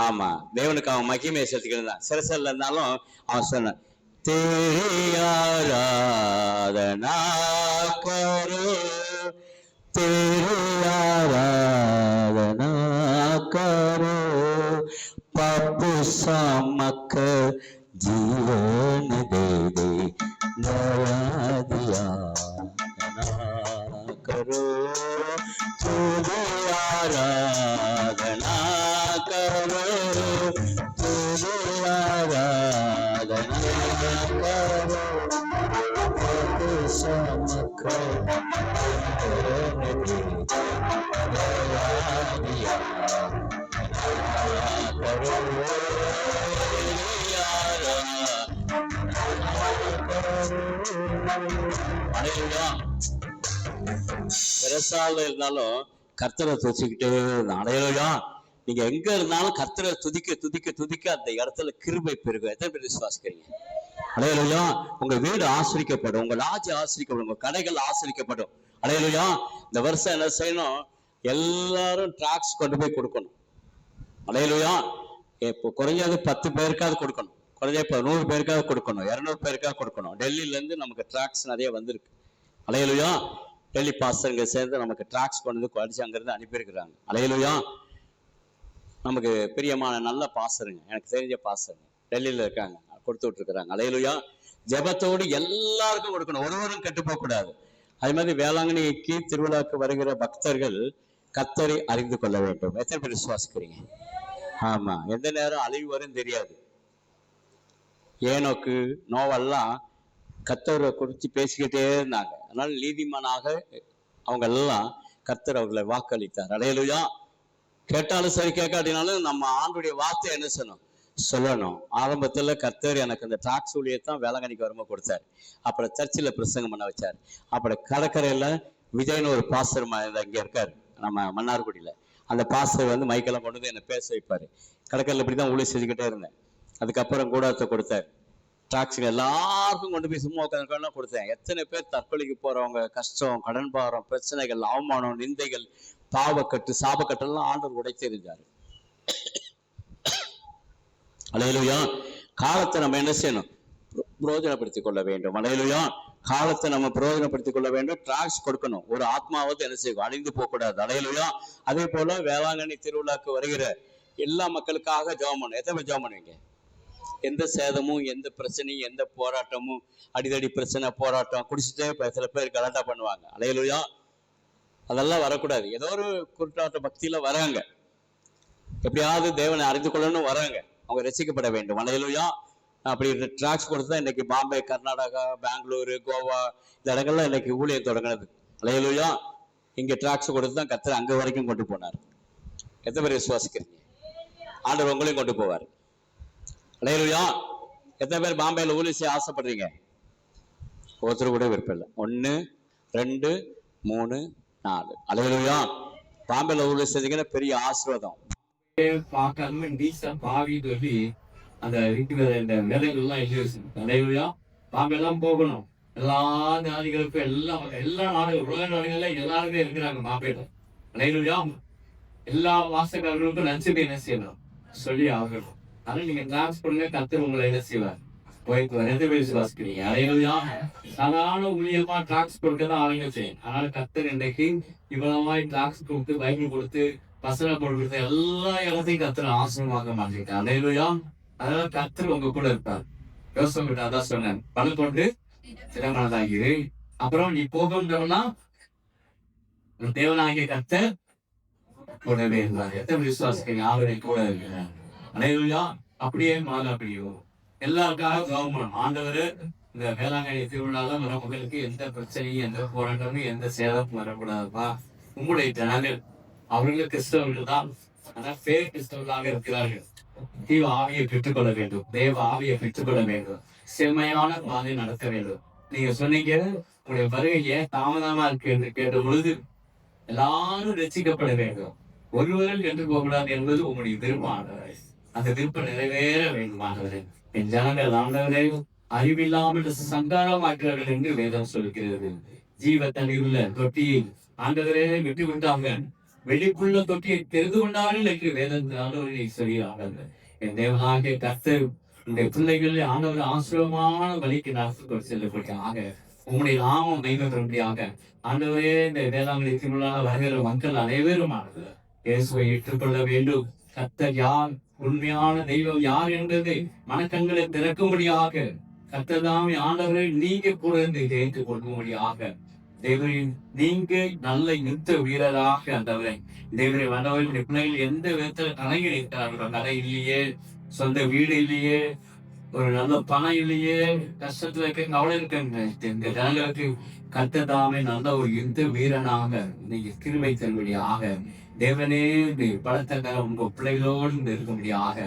ஆமா, தேவனுக்கு அவன் மகிமையை செலுத்திக்கிட்டு இருந்தான். சிறைசாலையில இருந்தாலும் அவன் சொன்னான், तेरी आराधना करो, तेरी आराधना करो, पाप समक जीवन दे दे, नया दिया करो, तेरी आराधना करो, तेरी आराधना करो, पाप समक जीवन दे दिया करो. சிறைசாலையில இருந்தாலும் கர்த்தரை துதிச்சுக்கிட்டே இருந்தான். அல்லேலூயா. நீங்க எங்க இருந்தாலும் கர்த்தரை துதிக்க துதிக்க துதிக்க அந்த இடத்துல கிருபை பெருகும். எத்தனை பேர் விசுவாசிக்கிறீங்க? அல்லேலூயா. உங்க வீடு ஆசிரிக்கப்படும், உங்க லாட்ஜ் ஆசிரிக்கப்படும், உங்க கடைகள் ஆசிரிக்கப்படும். அல்லேலூயா. இந்த வருஷம் என்ன செய்யணும்? எல்லாரும் டிராக்ஸ் கொண்டு போய் கொடுக்கணும். அல்லேலூயா. இப்போ குறைஞ்சது 10 பேருக்காவது கொடுக்கணும், குறைஞ்ச இப்போ 100 பேருக்காவது கொடுக்கணும், 200 பேருக்காவது கொடுக்கணும். டெல்லியில இருந்து நமக்கு டிராக்ஸ் நிறைய வந்திருக்கு. அல்லேலூயா. டெல்லி பாஸ்டருங்க சேர்ந்து நமக்கு டிராக்ஸ் கொண்டு வந்து அடிச்சு அங்கிருந்து அனுப்பியிருக்கிறாங்க. அல்லேலூயா. நமக்கு பிரியமான நல்ல பாஸ்டருங்க, எனக்கு தெரிஞ்ச பாஸ்டருங்க டெல்லியில இருக்காங்க, கொடுத்து விட்டுருக்குறாங்க. அல்லேலூயா. ஜெபத்தோடு எல்லாருக்கும் கொடுக்கணும், ஒருவரும் கெட்டு போக கூடாது. அதே மாதிரி வேளாங்கண்ணிக்கு திருவிழாக்கு வருகிற பக்தர்கள் கர்த்தரை அறிந்து கொள்ள வேண்டும். எத்தனை பேர் விசுவாசிக்கிறீங்க? ஆமா, எந்த நேரம் அழிவு வரும் தெரியாது. ஏனோக்கு நோவெல்லாம் கர்த்தரை குறித்து பேசிக்கிட்டே இருந்தாங்க. அதனால நீதிமானாக அவங்க எல்லாம் கர்த்தர் அவர்களை வாக்களித்தார். அல்லேலூயா. கேட்டாலும் சரி, கேட்காட்டினாலும் நம்ம ஆண்டுடைய வார்த்தை என்ன சொல்லணும். ஆரம்பத்துல கர்த்தர் எனக்கு அந்த டிராக்ஸ் ஊழியத்தான் வேளாங்கண்ணிக்கு வரும்போது கொடுத்தாரு. அப்புறம் சர்ச்சில் பிரசங்கம் பண்ண வச்சாரு. அப்புறம் கடற்கரையில விஜய்னு ஒரு பாஸ்டர் இங்க இருக்காரு, நம்ம மன்னார்குடியில. அந்த பாஸ்டர் வந்து மைக்கெல்லாம் கொண்டு வந்து என்னை பேச வைப்பாரு. கடற்கரையில் இப்படிதான் ஊழியம் செஞ்சுக்கிட்டே இருந்தேன். அதுக்கப்புறம் கூடத்தை கொடுத்தாரு. டிராக்ஸுங்க எல்லாருக்கும் கொண்டு போய் சும்மா உட்காந்துலாம் கொடுத்தேன். எத்தனை பேர் தற்கொலைக்கு போறவங்க, கஷ்டம், கடன் பாரம், பிரச்சனைகள், அவமானம், நிந்தைகள், பாவக்கட்டு, சாபக்கட்டெல்லாம் ஆண்டவர் உடைத்து எறிஞ்சாரு. அல்லேலூயா. காலத்தை நம்ம என்ன செய்யணும்? பிரயோஜனப்படுத்திக் கொள்ள வேண்டும். அல்லேலூயா. காலத்தை நம்ம பிரயோஜனப்படுத்திக் கொள்ள வேண்டும். டிராக்ஸ் கொடுக்கணும். ஒரு ஆத்மாவது என்ன செய்யும்? அழிந்து போக கூடாது. அல்லேலூயா. அதே போல வேளாங்கண்ணி திருவிழாக்கு வருகிற எல்லா மக்களுக்காக ஜெபம் பண்ணணும். எத்தனை ஜெபம் பண்ணுவீங்க? எந்த சேதமும், எந்த பிரச்சனையும், எந்த போராட்டமும், அடிதடி பிரச்சனை, போராட்டம், குடிச்சிட்டே சில பேர் கலாட்டா பண்ணுவாங்க. அல்லேலூயா. அதெல்லாம் வரக்கூடாது. ஏதோ ஒரு குருட்டாட்ட பக்தியில வராங்க, எப்படியாவது தேவனை அறிந்து கொள்ளணும் வராங்க, அவங்க ரசிக்கப்பட வேண்டும். அல்லேலூயா. அப்படி டிராக்ஸ் கொடுத்து தான் இன்னைக்கு பாம்பே, கர்நாடகா, பெங்களூரு, கோவா இந்த இடங்கள்லாம் இன்னைக்கு ஊழியம் தொடங்கினது. அல்லேலூயா. இங்க டிராக்ஸ் கொடுத்து தான் கர்த்தர் அங்க வரைக்கும் கொண்டு போனார். எத்தனை பேர் விசுவாசிக்கிறீங்க? ஆண்டவர் உங்களையும் கொண்டு போவார். அல்லேலூயா. எத்தனை பேர் பாம்பேல ஊழியம் செய்ய ஆசைப்படுறீங்க? ஒருத்தர் கூட விருப்பம் இல்லை. 1 2 3 4. அல்லேலூயா. பாம்பேல உள்ள செஞ்சீங்கன்னா பெரிய ஆசீர்வாதம். பார்க்காம டீசா பாவின்னு சொல்லி அந்த இருக்கிற இந்த விலைகள்லாம் எழுதி வச்சு அல்லேலூயா. பாம்பெல்லாம் போகணும். எல்லா ஜாதிகளுக்கும் எல்லா நாடுகள் உலக நாடுகள்ல எல்லாருமே இருக்கிறாங்க மாப்பேட்ட. அல்லேலூயா. எல்லா வாசகர்களுக்கும் நன்றியை என்ன செய்யணும் சொல்லி ஆகணும். அதனால நீங்க டிரான்ஸ் பண்ணுங்க, கர்த்தர் உங்களை என்ன செய்வார் போயிட்டு வர. எந்த பேர் வாசிக்கிறீங்க? அல்லேலூயா. சாதாரண ஊழியமா டிராக்ஸ் கொடுக்கதான் ஆளுங்க செய்யும். அதனால கர்த்தர் இன்றைக்கு இவ்வளவாய் டிராக்ஸ் கொடுத்து பைபிள் கொடுத்து வசனம் கொடுத்து எல்லா இடத்தையும் கர்த்தர் ஆசீர்வாதமாக மாற்றிருக்கார். அல்லேலூயா. அதனால கர்த்தர் உங்க கூட இருப்பார். யோசனை அதான் சொன்னேன், பல கொண்டு சிறமானதாகிரு. அப்புறம் நீ போகணும்னா தேவனாகிய கர்த்தர் கூடவே இருந்தார். எத்தனை விசுவாசிக்கிறீங்க? ஆவரை கூட இருக்கிறார். அல்லேலூயா. அப்படியே மாதாப்பிடியோ எல்லாருக்காக கவர்மெண்ட் ஆண்டவர் இந்த வேளாங்கண்ணி திருவிழால வர மக்களுக்கு எந்த பிரச்சனையும் எந்த போராட்டமும் எந்த சேதமும் வரக்கூடாதுப்பா. உங்களுடைய ஜனங்கள் அவர்கள் கிறிஸ்தவர்கள் தான், ஆனா பேர் கிறிஸ்தவர்களாக இருக்கிறார்கள். தீவ ஆவியை பெற்றுக்கொள்ள வேண்டும், தேவ ஆவியை பெற்றுக்கொள்ள வேண்டும், செம்மையான பாதை நடக்க வேண்டும். நீங்க சொன்னீங்க உங்களுடைய வருகையை தாமதமா இருக்கு என்று கேட்ட பொழுது எல்லாரும் ரசிக்கப்பட வேண்டும், ஒருவர்கள் என்று போகக்கூடாது என்பது உங்களுடைய விருப்பமானவரை. அந்த விருப்பம் நிறைவேற வேண்டுமானவரே. என் ஜனங்கள் ஆண்டவரே அறிவில்லாமல் சங்காரமாக்கிறார்கள் என்று வேதம் சொல்கிறது. ஜீவ தண்ணீருள்ள தொட்டியை ஆண்டவரே விட்டு விட்டாங்க, வெளிக்குள்ள தொட்டியை தெரிந்து கொண்டார்கள் என்று வேதத்தினாலே சொல்கிறார்கள். என் தேவனாகிய கர்த்தர் இந்த பிள்ளைகள் ஆண்டவர் ஆசிரமமான வழிக்கு நடத்தி செல்லப்படியாக உங்களுடைய நாமம் மைமையாக ஆண்டவரே இந்த வேளாங்கண்ணி திருவிழாவில் வருகிற மக்கள் அனைவரும் இயேசுவை ஏற்றுக்கொள்ள வேண்டும். கர்த்தர் யார், உண்மையான தெய்வம் யார் என்பதை மனக்கண்களை திறக்கும்படியாக கர்த்தர் தாமே ஆண்டவரை நீங்க கூட இருந்து ஏற்றுக் கொள்ளும்படியாக தேவரின் நீங்க நல்ல யுத்த வீரராக ஆண்டவரை தேவரை வந்தவர்களுடைய பிள்ளைகள் எந்த விதத்துல கலங்கி நிற்கிறார்கள். கடை இல்லையே, சொந்த வீடு இல்லையே, ஒரு நல்ல பணம் இல்லையே, கஷ்டத்துல இருக்க கவலை இருக்க இந்த ஜனங்களுக்கு கர்த்தர் தாமே நல்ல ஒரு யுத்த வீரனாக நீங்க கிருபை தரும்படியாக தேவனே பலத்த உங்க பிள்ளைகளோடு இருக்கும்படியாக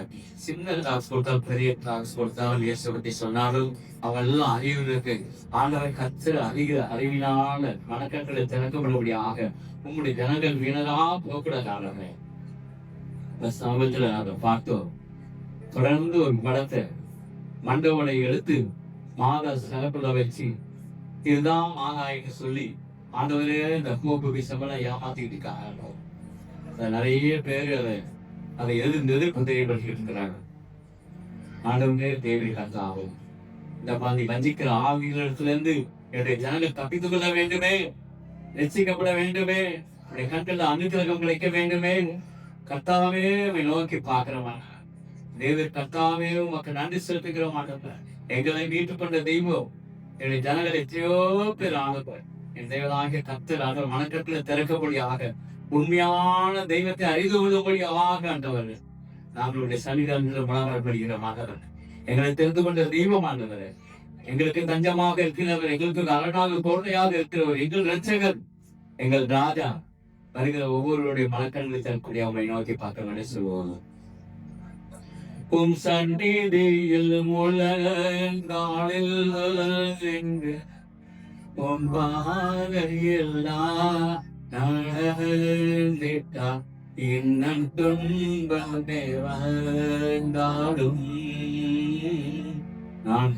சின்ன டிராக்ஸ் கொடுத்தால் பெரிய டிராக்ஸ் கொடுத்தால் இயேசு பற்றி சொன்னாலும் அவங்க எல்லாம் அறிவுக்கு ஆண்டவரை கர்த்தர் அறிவினால மனக்கண்களை திறக்கப்படும்படியாக உங்களுடைய ஜனங்கள் வீணரா போகக்கூடாது. ஆண்டவரே சமூகத்துல நாங்க பார்த்தோம், தொடர்ந்து ஒரு படத்தை மண்டபனை எடுத்து மாதா சிறப்புல வச்சு இதுதான் மாதாயின்னு சொல்லி ஆண்டவரே இந்த கோப்பு சம்பளம் ஏமாத்திட்டு இருக்காங்க. நிறைய பேர் அதை எதிர்ப்பு தெரியப்படுத்திட்டு இருக்கிறாங்க. ஆண்டவரே தேவை கர்த்தாவும் இந்த மாதிரி வஞ்சிக்கிற ஆவிகளிடத்துல இருந்து என்னுடைய ஜனங்கள் தப்பித்துக் கொள்ள வேண்டுமே, ரட்சிக்கப்பட வேண்டுமே, என்னுடைய கண்கள் அனுகிரகம் கிடைக்க வேண்டுமே. கர்த்தாவே நோக்கி பார்க்கிறவன் தேவர் கர்த்தாவே உமக்கு நன்றி செலுத்துகிற மாட்டேன். எங்களை மீட்டு கொண்ட தெய்வம் என்னுடைய ஜனங்கள் எத்தனையோ பேர் ஆனவர் என் தேவனாகிய கர்த்தர் ஆக மனக்கட்டில திறக்கபடியாக உண்மையான தெய்வத்தை அறிந்து கொள்ளும்படியாக ஆண்டவர் நாங்களுடைய சன்னிதானத்தில் மனப்படுகிற மாதவர் எங்களை தெரிந்து கொண்ட தெய்வம் ஆண்டவர், எங்களுக்கு தஞ்சமாக இருக்கிறவர், எங்களுக்கு அரணாக கோட்டையாக இருக்கிறவர், எங்கள் ரட்சகர், எங்கள் ராஜா வருகிற ஒவ்வொருவருடைய மனக்கண்களை தரக்கூடிய அவனை நோக்கி பார்க்க வேண்டிய சொல்லுவோம். சண்டிதியில் முழங்காலில் இன்னும் துன்பமே வந்தாலும் நான்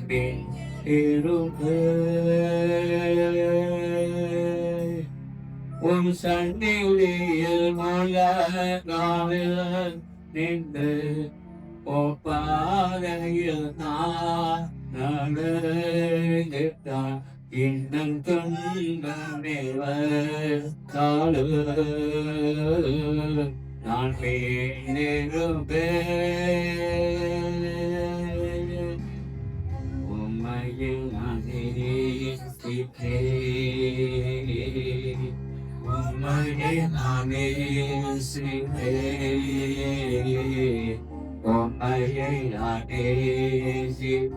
உன் சண்டிதியில் முழங்காலில் நின்று ஒப்பாதையில் நான் இன்னும் துன்பமே வந்தாலும் நான் உம்மையில் நான் நேசிப்பேன், உம்மையில் நான் நேசிப்பேன், உம்மையை நான் நேசிப்பேன்.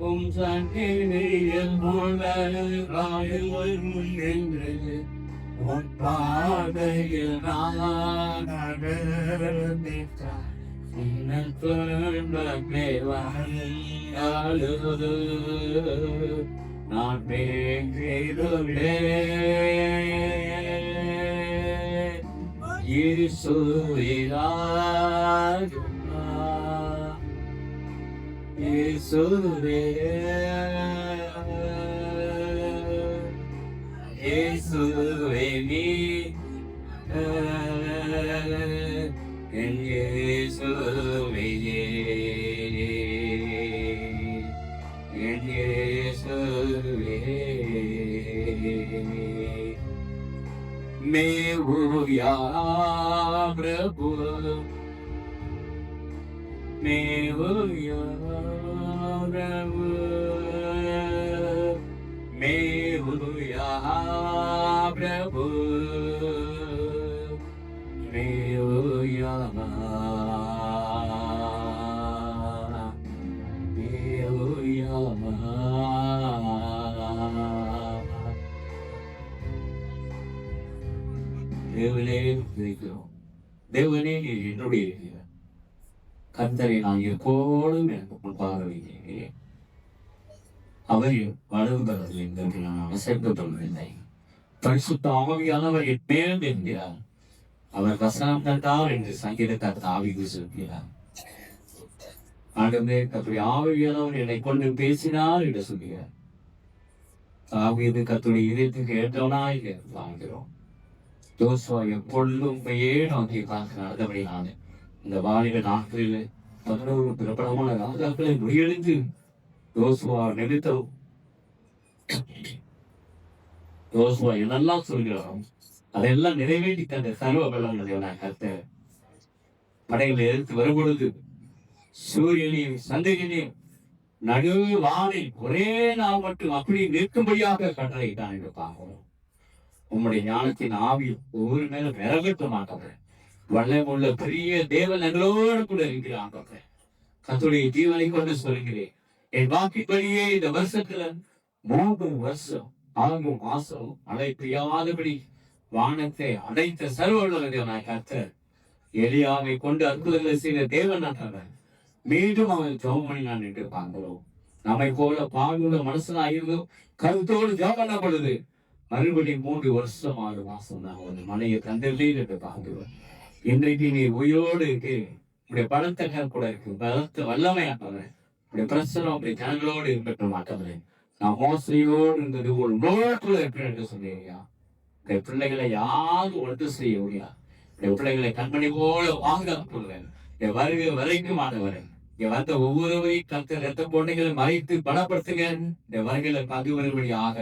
உம் சன்னிதியில் முழங்காலில் நின்று பாதையில் நான் நான் இயேசுவே நீ என் இயேசுவே என் இயேசுவே மேவுயா பிரபு மேவுயா பிரபு மேவுயா பிரபு மேவுயா மேவுயா தேவனே இருக்கிறோம். தேவனே என்னுடைய கர்த்தரை நான் எப்போதும் எனக்கு முன்பாக வைக்கிறேன். அவர் வளர்ந்தவர்கள் என்று நான் அசைக்கப்படவில்லை. பரிசுத்த ஆவியானவர் என் மேல் என்கிறார். அவர் வசனம் தந்தார் என்று சங்கீதக்காரர் ஆவிக்கு சொல்கிறார். ஆண்டவரே கர்த்தருடைய ஆவியானவர் என்னை கொண்டு பேசினார் என்று சொல்கிறார். ஆவியது கர்த்தருடைய இதயத்துக்கு ஏற்றவனாய் வாங்கிறோம். யோசுவா எப்பொழுதும் உண்மையே நோக்கி பார்க்க நடந்தபடினால இந்த வாலிப நாட்களில் 11 பிரபலமான ராஜாக்களை முறியடித்து யோசுவா நிறுத்தவும் யோசுவா என்னெல்லாம் சொல்கிறோம் அதெல்லாம் நிறைவேற்றி தந்த சர்வ பலங்களை கர்த்தர் படைகளை எதிர்த்து வரும்பொழுது சூரியனையும் சந்திரனையும் நடு வானில் ஒரே நாள் மட்டும் அப்படி நிற்கும்படியாக கட்டளையிட்டான் என்று பார்க்கிறோம். உம்முடைய ஞானத்தின் ஆவி ஒவ்வொரு மேலும் விரகட்ட மாட்டவர் வல்லமுள்ள பெரிய தேவன் எங்களோடு கூட இருக்கிறான். கர்த்தருடைய ஜீவனை கொண்டு சொல்கிறேன், என் வாக்கின்படியே இந்த வருஷத்துல 3 வருஷம் 4 மாசம் மழை பெய்யாதபடி வானத்தை அடைத்த சர்வ கர்த்தர் எலியாவை கொண்டு அற்புதங்களை செய்த தேவன் நாட்டவர். மீண்டும் அவன் ஜெபம் பண்ணினான் என்று பார்க்கிறோம். நம்மை போல பாகுள்ள மனுஷனாயிருந்தும் கருத்தோடு ஜெபம் பண்ண பொழுது மறுபடியும் 3 வருஷம் 6 மாசம் தான் ஒரு மனையை தந்தே என்று பார்க்கிறோம். இன்றைக்கு நீ உயிரோடு இருக்கு, உடைய பலத்த கூட இருக்கு, பலத்த வல்லமையாட்டவர், உடைய பிரச்சனை உடைய ஜனங்களோடு இருக்க மாட்டவரே. நான் மோசையோடு இருந்தது ஒரு நோக்குள்ள இருக்கிறேன் என்று சொன்னீங்க. உடைய பிள்ளைகளை யாரும் ஒன்று செய்ய முடியாது. உடைய பிள்ளைகளை கண்மணி போல வாங்க சொல்றேன். என் வருகை வரைக்கும் ஆனவரேன். இங்க வந்த ஒவ்வொருவரையும் கத்த ரத்த போட்டைகளை மறைத்து பலப்படுத்துங்க. இந்த வருகையில பங்கு வரும்படியாக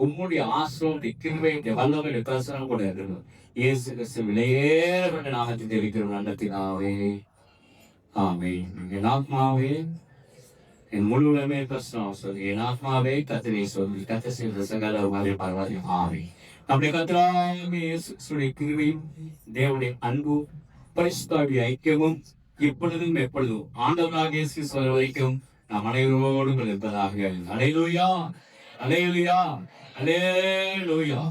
உம்முடைய ஆசிரம் கிருபை வல்லமை பிரசனம் கூட இருக்கணும். இயேசு கிறிஸ்து விலையேறப்பட்ட நாமத்தை தெரிவிக்கிறோம் நல்லத்தினாவே ஆமென். என் ஆத்மாவே என் முழுவதுமே பிரசனம் சொல்லி என் ஆத்மாவே கத்திரை சொல்லி கத்த செய்த சகல பரவாயில்லை ஆவி நம்முடைய கத்திராமே இயேசுடைய கிருபையும் தேவனுடைய அன்பு பரிசுத்தாவிய ஐக்கியமும் இப்பொழுதும் எப்பொழுதும் ஆண்டவராக இயேசு வர வரைக்கும் நாம் அனைவரோடும் இருப்பதாக. அல்லேலூயா அல்லேலூயா அல்லேலூயா.